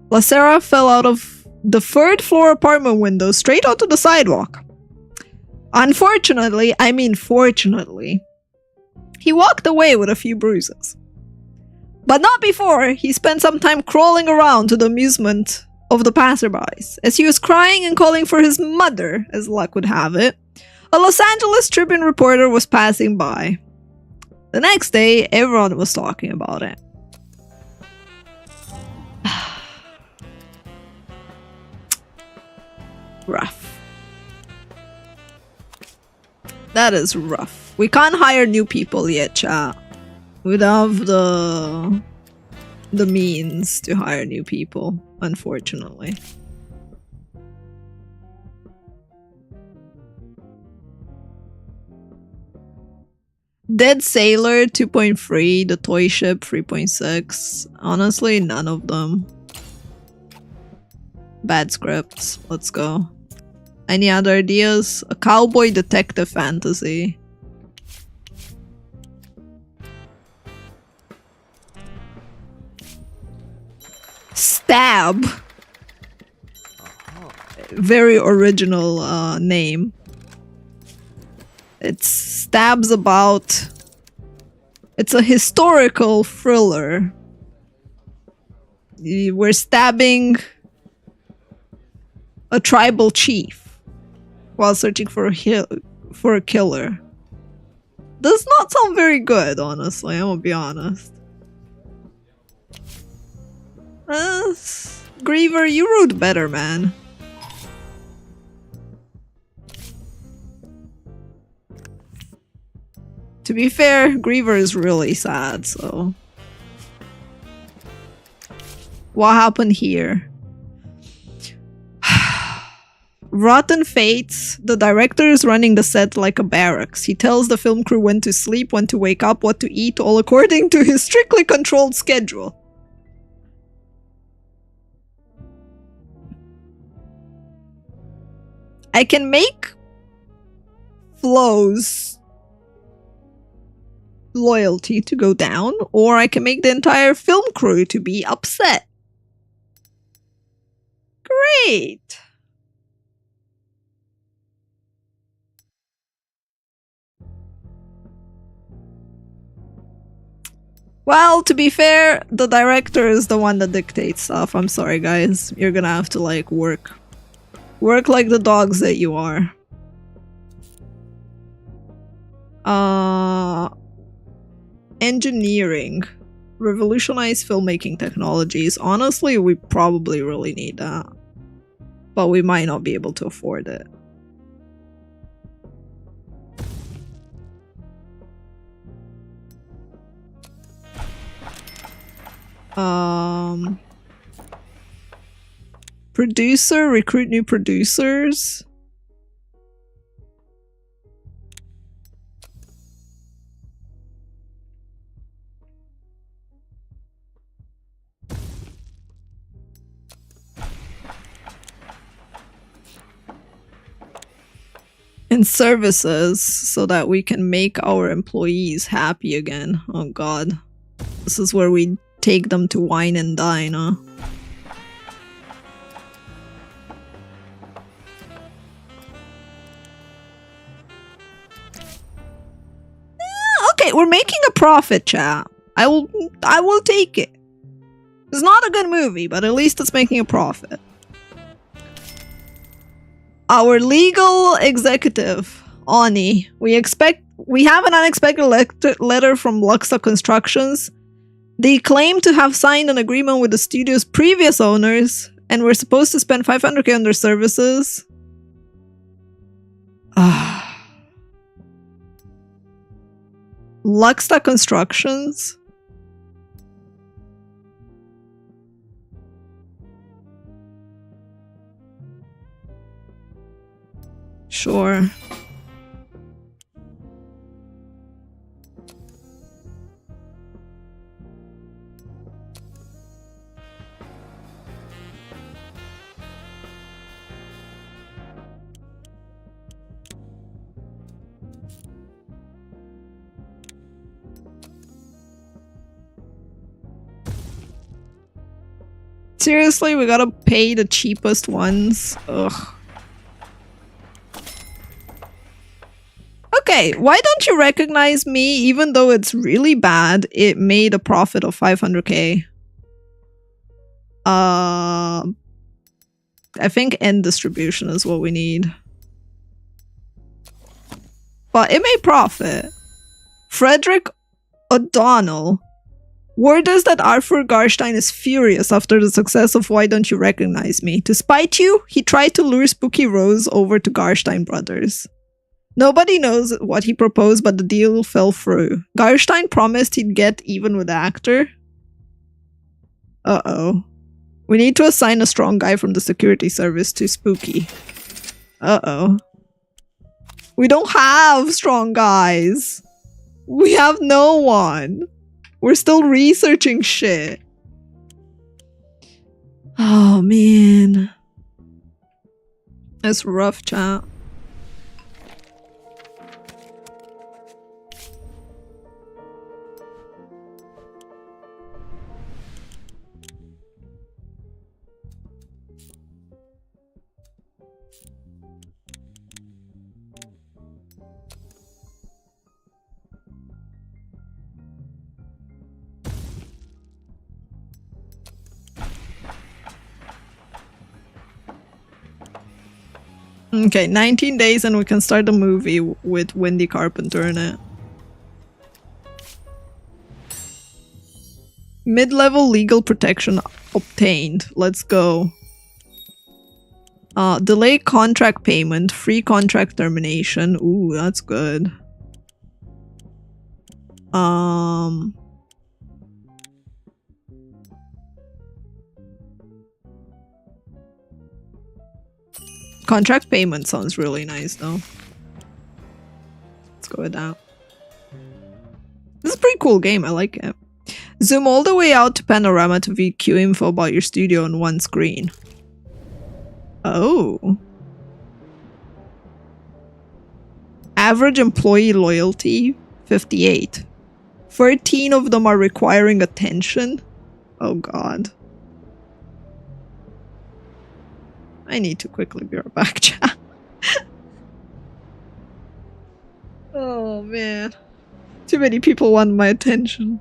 Lacera fell out of the 3rd floor apartment window straight onto the sidewalk. Unfortunately, I mean fortunately, he walked away with a few bruises. But not before he spent some time crawling around to the amusement of the passerbys. As he was crying and calling for his mother, as luck would have it, a Los Angeles Tribune reporter was passing by. The next day, everyone was talking about it. Rough. That is rough. We can't hire new people yet, chat. We don't have the means to hire new people, unfortunately. Dead Sailor 2.3, The Toy Ship 3.6. Honestly, none of them. Bad scripts. Let's go. Any other ideas? A cowboy detective fantasy. Stab. Very original name. It stabs about... It's a historical thriller. We're stabbing a tribal chief while searching for a killer. Does not sound very good, honestly. I'm gonna be honest. Griever, you wrote better, man. To be fair, Griever is really sad, so... What happened here? Rotten Fates. The director is running the set like a barracks. He tells the film crew when to sleep, when to wake up, what to eat, all according to his strictly controlled schedule. I can make Flo's loyalty to go down, or I can make the entire film crew to be upset. Great! Well, to be fair, the director is the one that dictates stuff. I'm sorry, guys. You're gonna have to, like, work. Work like the dogs that you are. Engineering. Revolutionize filmmaking technologies. Honestly, we probably really need that. But we might not be able to afford it. Producer, recruit new producers. And services so that we can make our employees happy again. Oh god. This is where we take them to wine and dine, huh? Okay, we're making a profit, chat. I will take it. It's not a good movie, but at least it's making a profit. Our legal executive, Ani. We have an unexpected letter from Luxa Constructions. They claim to have signed an agreement with the studio's previous owners, and we're supposed to spend 500k on their services. Luxa Constructions? Sure. Seriously, we gotta pay the cheapest ones? Ugh. Okay, why don't you recognize me? Even though it's really bad, it made a profit of 500k. I think end distribution is what we need. But it made profit. Frederick O'Donnell. Word is that Arthur Garstein is furious after the success of Why Don't You Recognize Me. To spite you, he tried to lure Spooky Rose over to Garstein Brothers. Nobody knows what he proposed, but the deal fell through. Garstein promised he'd get even with the actor. Uh-oh. We need to assign a strong guy from the security service to Spooky. Uh-oh. We don't have strong guys. We have no one. We're still researching shit. Oh, man. That's rough, chat. Okay, 19 days and we can start a movie with Wendy Carpenter in it. Mid-level legal protection obtained. Let's go. Delay contract payment, free contract termination. Ooh, that's good. Contract payment sounds really nice though. Let's go with that. This is a pretty cool game, I like it. Zoom all the way out to panorama to view queue info about your studio on one screen. Oh. Average employee loyalty, 58. 13 of them are requiring attention. Oh god. I need to quickly be right back, chat. Oh man. Too many people want my attention.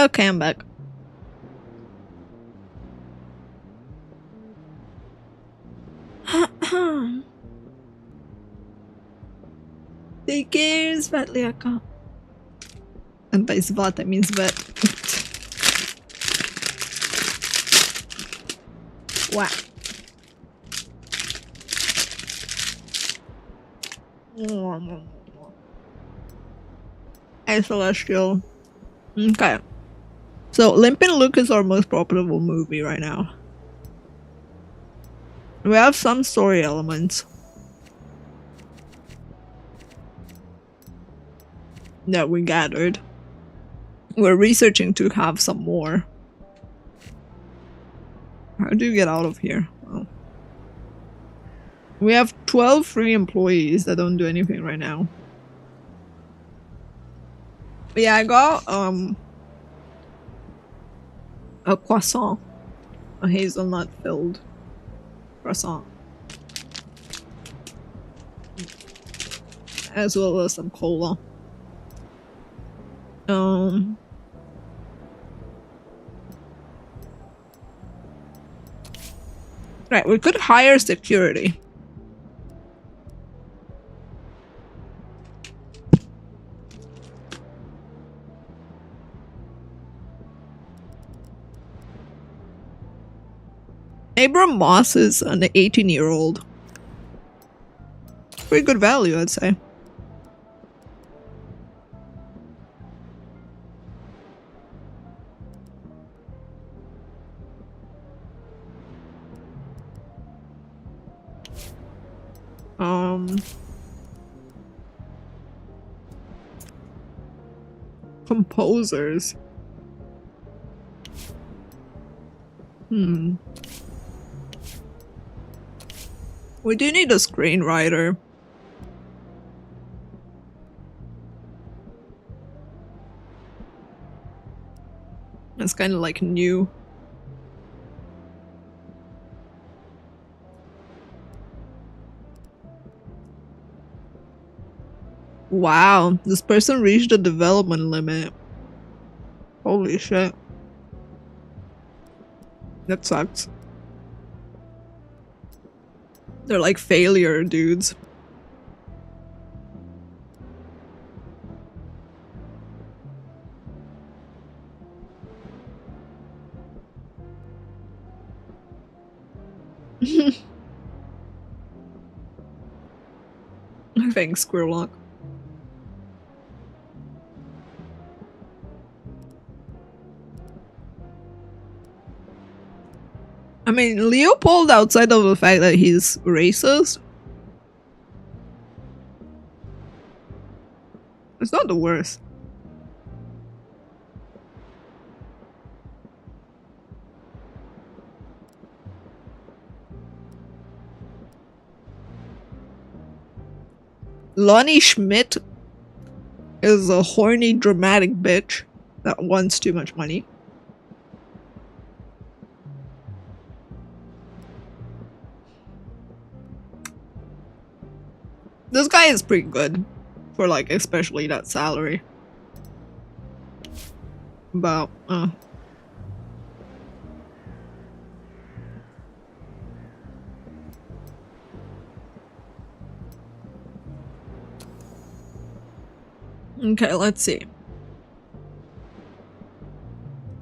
Okay, I'm back. Take care, Svetliaka. And by Svat, I mean Svet. Wow. Hey, Celestial. Okay. So, Limpin' Luke is our most profitable movie right now. We have some story elements that we gathered. We're researching to have some more. How do you get out of here? Oh. We have 12 free employees that don't do anything right now. But yeah, I got a croissant. A hazelnut filled croissant. As well as some cola. Right, we could hire security. Abram Moss is an 18-year-old. Pretty good value, I'd say. Composers. We do need a screenwriter. It's kind of like new. Wow, this person reached the development limit. Holy shit. That sucks. They're like failure dudes. Thanks, Squirrellock. I mean, Leopold, outside of the fact that he's racist, it's not the worst. Lonnie Schmidt is a horny, dramatic bitch that wants too much money. This guy is pretty good for, like, especially that salary. But, okay, let's see.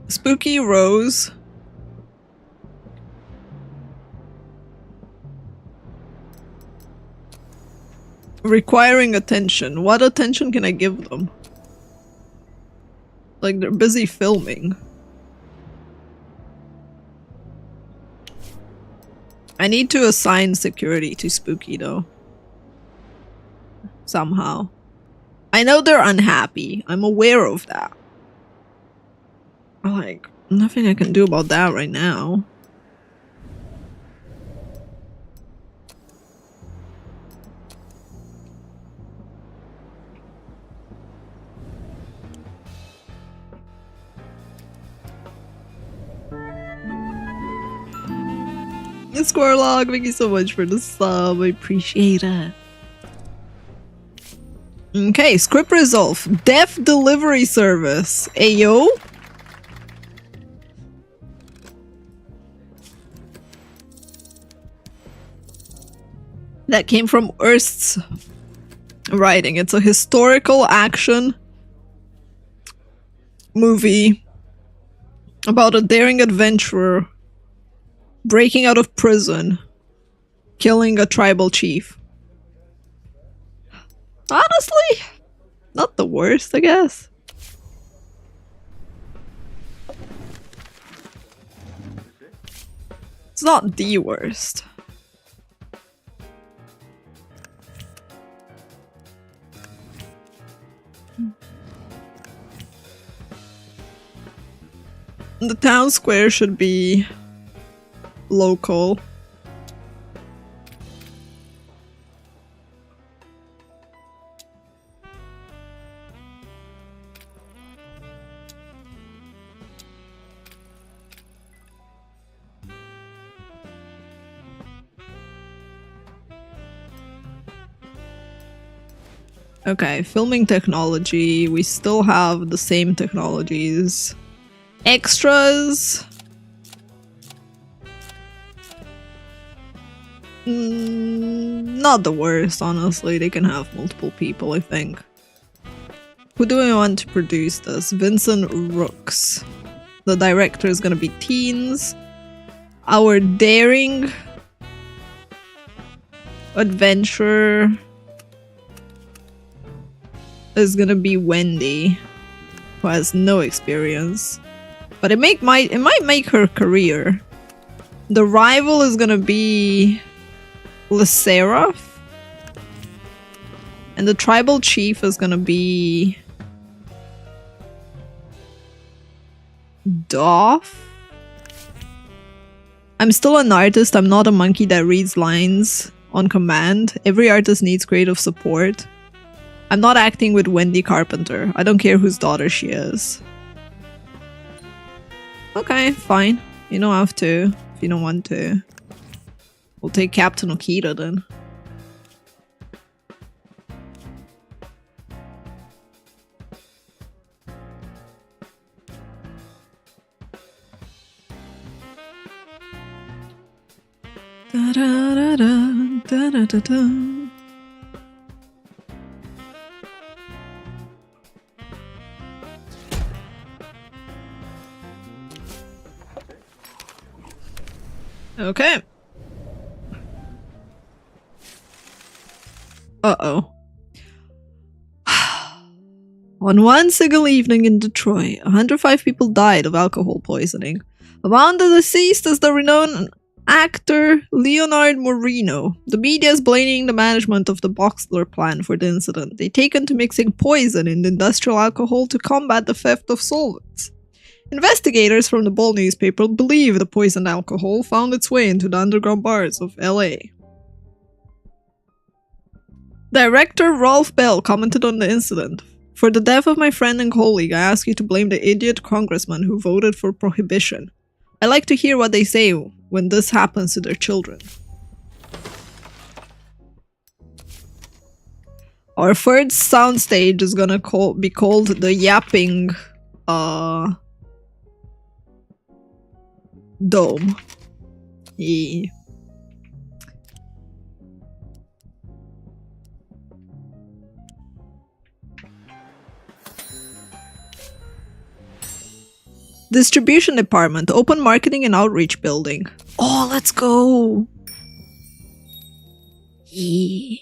Spooky Rose. Requiring attention. What attention can I give them? Like, they're busy filming. I need to assign security to Spooky, though. Somehow. I know they're unhappy. I'm aware of that. Like, nothing I can do about that right now. Squirrelog, thank you so much for the sub. I appreciate it. Okay, script resolve. Deaf delivery service. Ayo. that came from Ernst's writing. It's a historical action movie about a daring adventurer breaking out of prison, killing a tribal chief. Honestly, not the worst, I guess. It's not the worst. The town square should be local. Okay, filming technology. We still have the same technologies. Extras. Not the worst, honestly. They can have multiple people, I think. Who do we want to produce this? Vincent Rooks. The director is gonna be teens. Our daring adventure is gonna be Wendy, who has no experience. But it might make her career. The rival is gonna be Lyseraph. And the tribal chief is gonna be Doff. I'm still an artist, I'm not a monkey that reads lines on command. Every artist needs creative support. I'm not acting with Wendy Carpenter. I don't care whose daughter she is. Okay, fine. You don't have to if you don't want to. We'll take Captain Okita then. Da da da da da da da. Okay. Uh-oh. On one single evening in Detroit, 105 people died of alcohol poisoning. Among the deceased is the renowned actor Leonard Moreno. The media is blaming the management of the Boxler plant for the incident. They taken to mixing poison in the industrial alcohol to combat the theft of solvents. Investigators from the Ball newspaper believe the poisoned alcohol found its way into the underground bars of LA. Director Rolf Bell commented on the incident. For the death of my friend and colleague, I ask you to blame the idiot congressman who voted for prohibition. I like to hear what they say when this happens to their children. Our third soundstage is gonna be called the Yapping Dome. Yeah. Distribution department, open marketing and outreach building. Oh, let's go. Yeah.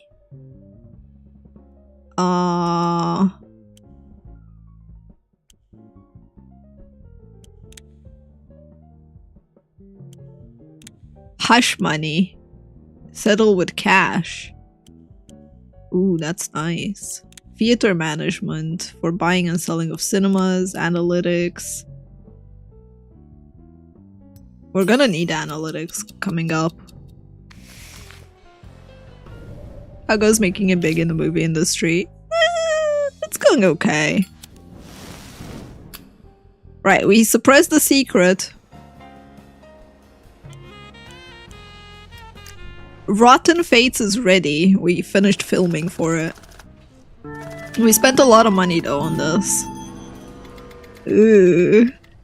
Hush money. Settle with cash. Ooh, that's nice. Theater management for buying and selling of cinemas, analytics. We're gonna need analytics coming up. How goes making it big in the movie industry? It's going okay. Right, we suppressed the secret. Rotten Fates is ready. We finished filming for it. We spent a lot of money though on this.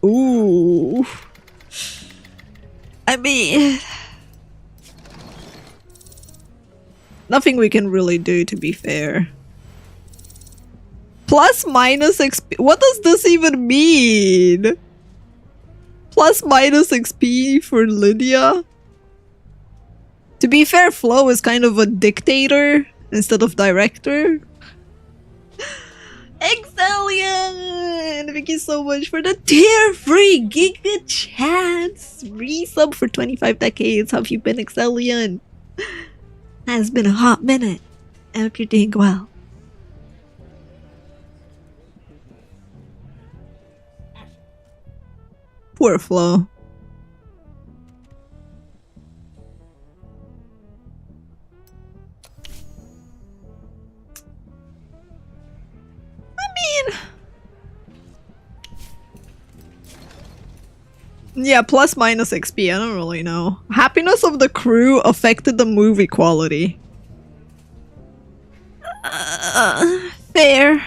Ooh. I mean... Nothing we can really do, to be fair. Plus minus XP. What does this even mean? Plus minus XP for Lydia? To be fair, Flo is kind of a dictator instead of director. Excellion! Thank you so much for the tier free Giga Chats! Resub for 25 decades. How have you been, Excellion? Has been a hot minute. I hope you're doing well. Poor Flo. Yeah, plus minus XP, I don't really know. Happiness of the crew affected the movie quality. Fair.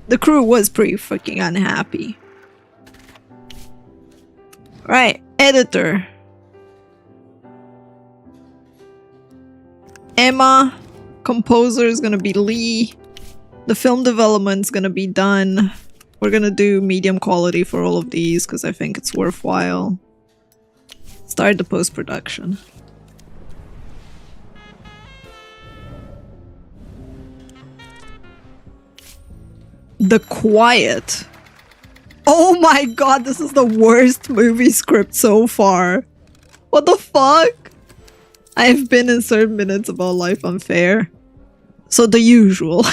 The crew was pretty freaking unhappy. Right, editor. Emma. Composer is gonna be Lee. The film development's gonna be done. We're gonna do medium quality for all of these because I think it's worthwhile. Start the post-production. The Quiet. Oh my god, this is the worst movie script so far. What the fuck? I've been in certain minutes about life unfair. So the usual.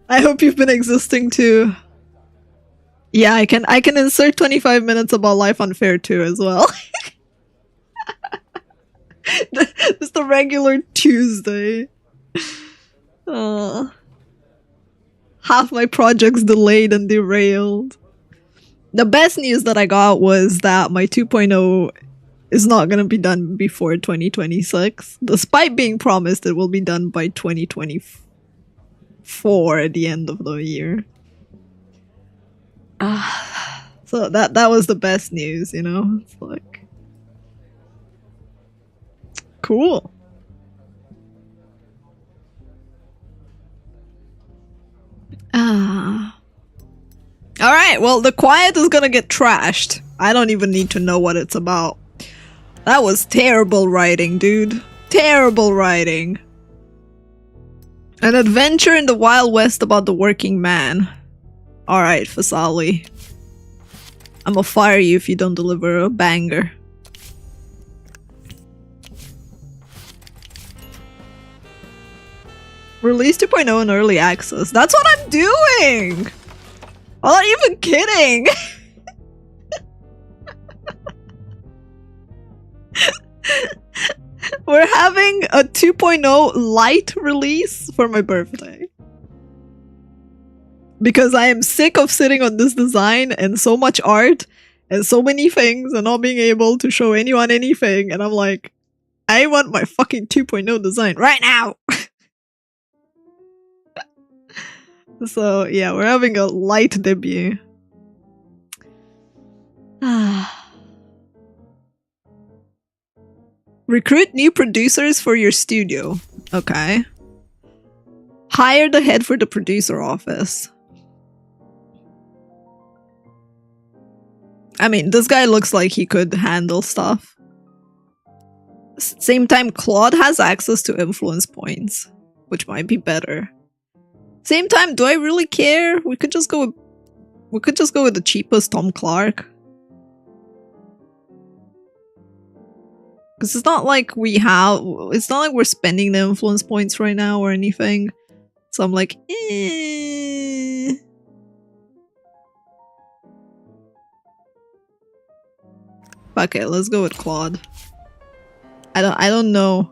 I hope you've been existing too. Yeah, I can insert 25 minutes about life unfair too as well. It's the regular Tuesday. Half my projects delayed and derailed. The best news that I got was that my 2.0 is not gonna be done before 2026, despite being promised it will be done by 2024 at the end of the year. So that was the best news, you know? It's like... Cool. Alright, well, The Quiet is gonna get trashed. I don't even need to know what it's about. That was terrible writing, dude. Terrible writing. An adventure in the Wild West about the working man. Alright, Fasali. I'ma fire you if you don't deliver a banger. Release 2.0 in early access. That's what I'm doing! I'm not even kidding! We're having a 2.0 light release for my birthday. Because I am sick of sitting on this design and so much art and so many things and not being able to show anyone anything. And I'm like, I want my fucking 2.0 design right now! So yeah, we're having a light debut. Recruit new producers for your studio. Okay. Hire the head for the producer office. I mean, this guy looks like he could handle stuff. Same time, Claude has access to influence points, which might be better. Same time, do I really care? We could just go with the cheapest Tom Clark. Because it's not like it's not like we're spending the influence points right now or anything. So I'm like, eh. Okay, let's go with Claude. I don't know.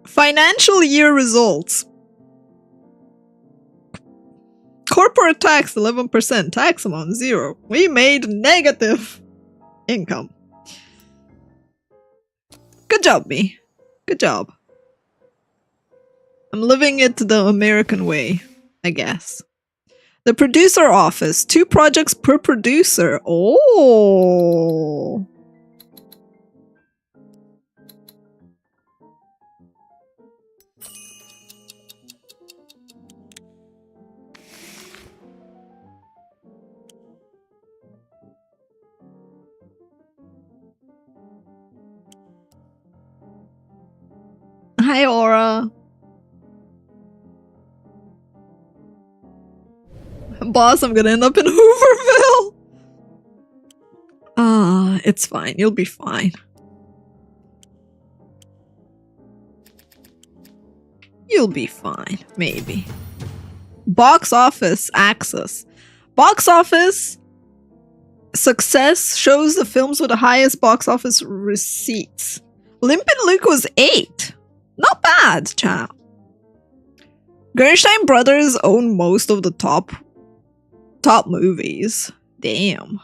Financial year results. Corporate tax 11%, tax amount 0. We made negative income. Good job, me. Good job. I'm living it the American way, I guess. The producer office, 2 projects per producer. Oh. Hi, Aura. Boss, I'm gonna end up in Hooverville. It's fine. You'll be fine. You'll be fine. Maybe. Box office access. Box office success shows the films with the highest box office receipts. Limpin' Luke was 8. Not bad, chat. Gerstein Brothers own most of the top movies. Damn.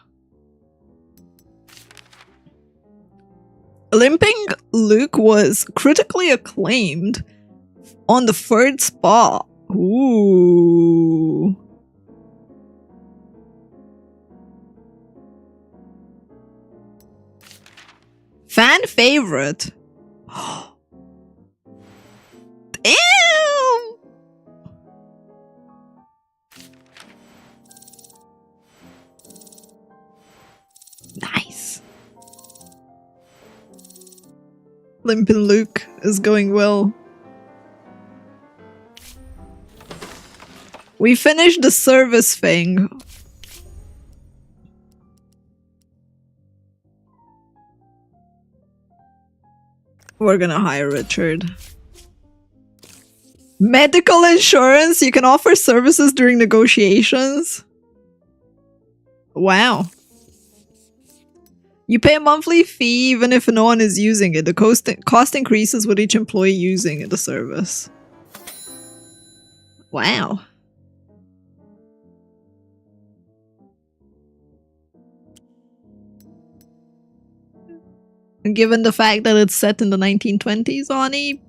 Limping Luke was critically acclaimed on the 3rd spot. Ooh. Fan favorite. Damn. Nice. Limpin' Luke is going well. We finished the service thing. We're gonna hire Richard. Medical insurance. You can offer services during negotiations. Wow. You pay a monthly fee even if no one is using it. The cost increases with each employee using the service. Wow. And given the fact that it's set in the 1920s, Ani,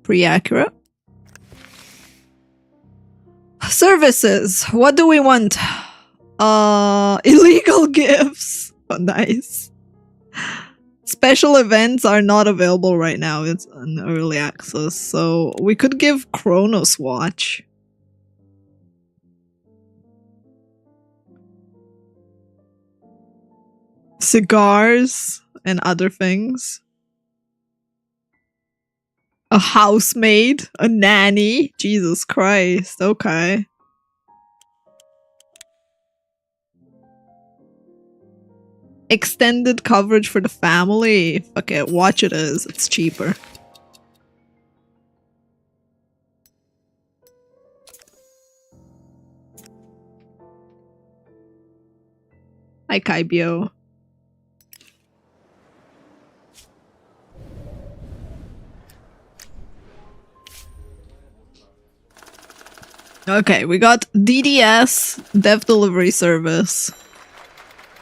pretty accurate. Services. What do we want? Illegal gifts. Oh, nice. Special events are not available right now. It's an early access. So we could give Kronos Watch. Cigars and other things. A housemaid. A nanny. Jesus Christ. Okay. Extended coverage for the family. Fuck it, watch it is. It's cheaper. Hi, Kaibyo. Okay, we got DDS, Dev Delivery Service.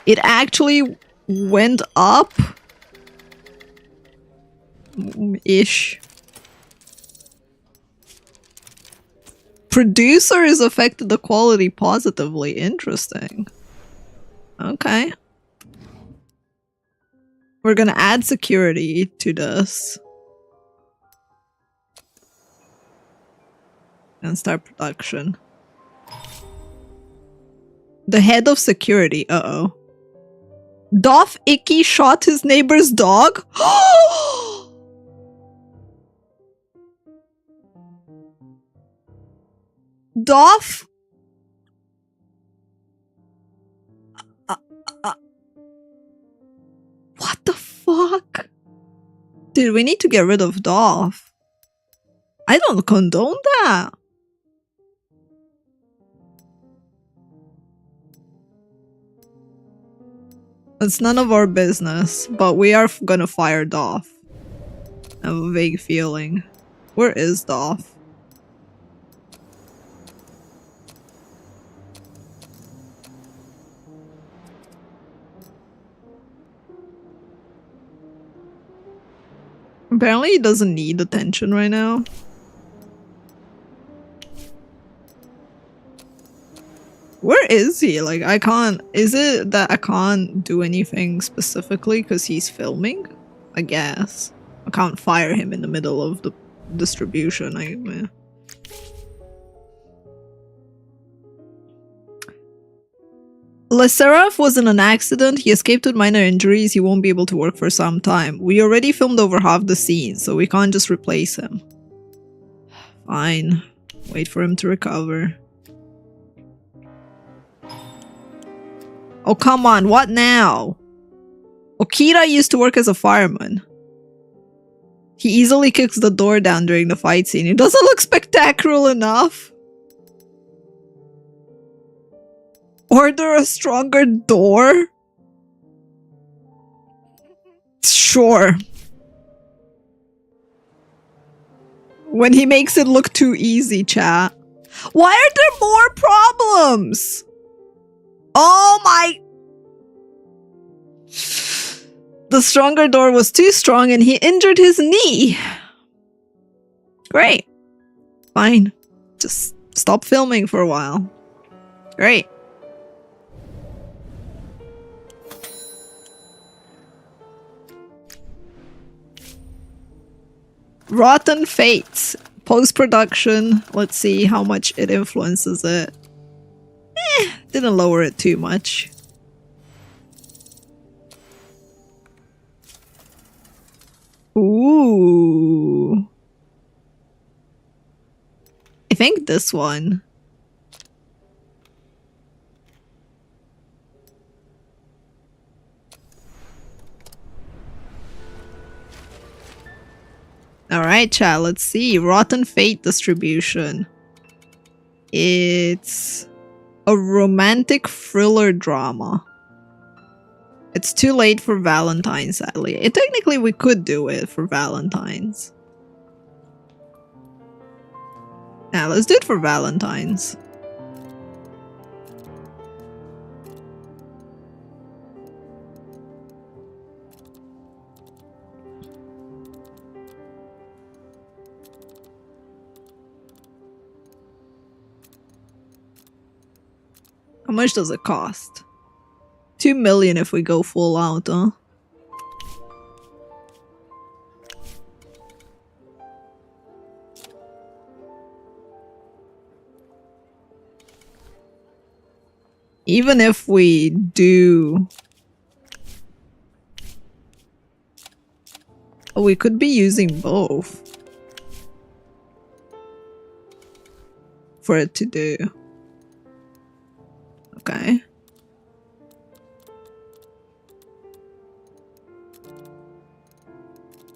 It actually went up ish. Producers affected the quality positively. Interesting. Okay. We're gonna add security to this. And start production. The head of security. Uh-oh. Doff Icky shot his neighbor's dog? Doff? What the fuck? Dude, we need to get rid of Doff. I don't condone that. It's none of our business, but we are gonna fire Doff. I have a vague feeling. Where is Doff? Apparently he doesn't need attention right now. Where is he? Like, I can't... Is it that I can't do anything specifically because he's filming? I guess. I can't fire him in the middle of the distribution. Seraph was in an accident. He escaped with minor injuries. He won't be able to work for some time. We already filmed over half the scenes, so we can't just replace him. Fine. Wait for him to recover. Oh, come on. What now? Okita used to work as a fireman. He easily kicks the door down during the fight scene. It doesn't look spectacular enough. Order a stronger door? Sure. When he makes it look too easy, chat. Why are there more problems? Oh my... The stronger door was too strong and he injured his knee. Great. Fine. Just stop filming for a while. Great. Rotten Fates. Post-production. Let's see how much it influences it. Didn't lower it too much. Ooh. I think this one. Alright, chat, let's see. Rotten Fate distribution. It's a romantic thriller drama. It's too late for Valentine's, sadly. Technically, we could do it for Valentine's. Yeah, let's do it for Valentine's. How much does it cost? 2 million if we go full out, huh? Even if we do... Oh, we could be using both. For it to do. Okay.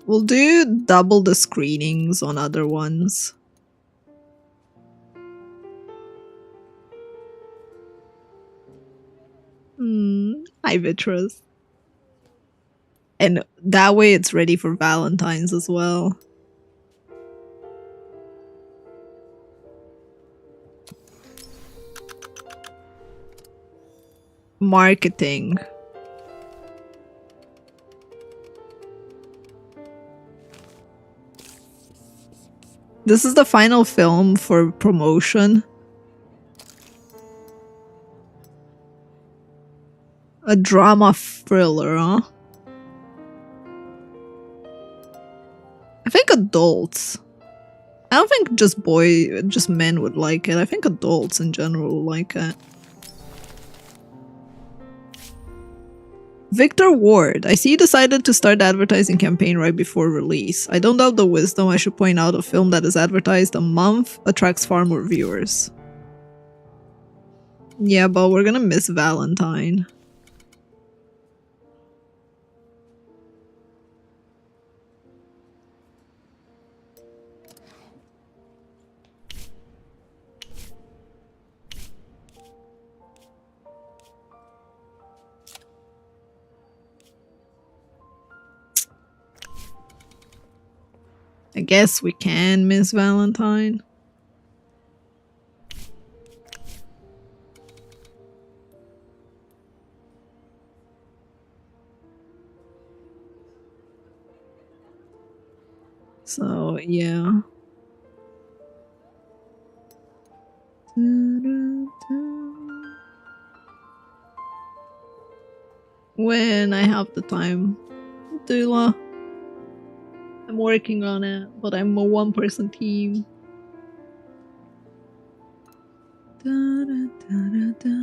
We'll do double the screenings on other ones. Hi, Vitras. And that way it's ready for Valentine's as well. Marketing. This is the final film for promotion. A drama thriller, huh? I think adults. I don't think just men would like it. I think adults in general would like it. Victor Ward, I see you decided to start the advertising campaign right before release. I don't doubt the wisdom. I should point out a film that is advertised a month attracts far more viewers. Yeah, but we're gonna miss Valentine. I guess we can miss Valentine. So, yeah. When I have the time, Dula. I'm working on it, but I'm a one-person team. Da, da, da, da, da.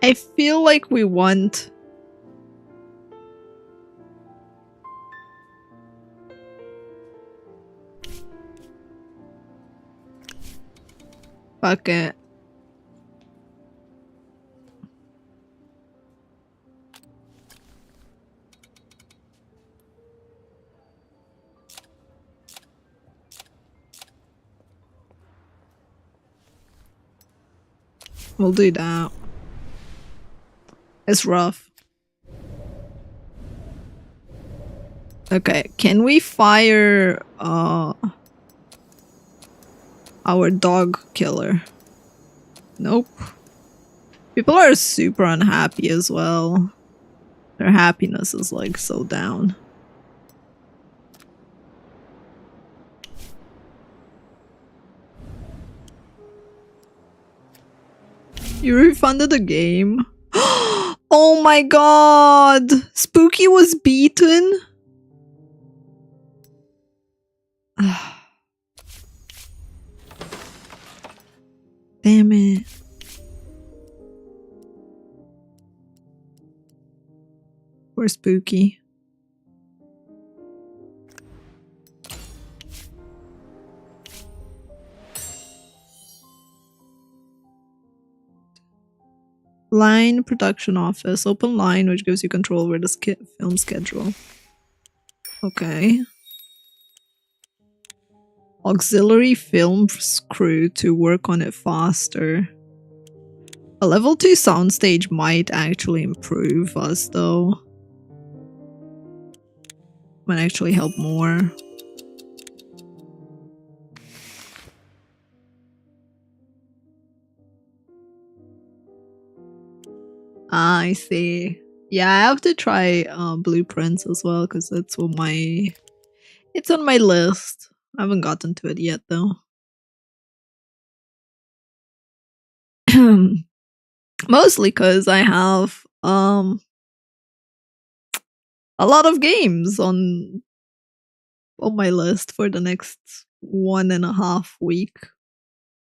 I feel like we want... Fuck it. We'll do that. It's rough. Okay, can we fire our dog killer? Nope. People are super unhappy as well. Their happiness is like so down. You refunded the game? Oh my god! Spooky was beaten? Damn it. Poor Spooky. Line production office. Open line, which gives you control over the film schedule. Okay. Auxiliary film crew to work on it faster. A level 2 soundstage might actually improve us though. Might actually help more. Ah, I see. Yeah, I have to try blueprints as well because it's on my list. I haven't gotten to it yet though. Mostly because I have a lot of games on my list for the next 1.5 week.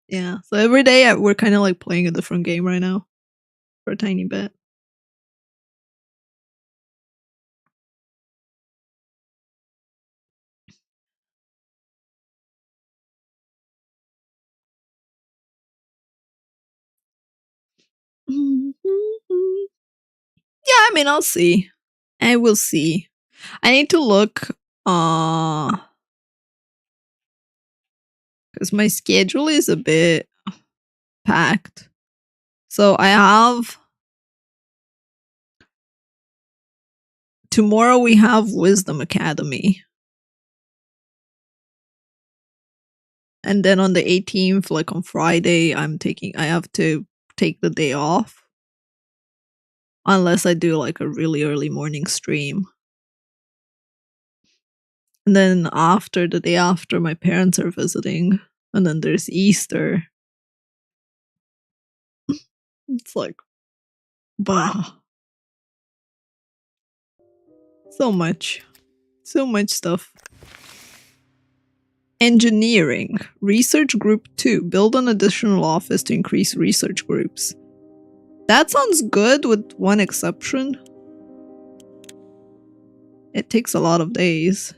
Yeah, so every day we're kind of like playing a different game right now for a tiny bit. Yeah, I mean, I'll see. I will see. I need to look because my schedule is a bit packed. So I have tomorrow we have Wisdom Academy. And then on the 18th, like on Friday, I have to take the day off. Unless I do like a really early morning stream. And then after, the day after, my parents are visiting. And then there's Easter. It's like, bah. So much. So much stuff. Engineering. Research Group 2. Build an additional office to increase research groups. That sounds good with one exception. It takes a lot of days.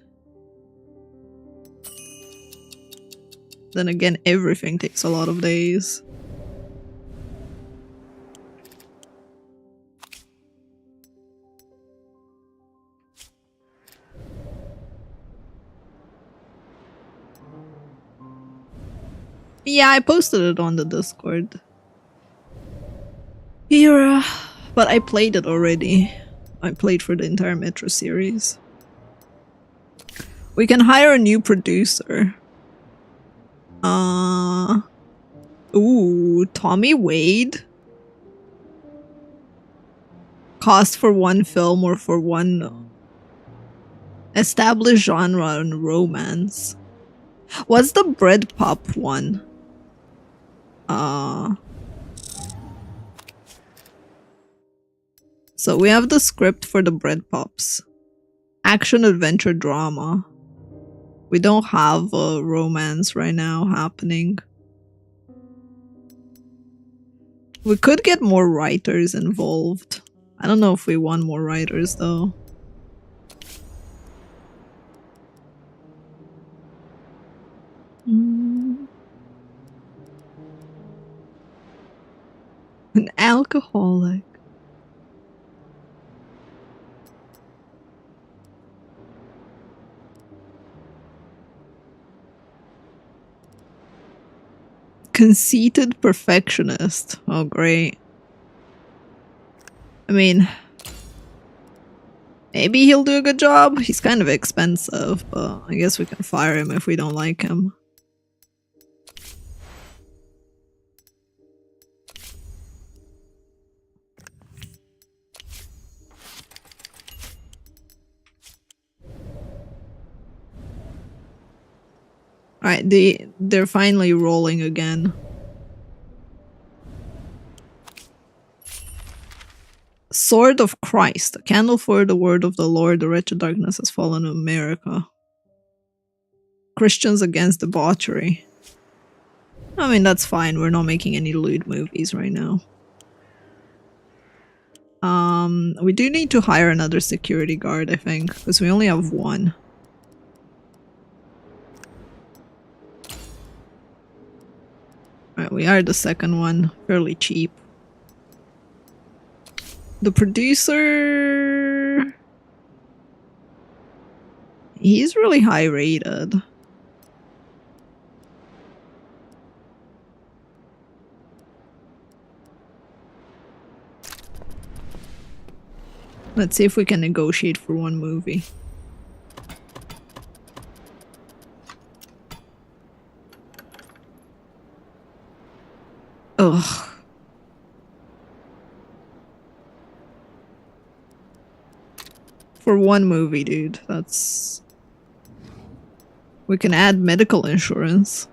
Then again, everything takes a lot of days. Yeah, I posted it on the Discord. Here, but I played it already. I played for the entire Metro series. We can hire a new producer. Ooh, Tommy Wade. Cost for one film or for one established genre and romance. What's the bread pop one? So we have the script for the bread pops. Action, adventure, drama. We don't have a romance right now happening. We could get more writers involved. I don't know if we want more writers though. An alcoholic. Conceited perfectionist. Oh, great. I mean, maybe he'll do a good job. He's kind of expensive, but I guess we can fire him if we don't like him. Alright, they're finally rolling again. Sword of Christ, a candle for the word of the Lord, the wretched darkness has fallen on America. Christians against debauchery. I mean, that's fine, we're not making any lewd movies right now. We do need to hire another security guard, I think, because we only have one. Alright, we hired the second one, fairly cheap. The producer... he's really high rated. Let's see if we can negotiate for one movie. Ugh. For one movie, dude. That's... we can add medical insurance.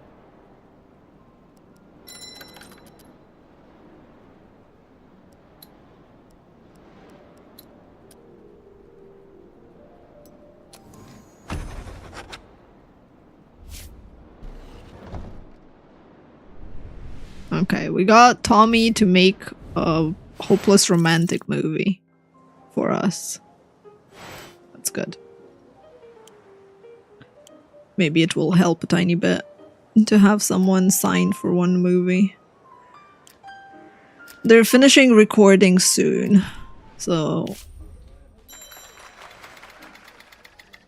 Okay, we got Tommy to make a hopeless romantic movie for us. That's good. Maybe it will help a tiny bit to have someone signed for one movie. They're finishing recording soon, so...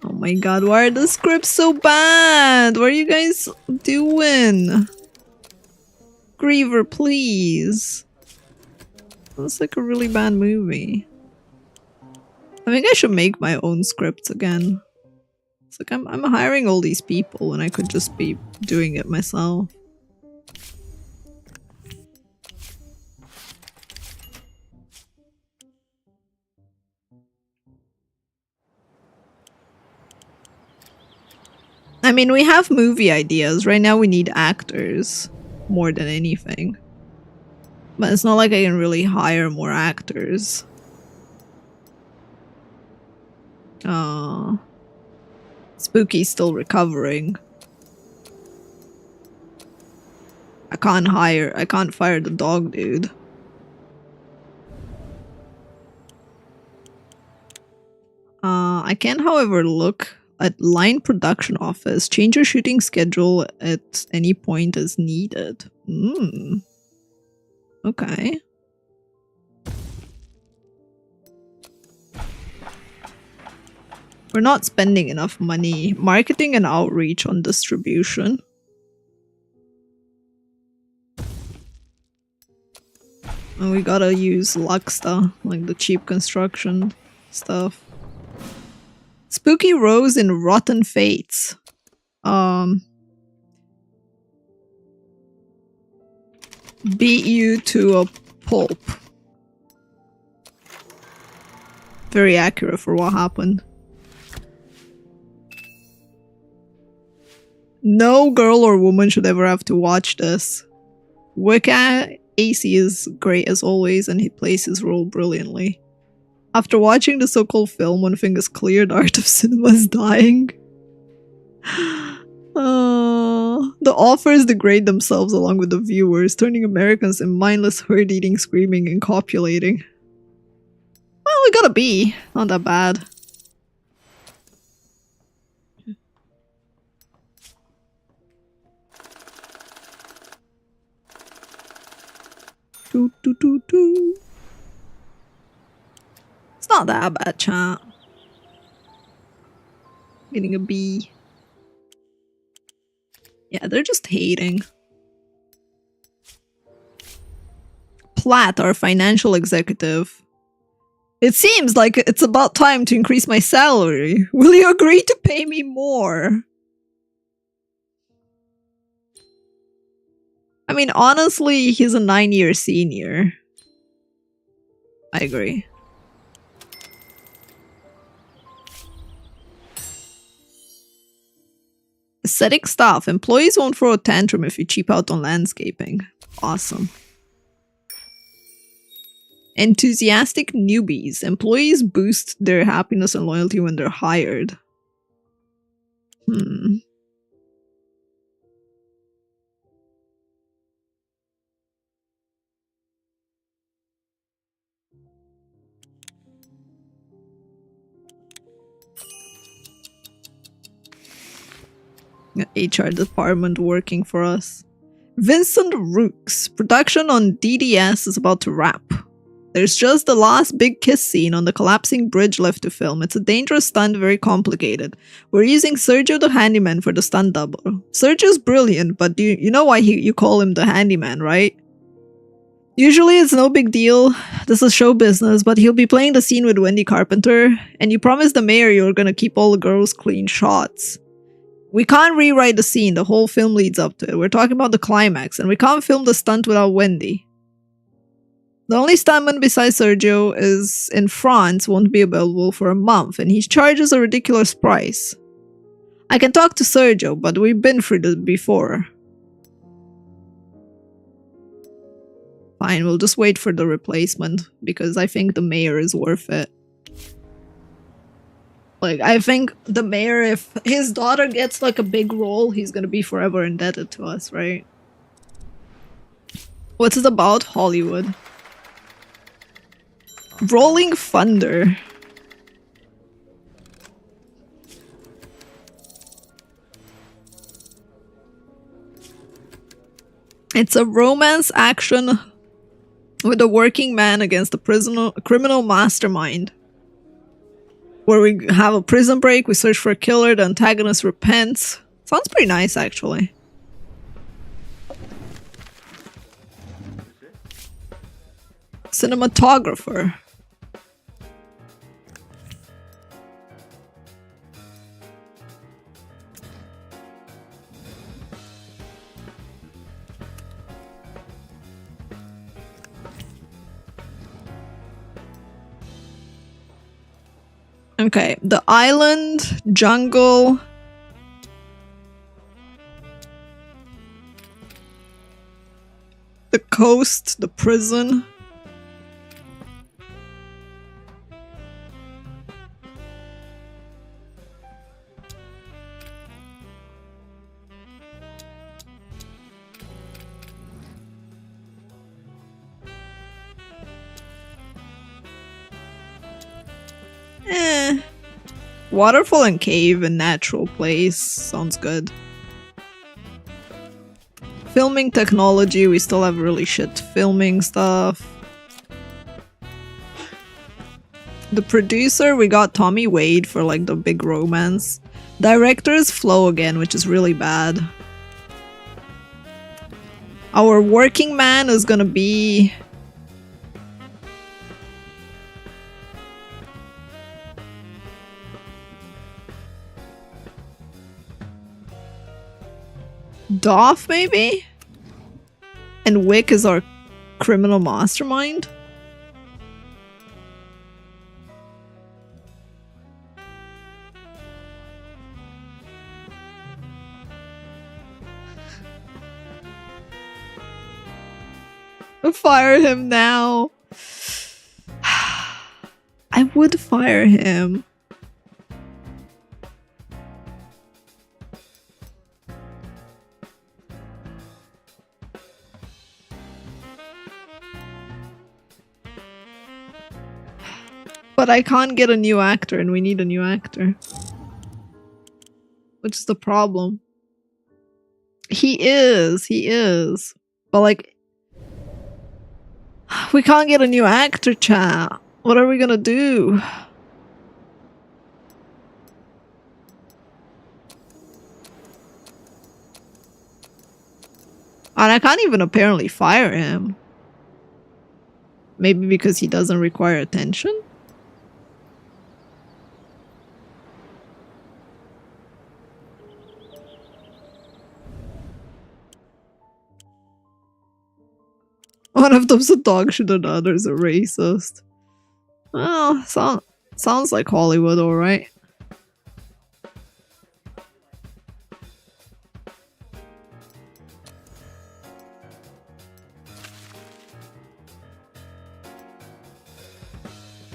oh my god, why are the scripts so bad? What are you guys doing? Griever, please. That's like a really bad movie. I think I should make my own scripts again. It's like I'm hiring all these people and I could just be doing it myself. I mean, we have movie ideas. Right now we need actors more than anything. But it's not like I can really hire more actors. Spooky's still recovering. I can't fire the dog dude. I can, however, look at line production office. Change your shooting schedule at any point as needed. Okay. We're not spending enough money. Marketing and outreach on distribution. And we gotta use Luxta, like the cheap construction stuff. Spooky Rose in Rotten Fates. Beat you to a pulp. Very accurate for what happened. No girl or woman should ever have to watch this. Wicca AC is great as always and he plays his role brilliantly. After watching the so-called film, one thing is clear, the art of cinema is dying. The authors degrade themselves along with the viewers, turning Americans in mindless herd-eating, screaming, and copulating. Well, we got a B. Not that bad. It's not that bad, chat. Getting a B. Yeah, they're just hating. Platt, our financial executive. It seems like it's about time to increase my salary. Will you agree to pay me more? I mean, honestly, he's a 9-year senior. I agree. Aesthetic stuff. Employees won't throw a tantrum if you cheap out on landscaping. Awesome. Enthusiastic newbies. Employees boost their happiness and loyalty when they're hired. HR department working for us. Vincent Rooks. Production on DDS is about to wrap. There's just the last big kiss scene on the collapsing bridge left to film. It's a dangerous stunt, very complicated. We're using Sergio the handyman for the stunt double. Sergio's brilliant, but you know why you call him the handyman, right? Usually it's no big deal. This is show business, but he'll be playing the scene with Wendy Carpenter, and you promised the mayor you were gonna keep all the girls clean shots. We can't rewrite the scene, the whole film leads up to it. We're talking about the climax, and we can't film the stunt without Wendy. The only stuntman besides Sergio is in France, won't be available for a month, and he charges a ridiculous price. I can talk to Sergio, but we've been through this before. Fine, we'll just wait for the replacement, because I think the mayor is worth it. Like, I think the mayor, if his daughter gets like a big role, he's gonna be forever indebted to us, right? What's it about? Hollywood. Rolling Thunder. It's a romance action with a working man against a criminal mastermind. Where we have a prison break, we search for a killer, the antagonist repents. Sounds pretty nice, actually. Cinematographer. Okay, the island, jungle. The coast, the prison. Waterfall and cave and natural place. Sounds good. Filming technology, we still have really shit filming stuff. The producer, we got Tommy Wade for like the big romance. Director is Flo again, which is really bad. Our working man is gonna be... Doff, maybe? And Wick is our criminal mastermind? Fire him now. I would fire him. But I can't get a new actor, and we need a new actor. Which is the problem. He is. But like, we can't get a new actor, chat. What are we gonna do? And I can't even apparently fire him. Maybe because he doesn't require attention? One of them's a dog shit and the other's a racist. Well, sounds like Hollywood, alright.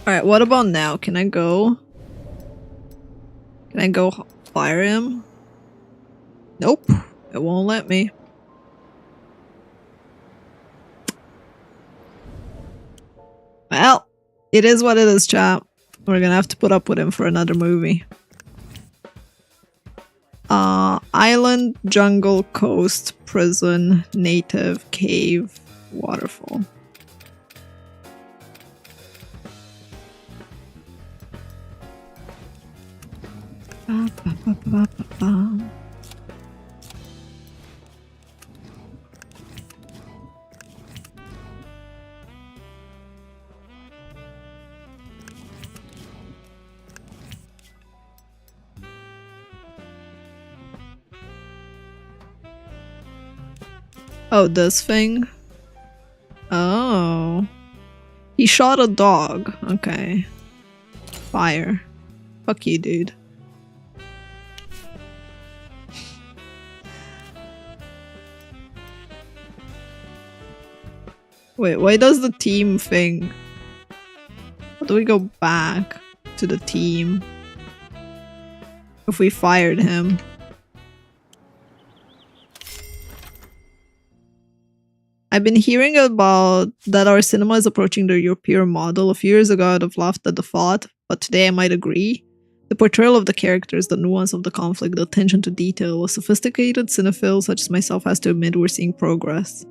Alright, what about now? Can I go? Can I go fire him? Nope, it won't let me. Well, it is what it is, chap. We're gonna have to put up with him for another movie. Island, jungle, coast, prison, native, cave, waterfall. Ba, ba, ba, ba, ba, ba. Oh, this thing? Oh. He shot a dog. Okay. Fire. Fuck you, dude. Wait, why does the team thing? How do we go back to the team if we fired him? I've been hearing about that our cinema is approaching the European model. A few years ago, I'd have laughed at the thought, but today I might agree. The portrayal of the characters, the nuance of the conflict, the attention to detail, a sophisticated cinephile such as myself has to admit we're seeing progress.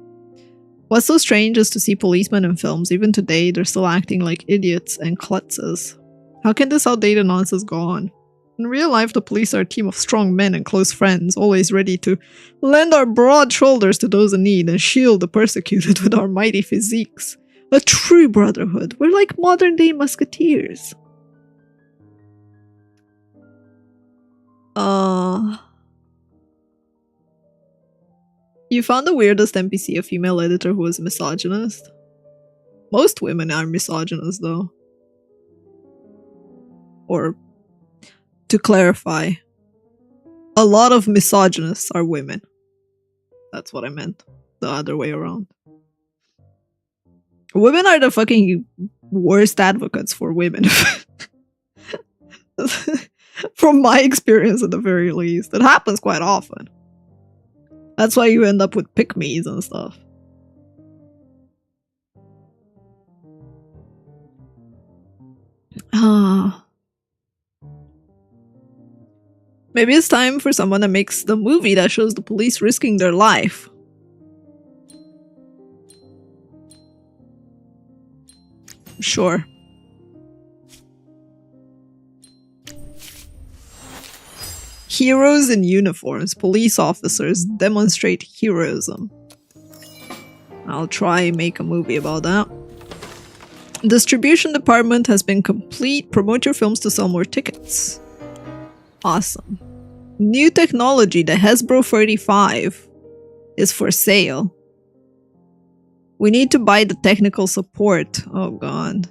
What's so strange is to see policemen in films, even today, they're still acting like idiots and klutzes. How can this outdated nonsense go on? In real life, the police are a team of strong men and close friends, always ready to lend our broad shoulders to those in need and shield the persecuted with our mighty physiques. A true brotherhood. We're like modern-day musketeers. You found the weirdest NPC a female editor who was misogynist? Most women are misogynist, though. Or, to clarify, a lot of misogynists are women. That's what I meant. The other way around. Women are the fucking worst advocates for women. From my experience, at the very least. It happens quite often. That's why you end up with pick-me's and stuff. Maybe it's time for someone that makes the movie that shows the police risking their life. Sure. Heroes in uniforms, police officers demonstrate heroism. I'll try make a movie about that. Distribution department has been complete. Promote your films to sell more tickets. Awesome. New technology, the Hasbro 35, is for sale. We need to buy the technical support. Oh god.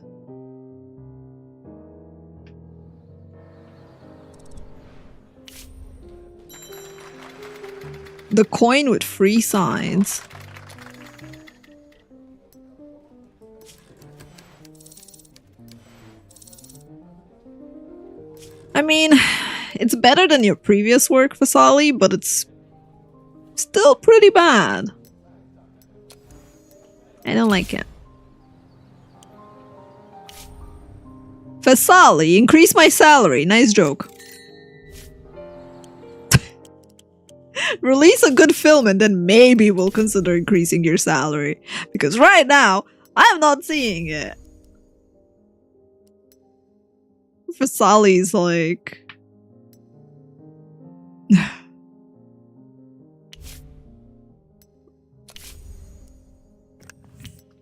The coin with free signs. I mean, it's better than your previous work, Vasali, but it's still pretty bad. I don't like it. Fasali, increase my salary. Nice joke. Release a good film and then maybe we'll consider increasing your salary. Because right now, I'm not seeing it. Fasali's like...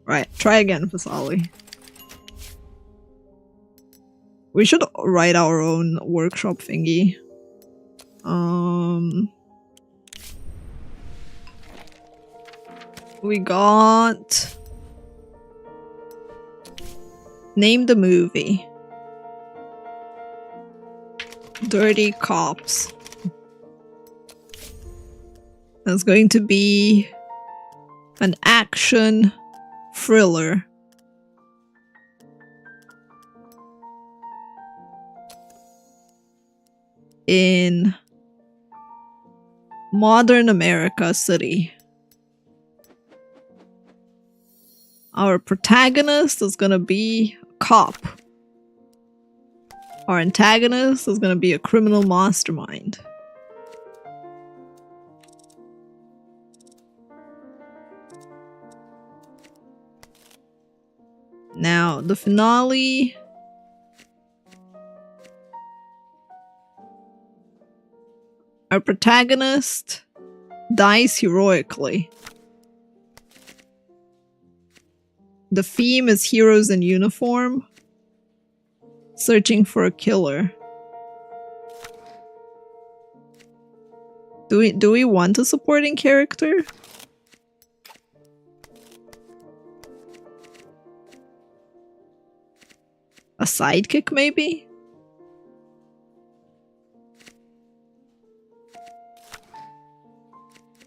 Right, try again, Fasali. We should write our own workshop thingy. We got... Name the movie. Dirty Cops. That's going to be an action thriller. In modern America City. Our protagonist is gonna be a cop. Our antagonist is gonna be a criminal mastermind. Now, the finale... Our protagonist dies heroically. The theme is heroes in uniform, searching for a killer. Do we want a supporting character? A sidekick, maybe?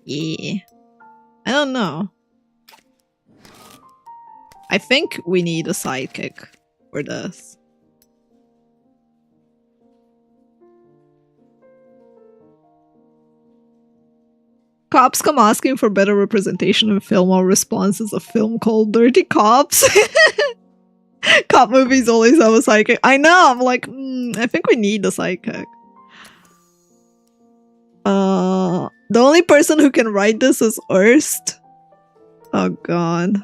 Yeah. I don't know. I think we need a sidekick for this. Cops come asking for better representation in film. Our response is a film called Dirty Cops. Cop movies always have a sidekick. I know, I'm like, I think we need a sidekick. The only person who can write this is Erst. Oh god.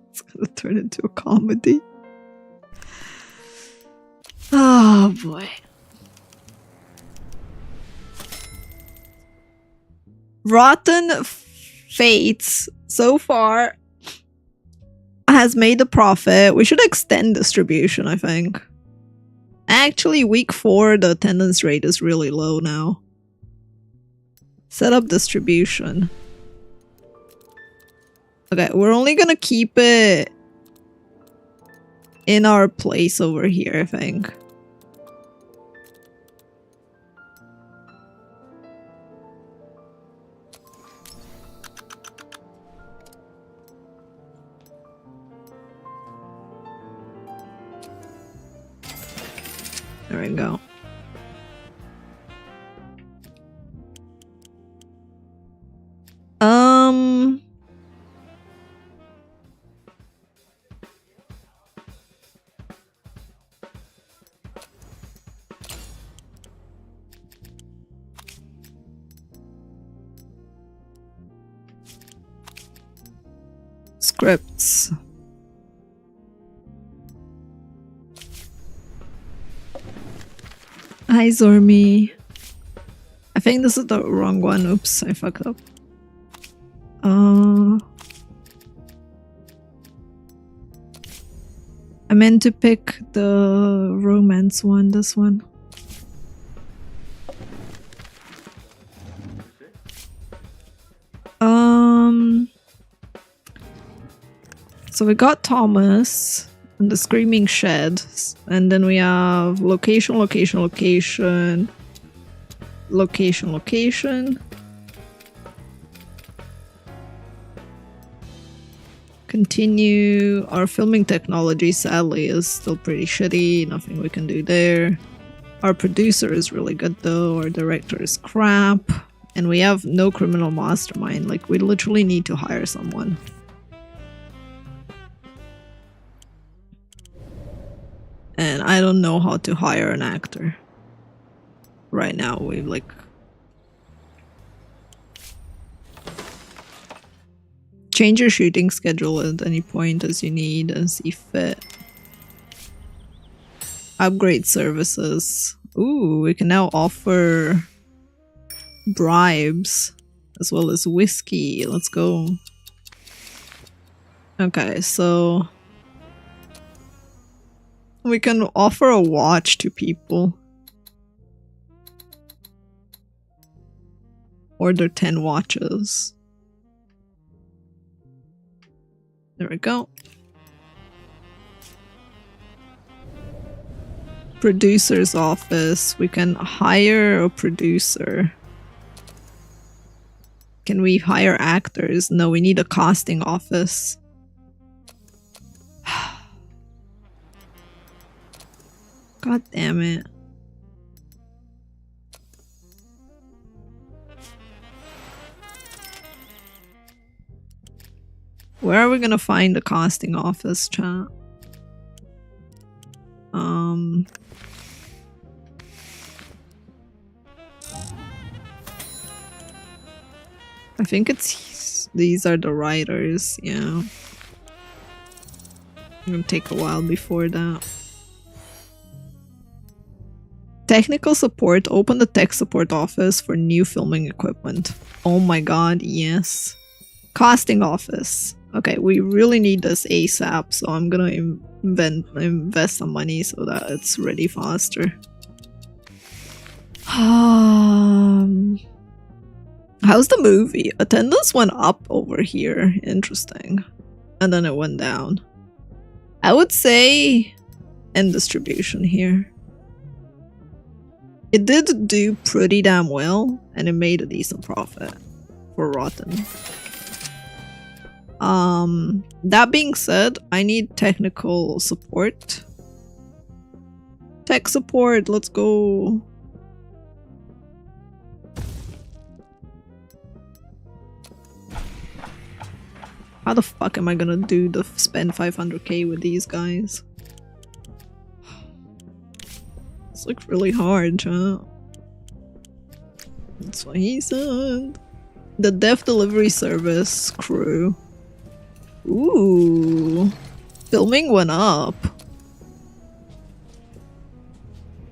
It's gonna turn into a comedy. Oh boy. Rotten Fates so far has made a profit. We should extend distribution, I think. Actually, week 4, the attendance rate is really low now. Set up distribution. Okay, we're only gonna keep it in our place over here, I think. There we go. Scripts. Hi, Zormi. I think this is the wrong one. Oops, I fucked up. I meant to pick the romance one, this one. So we got Thomas and the Screaming Shed, and then we have location, location, location, location, location. Continue. Our filming technology, sadly, is still pretty shitty. Nothing we can do there. Our producer is really good though. Our director is crap. And we have no criminal mastermind. Like, we literally need to hire someone. And I don't know how to hire an actor. Right now, we like... Change your shooting schedule at any point as you need and see fit. Upgrade services. Ooh, we can now offer bribes as well as whiskey. Let's go. Okay, so we can offer a watch to people. Order 10 watches. There we go. Producer's office. We can hire a producer. Can we hire actors? No, we need a casting office. God damn it. Where are we gonna find the casting office, chat? I think it's... these are the writers, yeah. It's gonna take a while before that. Technical support. Open the tech support office for new filming equipment. Oh my god, yes. Casting office. Okay, we really need this ASAP, so I'm gonna invest some money so that it's ready faster. How's the movie? Attendance went up over here. Interesting. And then it went down. I would say end distribution here. It did do pretty damn well, and it made a decent profit for Rotten. That being said, I need technical support. Tech support, let's go. How the fuck am I gonna do the spend 500k with these guys? It's like really hard, chat. That's what he said. The deaf delivery service crew. Ooh. Filming went up.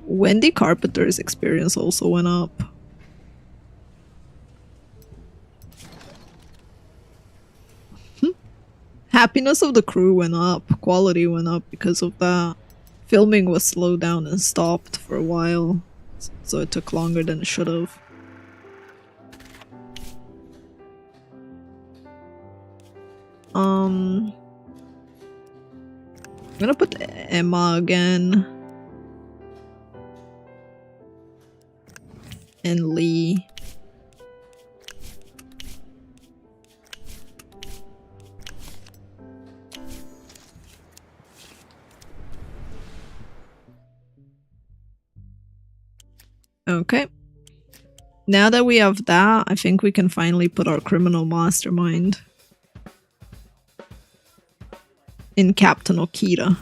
Wendy Carpenter's experience also went up. Happiness of the crew went up. Quality went up because of that. Filming was slowed down and stopped for a while, so it took longer than it should have. I'm gonna put Emma again. And Lee. Okay. Now that we have that, I think we can finally put our criminal mastermind in Captain Okita.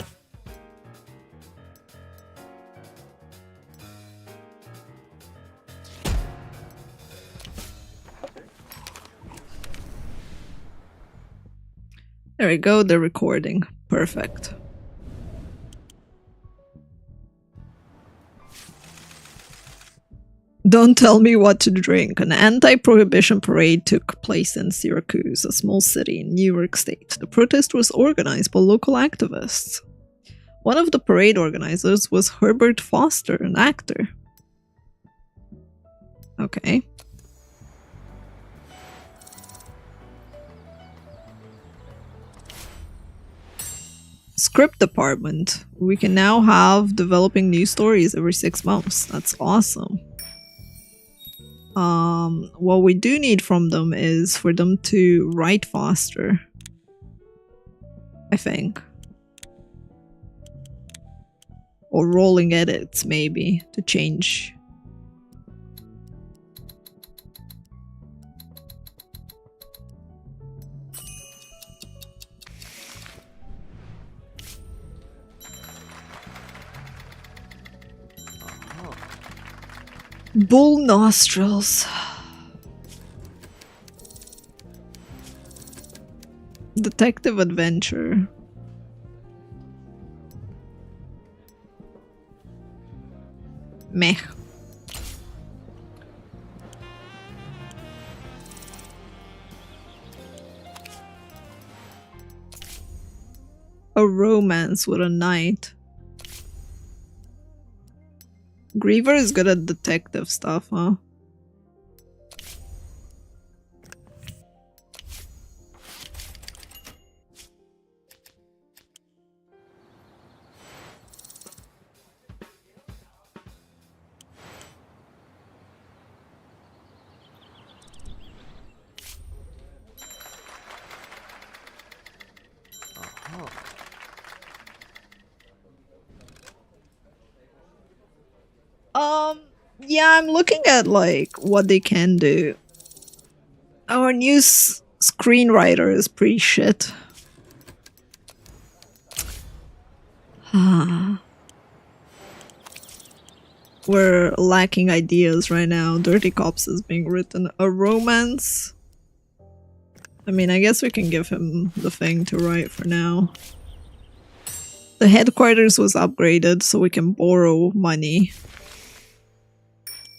There we go, they're recording. Perfect. Don't tell me what to drink. An anti-prohibition parade took place in Syracuse, a small city in New York State. The protest was organized by local activists. One of the parade organizers was Herbert Foster, an actor. Okay. Script department. We can now have developing new stories every 6 months. That's awesome. What we do need from them is for them to write faster. I think. Or rolling edits, maybe, to change. Bull nostrils. Detective adventure. Meh. A romance with a knight. Griever is good at detective stuff, huh? Yeah, I'm looking at like what they can do. Our new screenwriter is pretty shit. We're lacking ideas right now. Dirty Cops is being written. A romance? I mean, I guess we can give him the thing to write for now. The headquarters was upgraded so we can borrow money.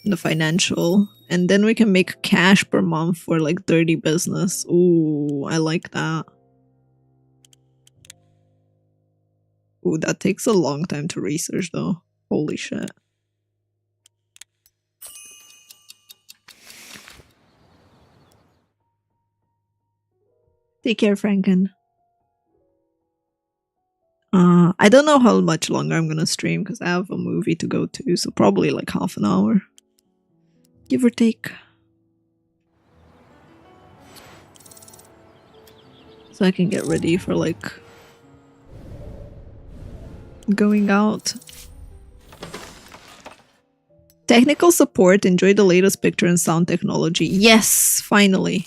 The financial. And then we can make cash per month for like dirty business. Ooh, I like that. Ooh, that takes a long time to research though. Holy shit. Take care, Franken. I don't know how much longer I'm gonna stream because I have a movie to go to, so probably like half an hour. Give or take. So I can get ready for like going out. Technical support. Enjoy the latest picture and sound technology. Yes, finally.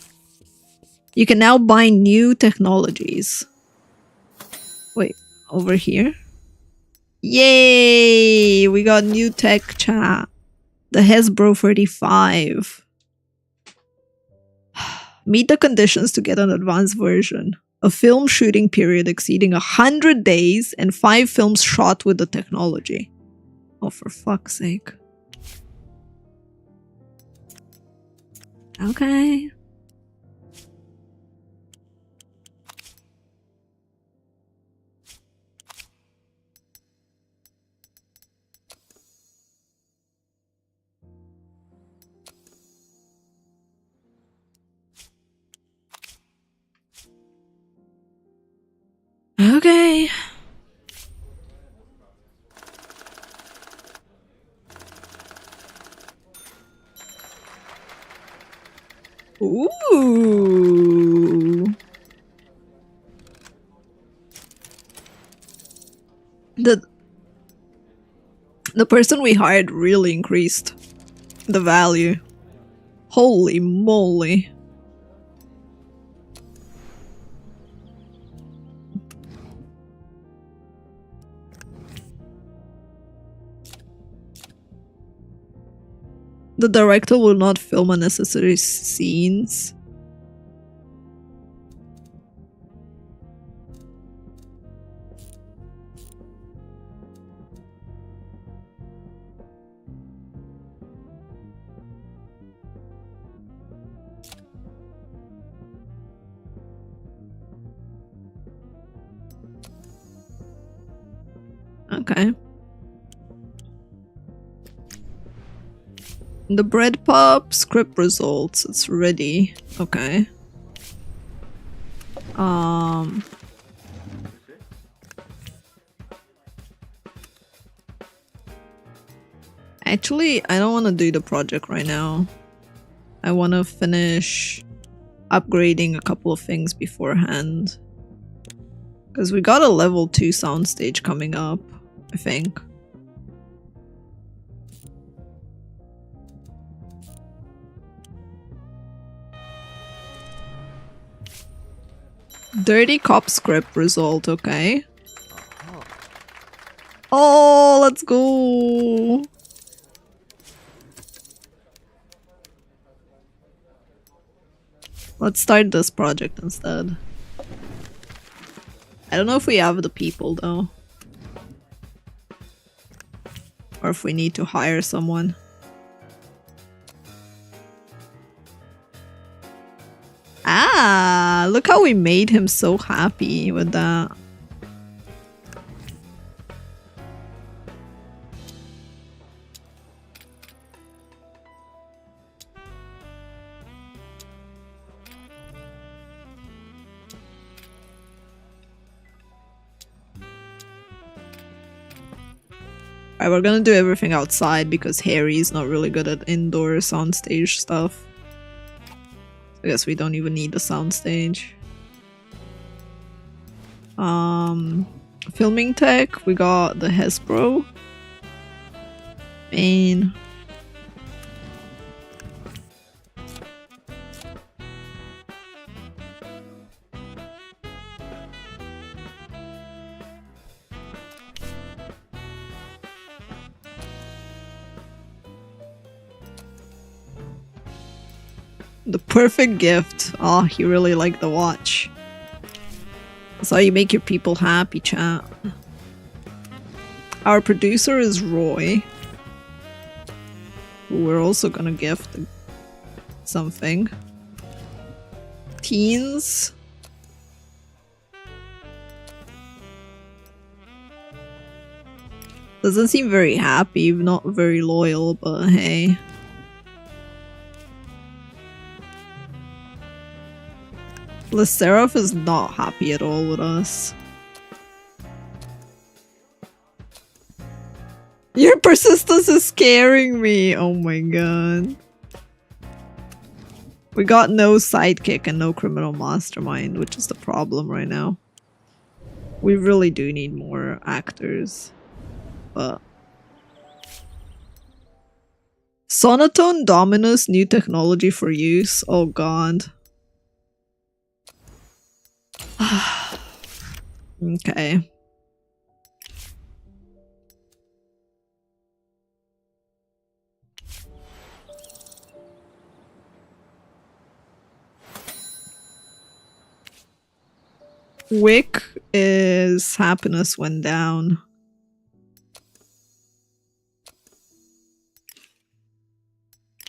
You can now buy new technologies. Wait, over here? Yay! We got new tech chat. The Hasbro 35. Meet the conditions to get an advanced version. A film shooting period exceeding 100 days and 5 films shot with the technology. Oh, for fuck's sake. Okay. Okay. Ooh. The person we hired really increased the value. Holy moly. The director will not film unnecessary scenes. Okay. The bread pop script results. It's ready. Okay. Actually, I don't want to do the project right now. I want to finish upgrading a couple of things beforehand. Because we got a level 2 soundstage coming up, I think. Dirty cop script result, okay. Oh, let's go. Let's start this project instead. I don't know if we have the people though. Or if we need to hire someone. Ah, look how we made him so happy with that. Alright, we're gonna do everything outside because Harry's not really good at indoor soundstage stuff. I guess we don't even need the soundstage. Filming tech, we got the Hespro. Main. The perfect gift. Oh, he really liked the watch. That's how you make your people happy, chat. Our producer is Roy. Who we're also gonna gift something. Teens. Doesn't seem very happy, not very loyal, but hey. Seraph is not happy at all with us. Your persistence is scaring me! Oh my god. We got no sidekick and no criminal mastermind, which is the problem right now. We really do need more actors. But... Sonotone Dominus, new technology for use. Oh god. Okay. Wick is happiness went down.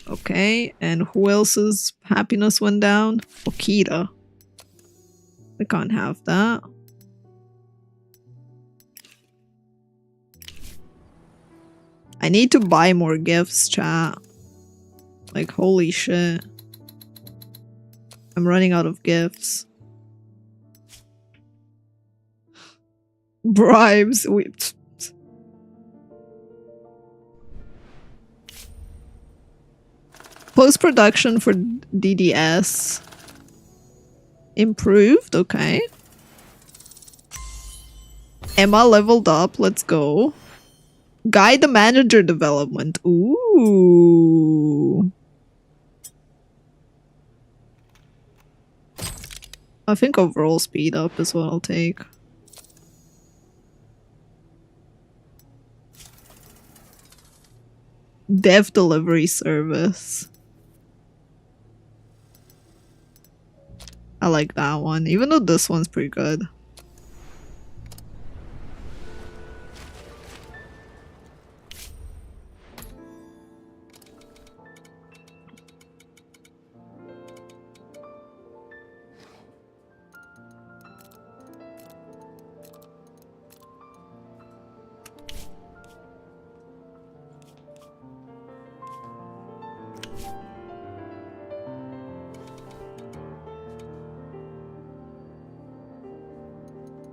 Okay, and who else's happiness went down? Okita. We can't have that. I need to buy more gifts, chat. Like, holy shit. I'm running out of gifts. Bribes. Post-production for DDS. Improved, okay. Emma leveled up, let's go. Guide the manager development. Ooh. I think overall speed up is what I'll take. Dev delivery service. I like that one, even though this one's pretty good.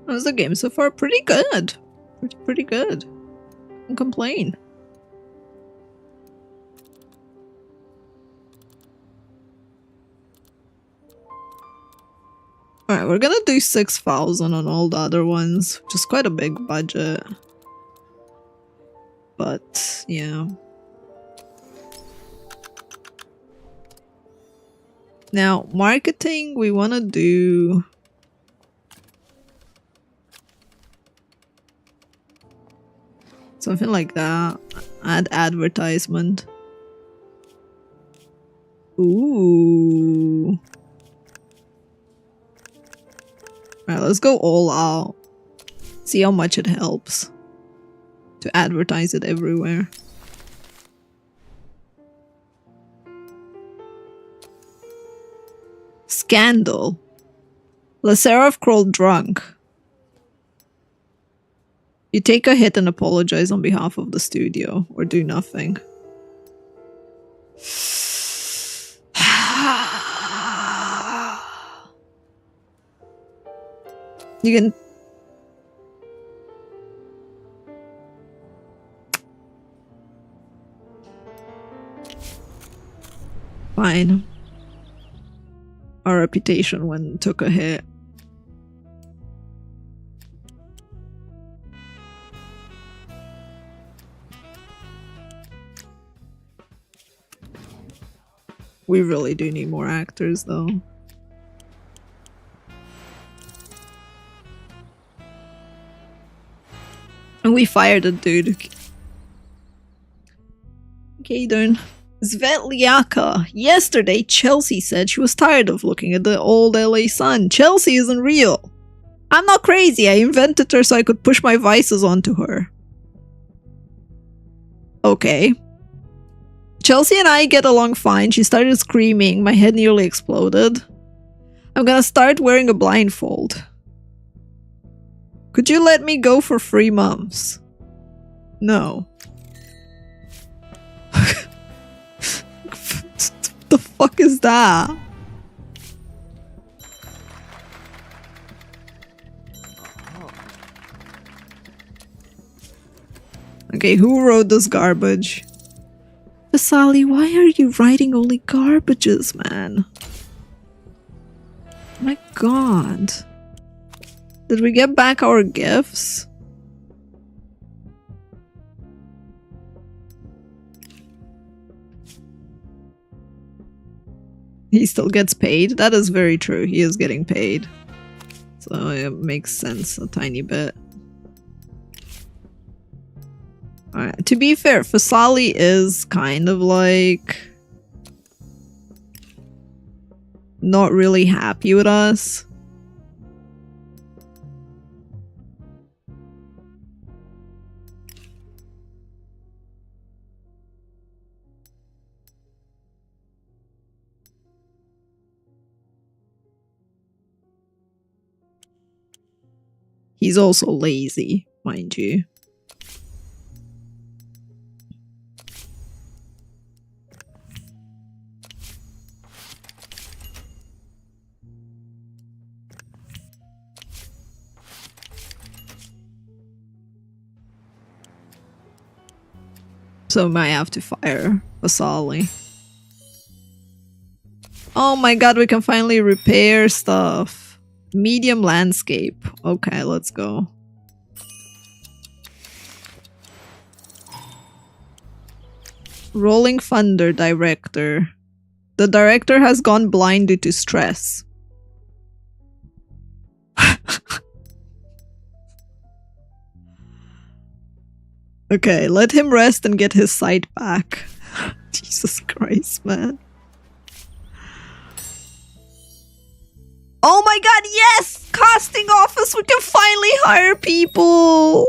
How's the game so far? Pretty good. Pretty good. Can't complain. Alright, we're gonna do 6,000 on all the other ones, which is quite a big budget. But, yeah. Now, marketing, we wanna do... something like that. Add advertisement. Ooh. Alright, let's go all out. See how much it helps to advertise it everywhere. Scandal. Lazarev crawled drunk. You take a hit and apologize on behalf of the studio, or do nothing. You can... Fine. Our reputation took a hit. We really do need more actors, though. And we fired a dude. Okay, done. Svetliaka. Yesterday, Chelsea said she was tired of looking at the old LA sun. Chelsea isn't real. I'm not crazy. I invented her so I could push my vices onto her. Okay. Chelsea and I get along fine. She started screaming. My head nearly exploded. I'm gonna start wearing a blindfold. Could you let me go for 3 months? No. The fuck is that? Okay, who wrote this garbage? Vasali, why are you writing only garbages, man? My god. Did we get back our gifts? He still gets paid? That is very true. He is getting paid. So it makes sense a tiny bit. Alright, to be fair, Fasali is kind of like... not really happy with us. He's also lazy, mind you. So might have to fire Vasali. Oh my god, we can finally repair stuff. Medium landscape. Okay, let's go. Rolling Thunder director. The director has gone blind due to stress. Okay, let him rest and get his sight back. Jesus Christ, man. Oh my god, yes! Casting office, we can finally hire people!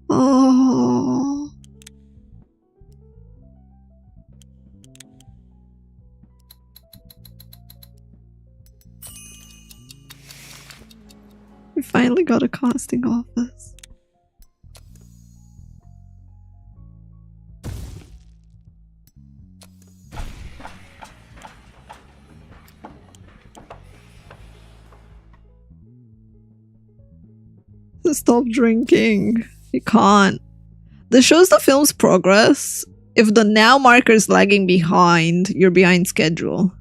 Oh. We finally got a casting office. Stop drinking. You can't. This shows the film's progress. If the now marker is lagging behind, you're behind schedule.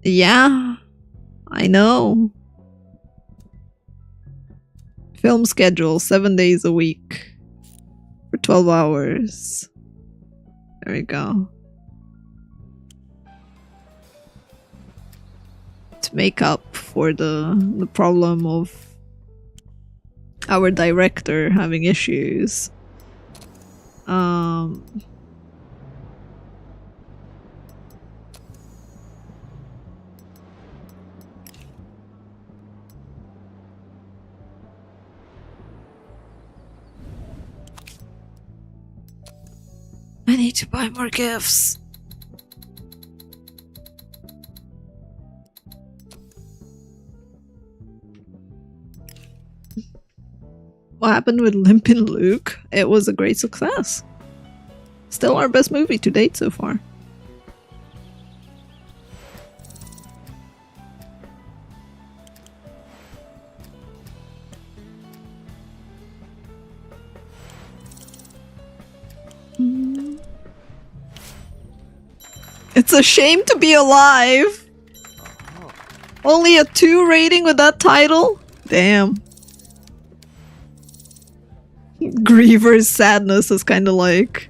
Yeah, I know. Film schedule, 7 days a week. For 12 hours. There we go. To make up for the problem of our director having issues. I need to buy more gifts. What happened with Limpin' Luke? It was a great success. Still our best movie to date so far. It's a shame to be alive. Only a 2 rating with that title? Damn. Griever's sadness is kind of like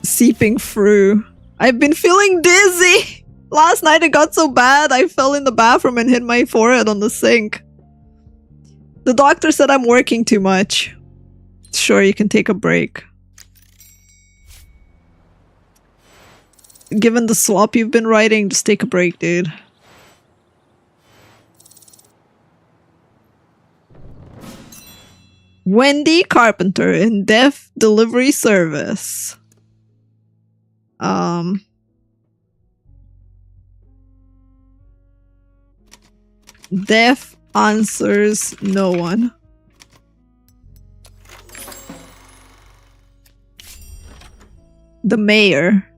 seeping through. I've been feeling dizzy. Last night it got so bad I fell in the bathroom and hit my forehead on the sink. The doctor said I'm working too much. Sure, you can take a break. Given the slop you've been writing, just take a break, dude. Wendy Carpenter in Deaf Delivery Service. Deaf answers no one. The mayor.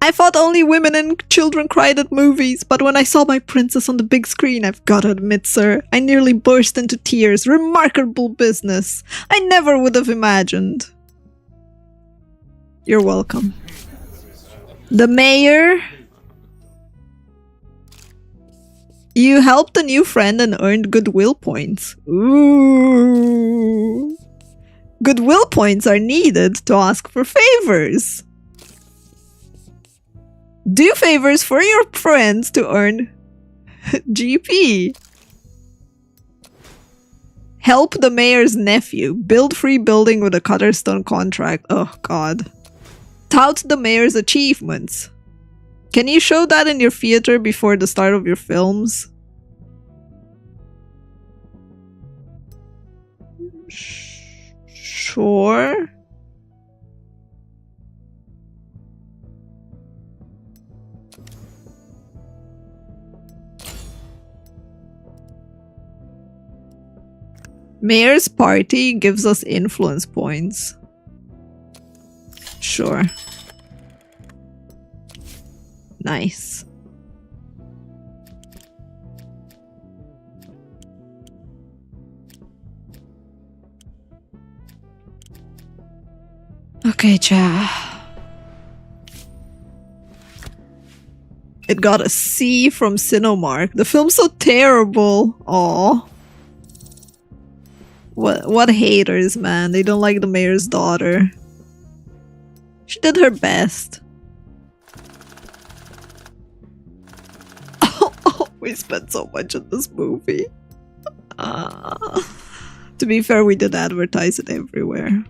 I thought only women and children cried at movies, but when I saw my princess on the big screen, I've gotta admit, sir, I nearly burst into tears. Remarkable business. I never would have imagined. You're welcome. The mayor. You helped a new friend and earned goodwill points. Ooh. Goodwill points are needed to ask for favors. Do favors for your friends to earn GP. Help the mayor's nephew. Build free building with a Cutterstone contract. Oh god. Tout the mayor's achievements. Can you show that in your theater before the start of your films? Sure. Mayor's party gives us influence points. Sure. Nice. Okay, cha. It got a C from Cinemark. The film's so terrible. Aww. What haters, man. They don't like the mayor's daughter. She did her best. Oh, we spent so much on this movie. To be fair, we did advertise it everywhere.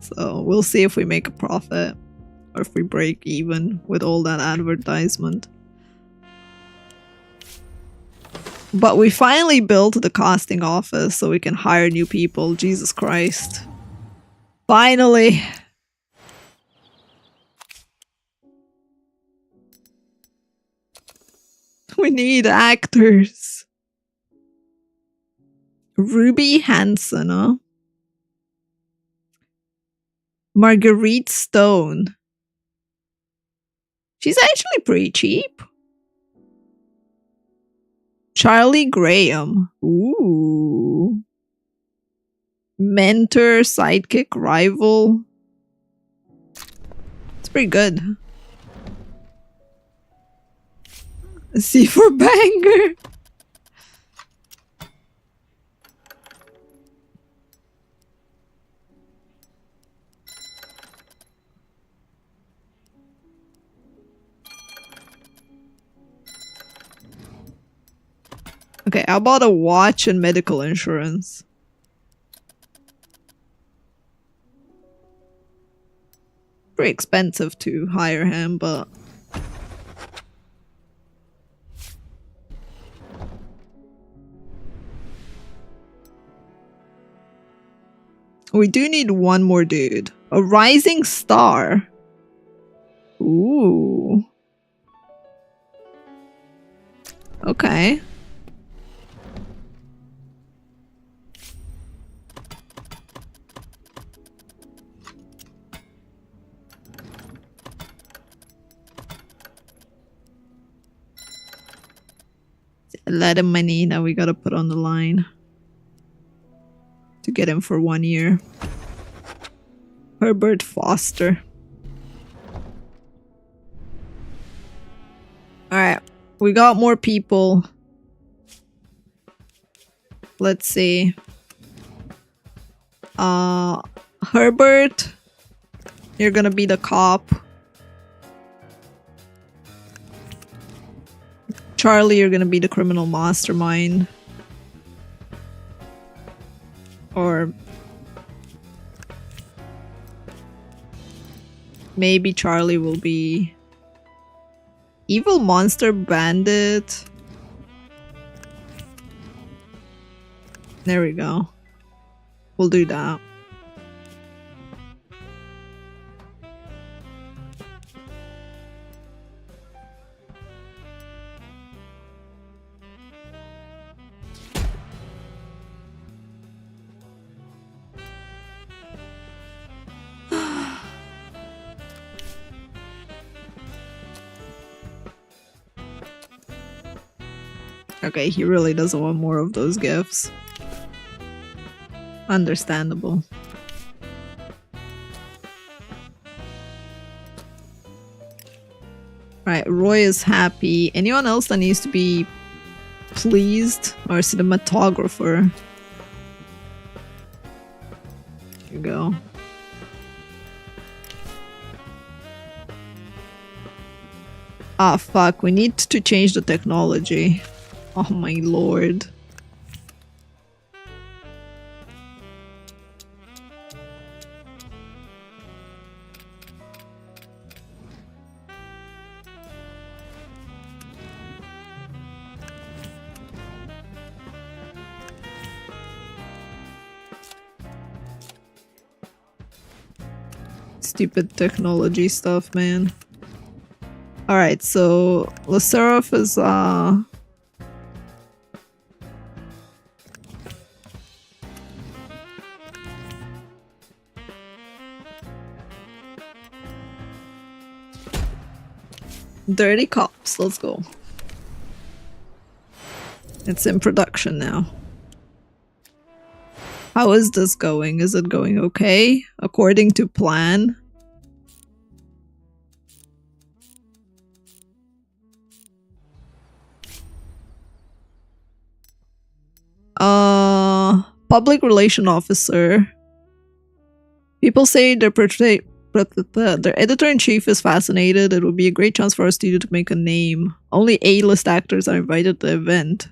So we'll see if we make a profit or if we break even with all that advertisement. But we finally built the casting office so we can hire new people. Jesus Christ. Finally. We need actors. Ruby Hansen, huh? Marguerite Stone. She's actually pretty cheap. Charlie Graham. Ooh. Mentor, sidekick, rival. It's pretty good. C for banger. Okay, how about a watch and medical insurance? Pretty expensive to hire him, but... we do need one more dude. A rising star. Ooh. Okay. A lot of money that we gotta put on the line to get him for 1 year. Herbert Foster. Alright, we got more people. Let's see. Herbert, you're gonna be the cop. Charlie, you're gonna be the criminal mastermind. Or maybe Charlie will be evil monster bandit. There we go. We'll do that. Okay, he really doesn't want more of those gifts. Understandable. Right, Roy is happy. Anyone else that needs to be pleased? Or cinematographer? Here you go. Ah, fuck. We need to change the technology. Oh my lord. Stupid technology stuff, man. Alright, so Laserif is Dirty Cops, let's go. It's in production now. How is this going? Is it going okay? According to plan? Public relation officer. People say their editor-in-chief is fascinated. It would be a great chance for our studio to make a name. Only A-list actors are invited to the event.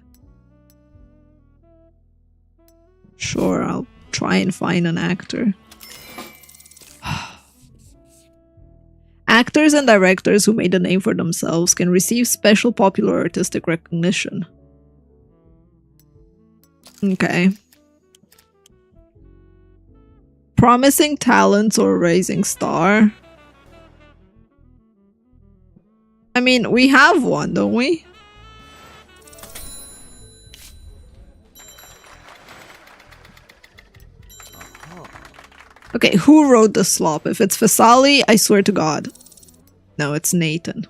Sure, I'll try and find an actor. Actors and directors who made a name for themselves can receive special popular artistic recognition. Okay. Promising talents or rising star? I mean, we have one, don't we? Okay, who wrote the slop? If it's Fasali, I swear to God. No, it's Nathan.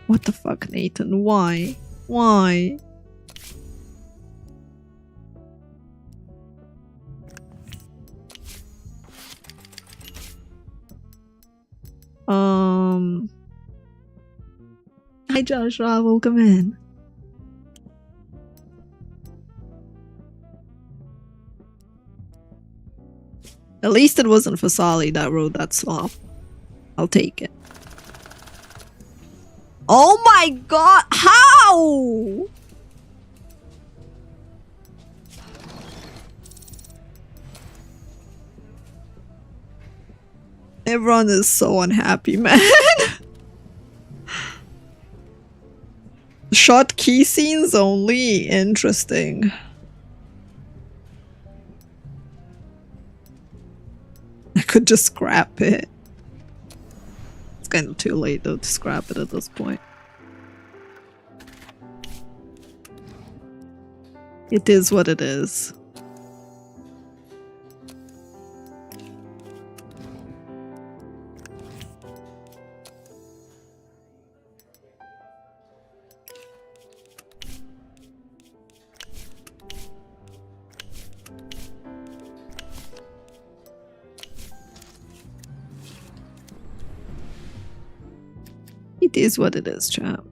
What the fuck, Nathan? Why? Why? Hi Joshua, welcome in. At least it wasn't Fasali that wrote that slop. I'll take it. Oh my god! How? Everyone is so unhappy, man. Shot key scenes only? Interesting. I could just scrap it. It's kind of too late though to scrap it at this point. It is what it is. It is what it is, chap.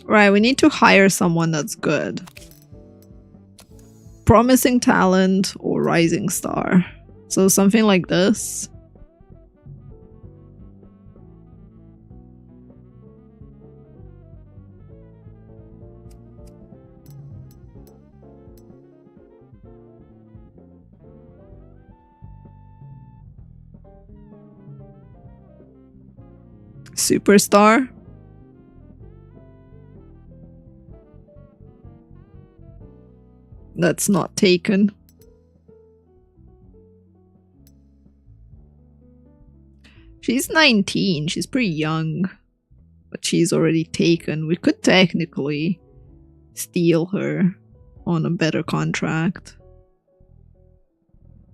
Right, we need to hire someone that's good. Promising talent or rising star. So something like this. Superstar. That's not taken. She's 19. She's pretty young. But she's already taken. We could technically steal her on a better contract.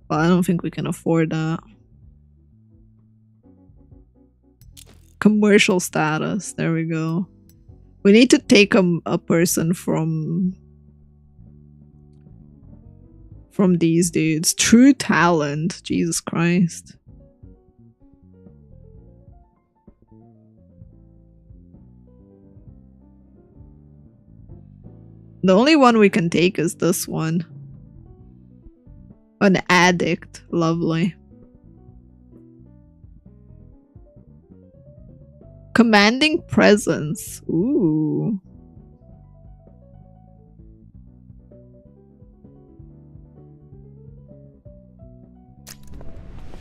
But I don't think we can afford that. Commercial status. There we go. We need to take a person from these dudes. True talent. Jesus Christ. The only one we can take is this one. An addict. Lovely. Commanding presence. Ooh.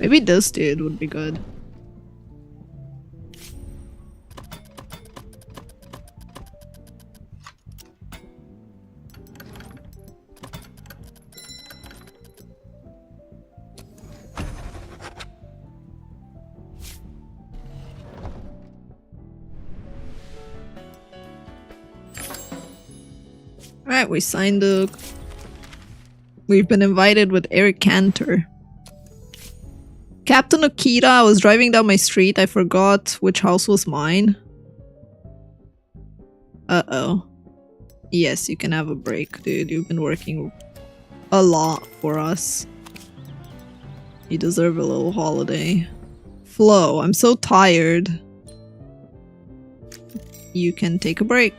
Maybe this dude would be good. Alright, we signed the... We've been invited with Eric Cantor. Captain Okita, I was driving down my street. I forgot which house was mine. Uh-oh. Yes, you can have a break, dude. You've been working a lot for us. You deserve a little holiday. Flo, I'm so tired. You can take a break.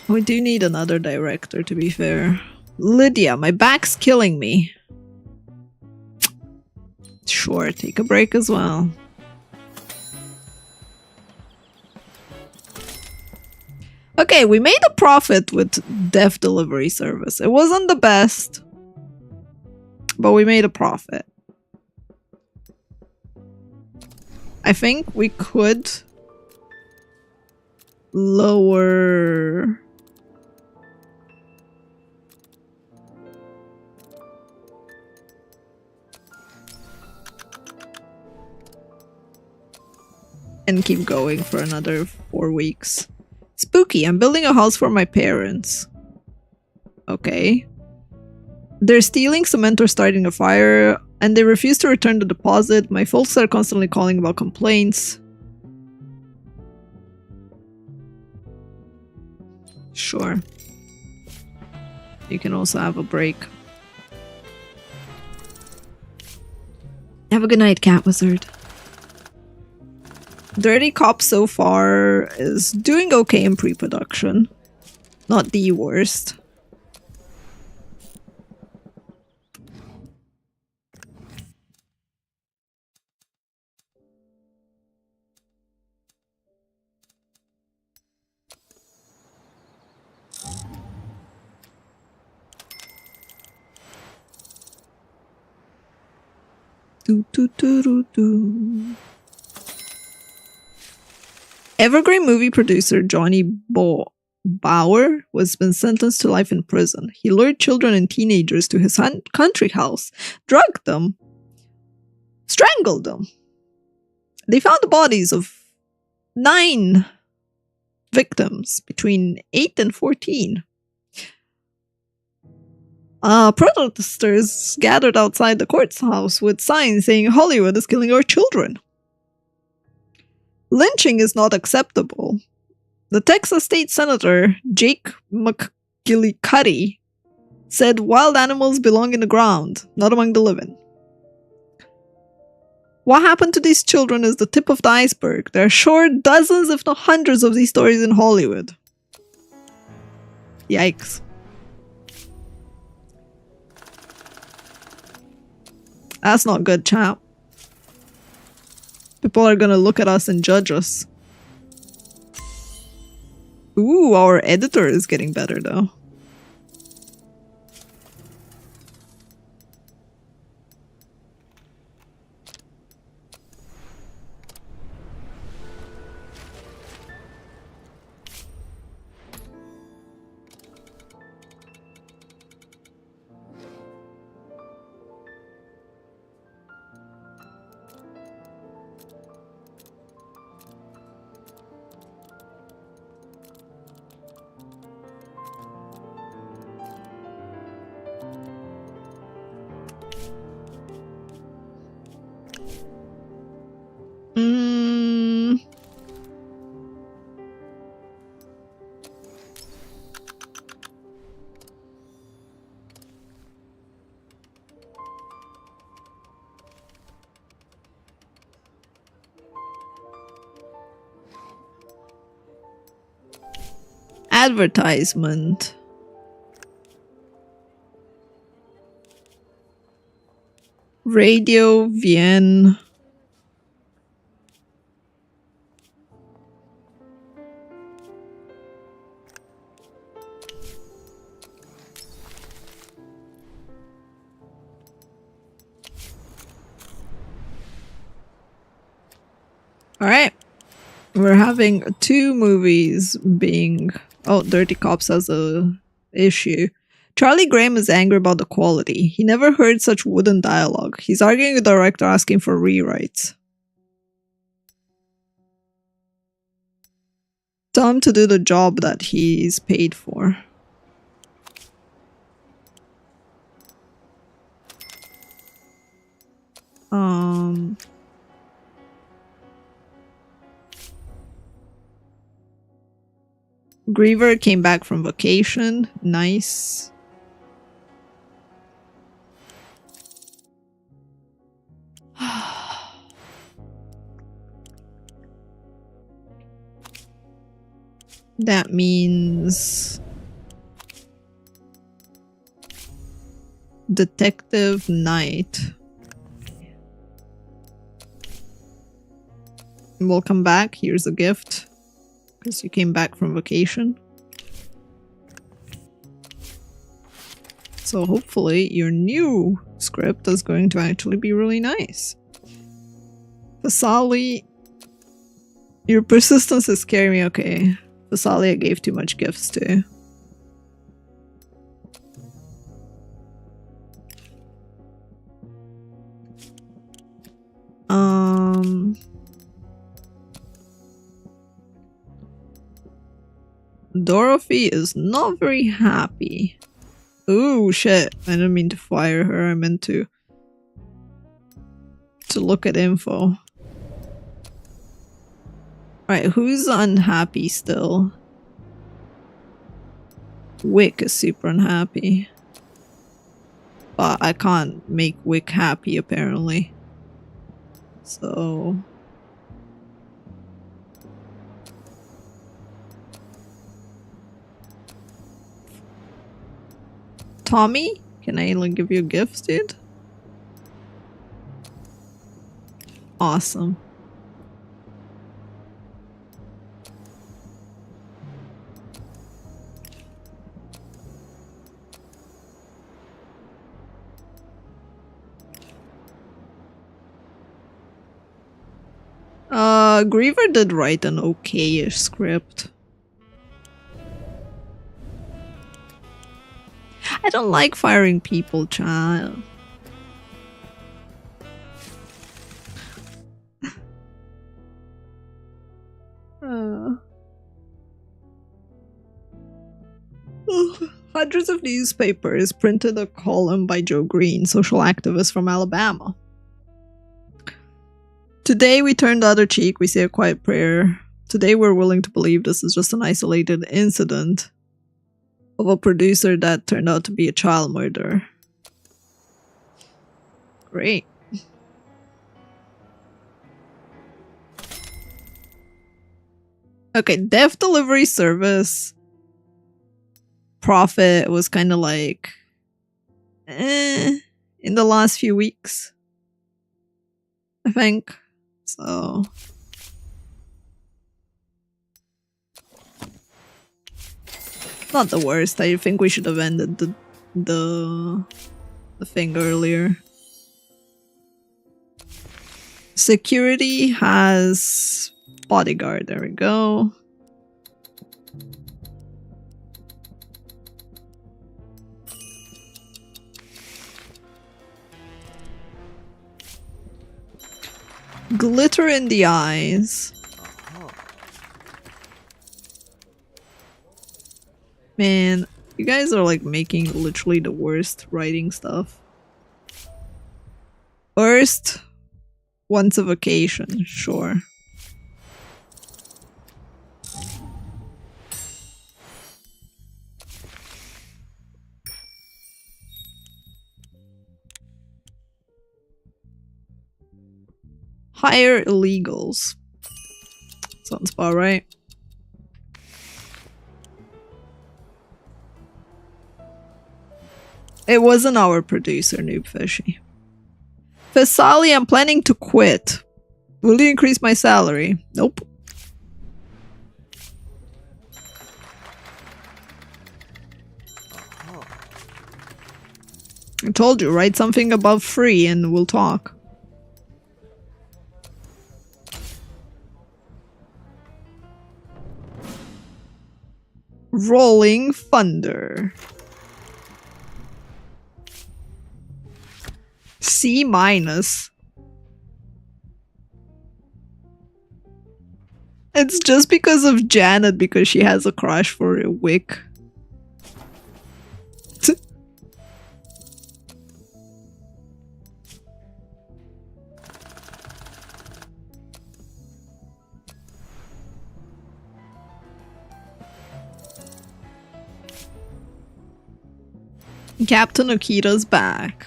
We do need another director, to be fair. Lydia, my back's killing me. Sure, take a break as well. Okay, we made a profit with Death Delivery Service. It wasn't the best, but we made a profit. I think we could lower... and keep going for another 4 weeks. Spooky, I'm building a house for my parents. Okay. They're stealing cement or starting a fire, and they refuse to return the deposit. My folks are constantly calling about complaints. Sure. You can also have a break. Have a good night, Cat Wizard. Dirty Cop so far is doing okay in pre-production. Not the worst. Evergreen movie producer Johnny Bauer was been sentenced to life in prison. He lured children and teenagers to his country house, drugged them, strangled them. They found the bodies of 9 victims between 8 and 14. Protesters gathered outside the court's house with signs saying Hollywood is killing our children. Lynching is not acceptable. The Texas state senator, Jake McGillicuddy, said wild animals belong in the ground, not among the living. What happened to these children is the tip of the iceberg. There are sure dozens, if not hundreds, of these stories in Hollywood. Yikes. That's not good, chap. People are gonna look at us and judge us. Ooh, our editor is getting better though. Advertisement. Radio Vienne. Alright. We're having 2 movies being... Oh, Dirty Cops has a issue. Charlie Graham is angry about the quality. He never heard such wooden dialogue. He's arguing with the director asking for rewrites. Tell him to do the job that he's paid for. Griever came back from vacation. Nice. That means Detective Knight. Welcome back. Here's a gift. Because you came back from vacation. So hopefully your new script is going to actually be really nice. Vasali, your persistence is scaring me. Okay. Vasali, I gave too much gifts to. Dorothy is not very happy. Ooh, shit. I didn't mean to fire her. I meant to look at info. Alright, who's unhappy still? Wick is super unhappy. But I can't make Wick happy, apparently. So... Tommy, can I like give you gifts, dude? Awesome. Griever did write an okay-ish script. I don't like firing people, child. Hundreds of newspapers printed a column by Joe Green, social activist from Alabama. Today we turn the other cheek, we say a quiet prayer. Today we're willing to believe this is just an isolated incident of a producer that turned out to be a child murderer. Great. Okay, deaf delivery service. Profit was kind of like in the last few weeks, I think. So not the worst. I think we should have ended the thing earlier. Security has bodyguard. There we go. Glitter in the eyes. Man, you guys are like making literally the worst writing stuff. First, once a vacation, sure. Hire illegals. Sounds about right. It wasn't our producer, Noob Fishy. Fasali, I'm planning to quit. Will you increase my salary? Nope. I told you, write something above free and we'll talk. Rolling Thunder. C minus. It's just because of Janet, because she has a crush for a Wick. Captain Okita's back.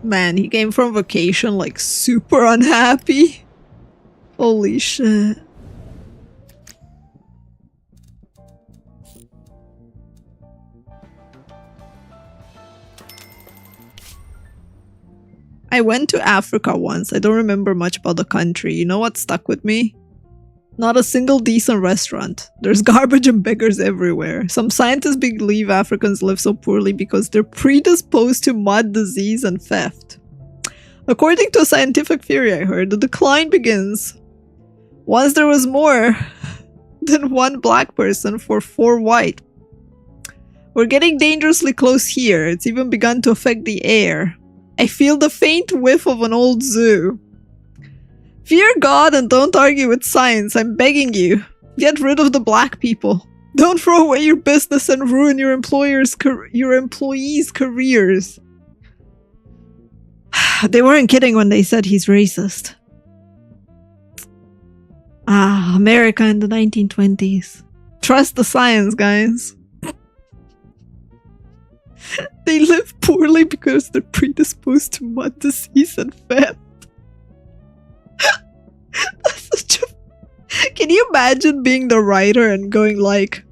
Man, he came from vacation like super unhappy. Holy shit. I went to Africa once. I don't remember much about the country. You know what stuck with me? Not a single decent restaurant. There's garbage and beggars everywhere. Some scientists believe Africans live so poorly because they're predisposed to mud disease and theft. According to a scientific theory I heard, the decline begins once there was more than one black person for 4 white. We're getting dangerously close here. It's even begun to affect the air. I feel the faint whiff of an old zoo. Fear God and don't argue with science, I'm begging you. Get rid of the black people. Don't throw away your business and ruin your employees' careers. They weren't kidding when they said he's racist. Ah, America in the 1920s. Trust the science, guys. They live poorly because they're predisposed to mud disease and theft. That's such a... Can you imagine being the writer and going like,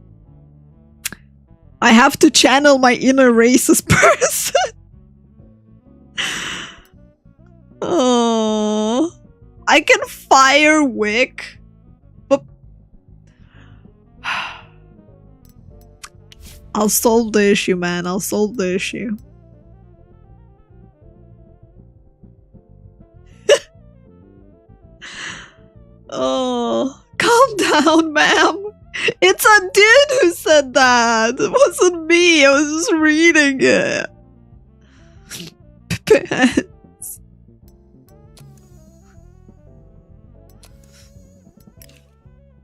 I have to channel my inner racist person. Oh, I can fire Wick, but I'll solve the issue, man. I'll solve the issue. Oh, calm down, ma'am. It's a dude who said that. It wasn't me. I was just reading it. Pants.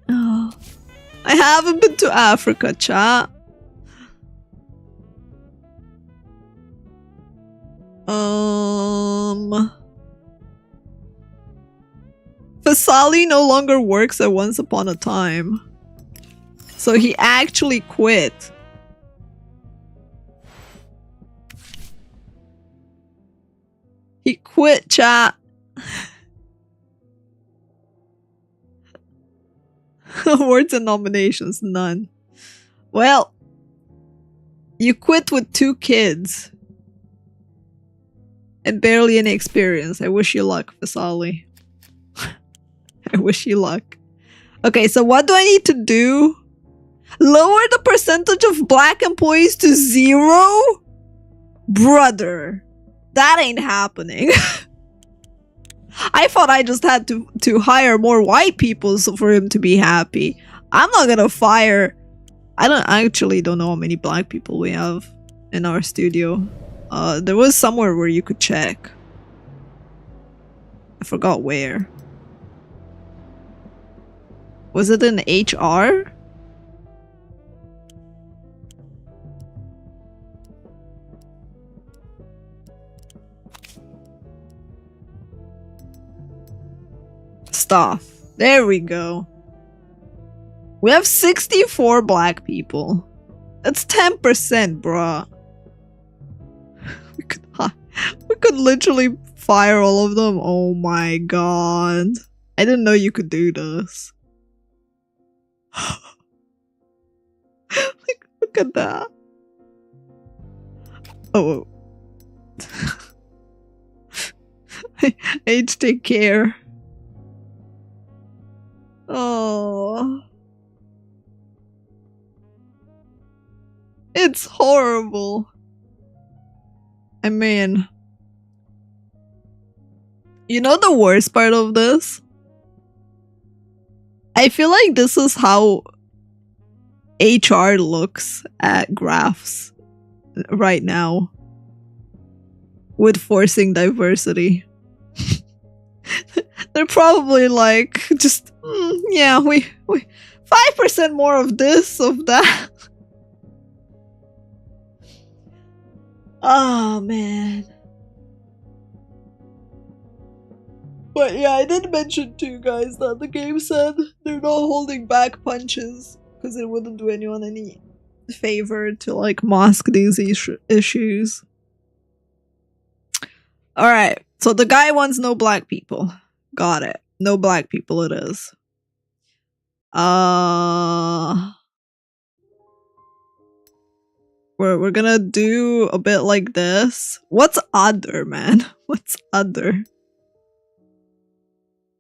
Oh, I haven't been to Africa, chat. Fasali no longer works at Once Upon a Time. So he actually quit. He quit, chat. Awards and nominations, none. Well, you quit with 2 kids. And barely any experience. I wish you luck, Fasali. I wish you luck. Okay, so what do I need to do? Lower the percentage of black employees to 0? Brother, that ain't happening. I thought I just had to hire more white people for him to be happy. I'm not gonna fire... I actually don't know how many black people we have in our studio. There was somewhere where you could check. I forgot where. Was it in HR? Staff. There we go. We have 64 black people. That's 10%, bruh. We could literally fire all of them. Oh my god. I didn't know you could do this. Look at that. Oh. I need to take care. Oh. It's horrible. I mean, you know the worst part of this? I feel like this is how HR looks at graphs right now with forcing diversity. They're probably like, just, yeah, we 5% more of this, of that. Oh, man. But yeah, I did mention too, guys, that the game said they're not holding back punches because it wouldn't do anyone any favor to, like, mask these issues. Alright, so the guy wants no black people. Got it. No black people it is. We're gonna do a bit like this. What's other, man? What's other?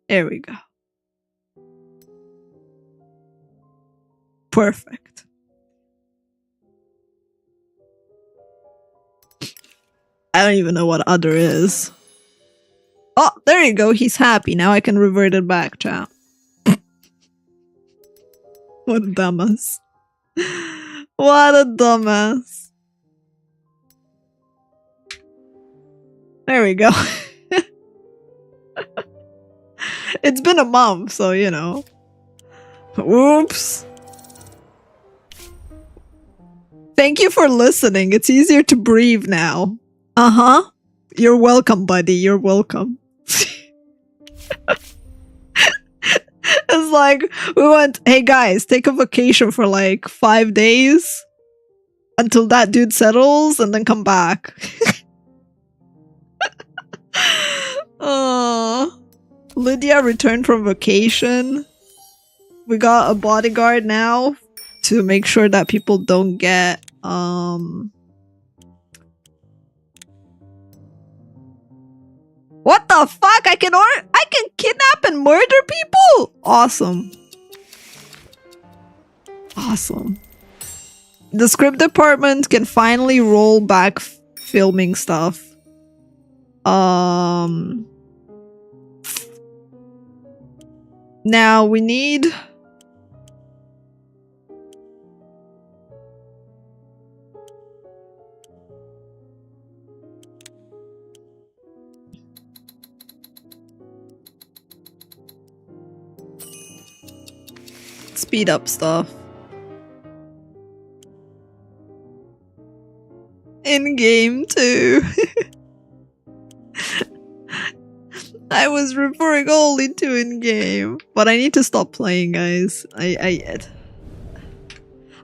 There we go. Perfect. I don't even know what other is. Oh, there you go. He's happy. Now I can revert it back, chat. What a dumbass. What a dumbass. There we go. It's been a month, so you know. Oops. Thank you for listening. It's easier to breathe now. Uh-huh. You're welcome, buddy. You're welcome. It's like, we went, hey guys, take a vacation for like 5 days until that dude settles and then come back. Lydia returned from vacation. We got a bodyguard now to make sure that people don't get what the fuck? I can kidnap and murder people? Awesome. Awesome. The script department can finally roll back filming stuff. Now we need speed up stuff. In game too. I was referring only to in game, but I need to stop playing, guys. I'm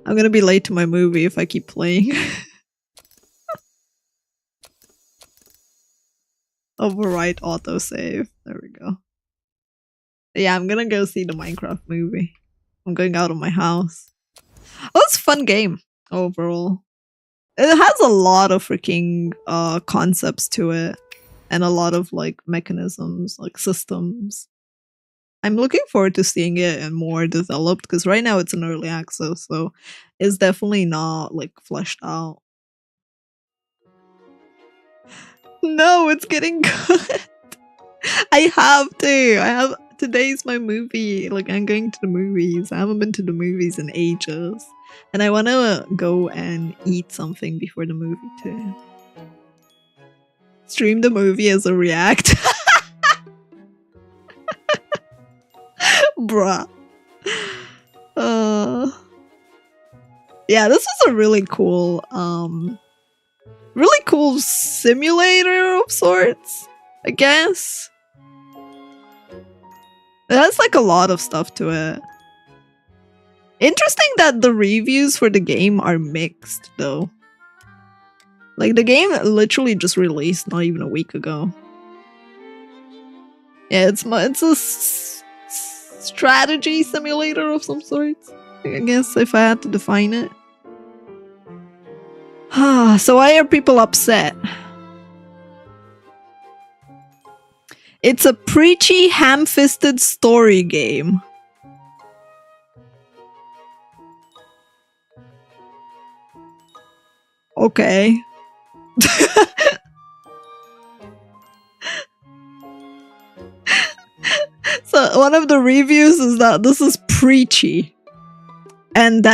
gonna be late to my movie if I keep playing. Overwrite autosave. There we go. Yeah, I'm gonna go see the Minecraft movie. I'm going out of my house. Oh, it's a fun game overall. It has a lot of freaking concepts to it, and a lot of like mechanisms, like systems. I'm looking forward to seeing it and more developed, because right now it's in early access, so it's definitely not like fleshed out. No, it's getting good. I have to. Today's my movie. Like, I'm going to the movies. I haven't been to the movies in ages. And I want to go and eat something before the movie too. Stream the movie as a react. Bruh. Yeah, this is a really cool simulator of sorts, I guess. It has like a lot of stuff to it. Interesting that the reviews for the game are mixed though. Like, the game literally just released not even a week ago. Yeah, it's a strategy simulator of some sort, I guess, if I had to define it. So why are people upset? It's a preachy, ham-fisted story game. Okay. So one of the reviews is that this is preachy, and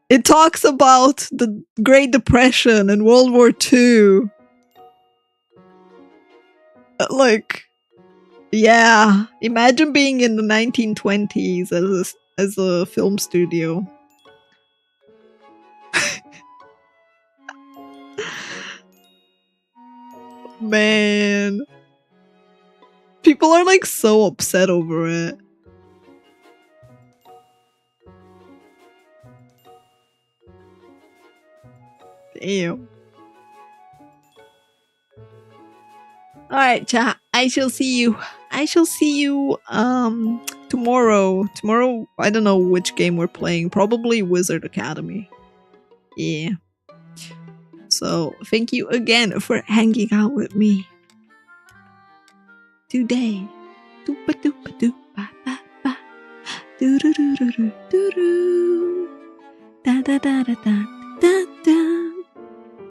it talks about the Great Depression and World War II. Like, yeah, imagine being in the 1920s as a film studio. Man, people are like so upset over it. Damn. Alright, chat. I shall see you tomorrow. Tomorrow, I don't know which game we're playing. Probably Wizard Academy. Yeah. So, thank you again for hanging out with me today. Doopa doopa doopa ba ba. Doo doo doo doo doo doo. Da da da da da.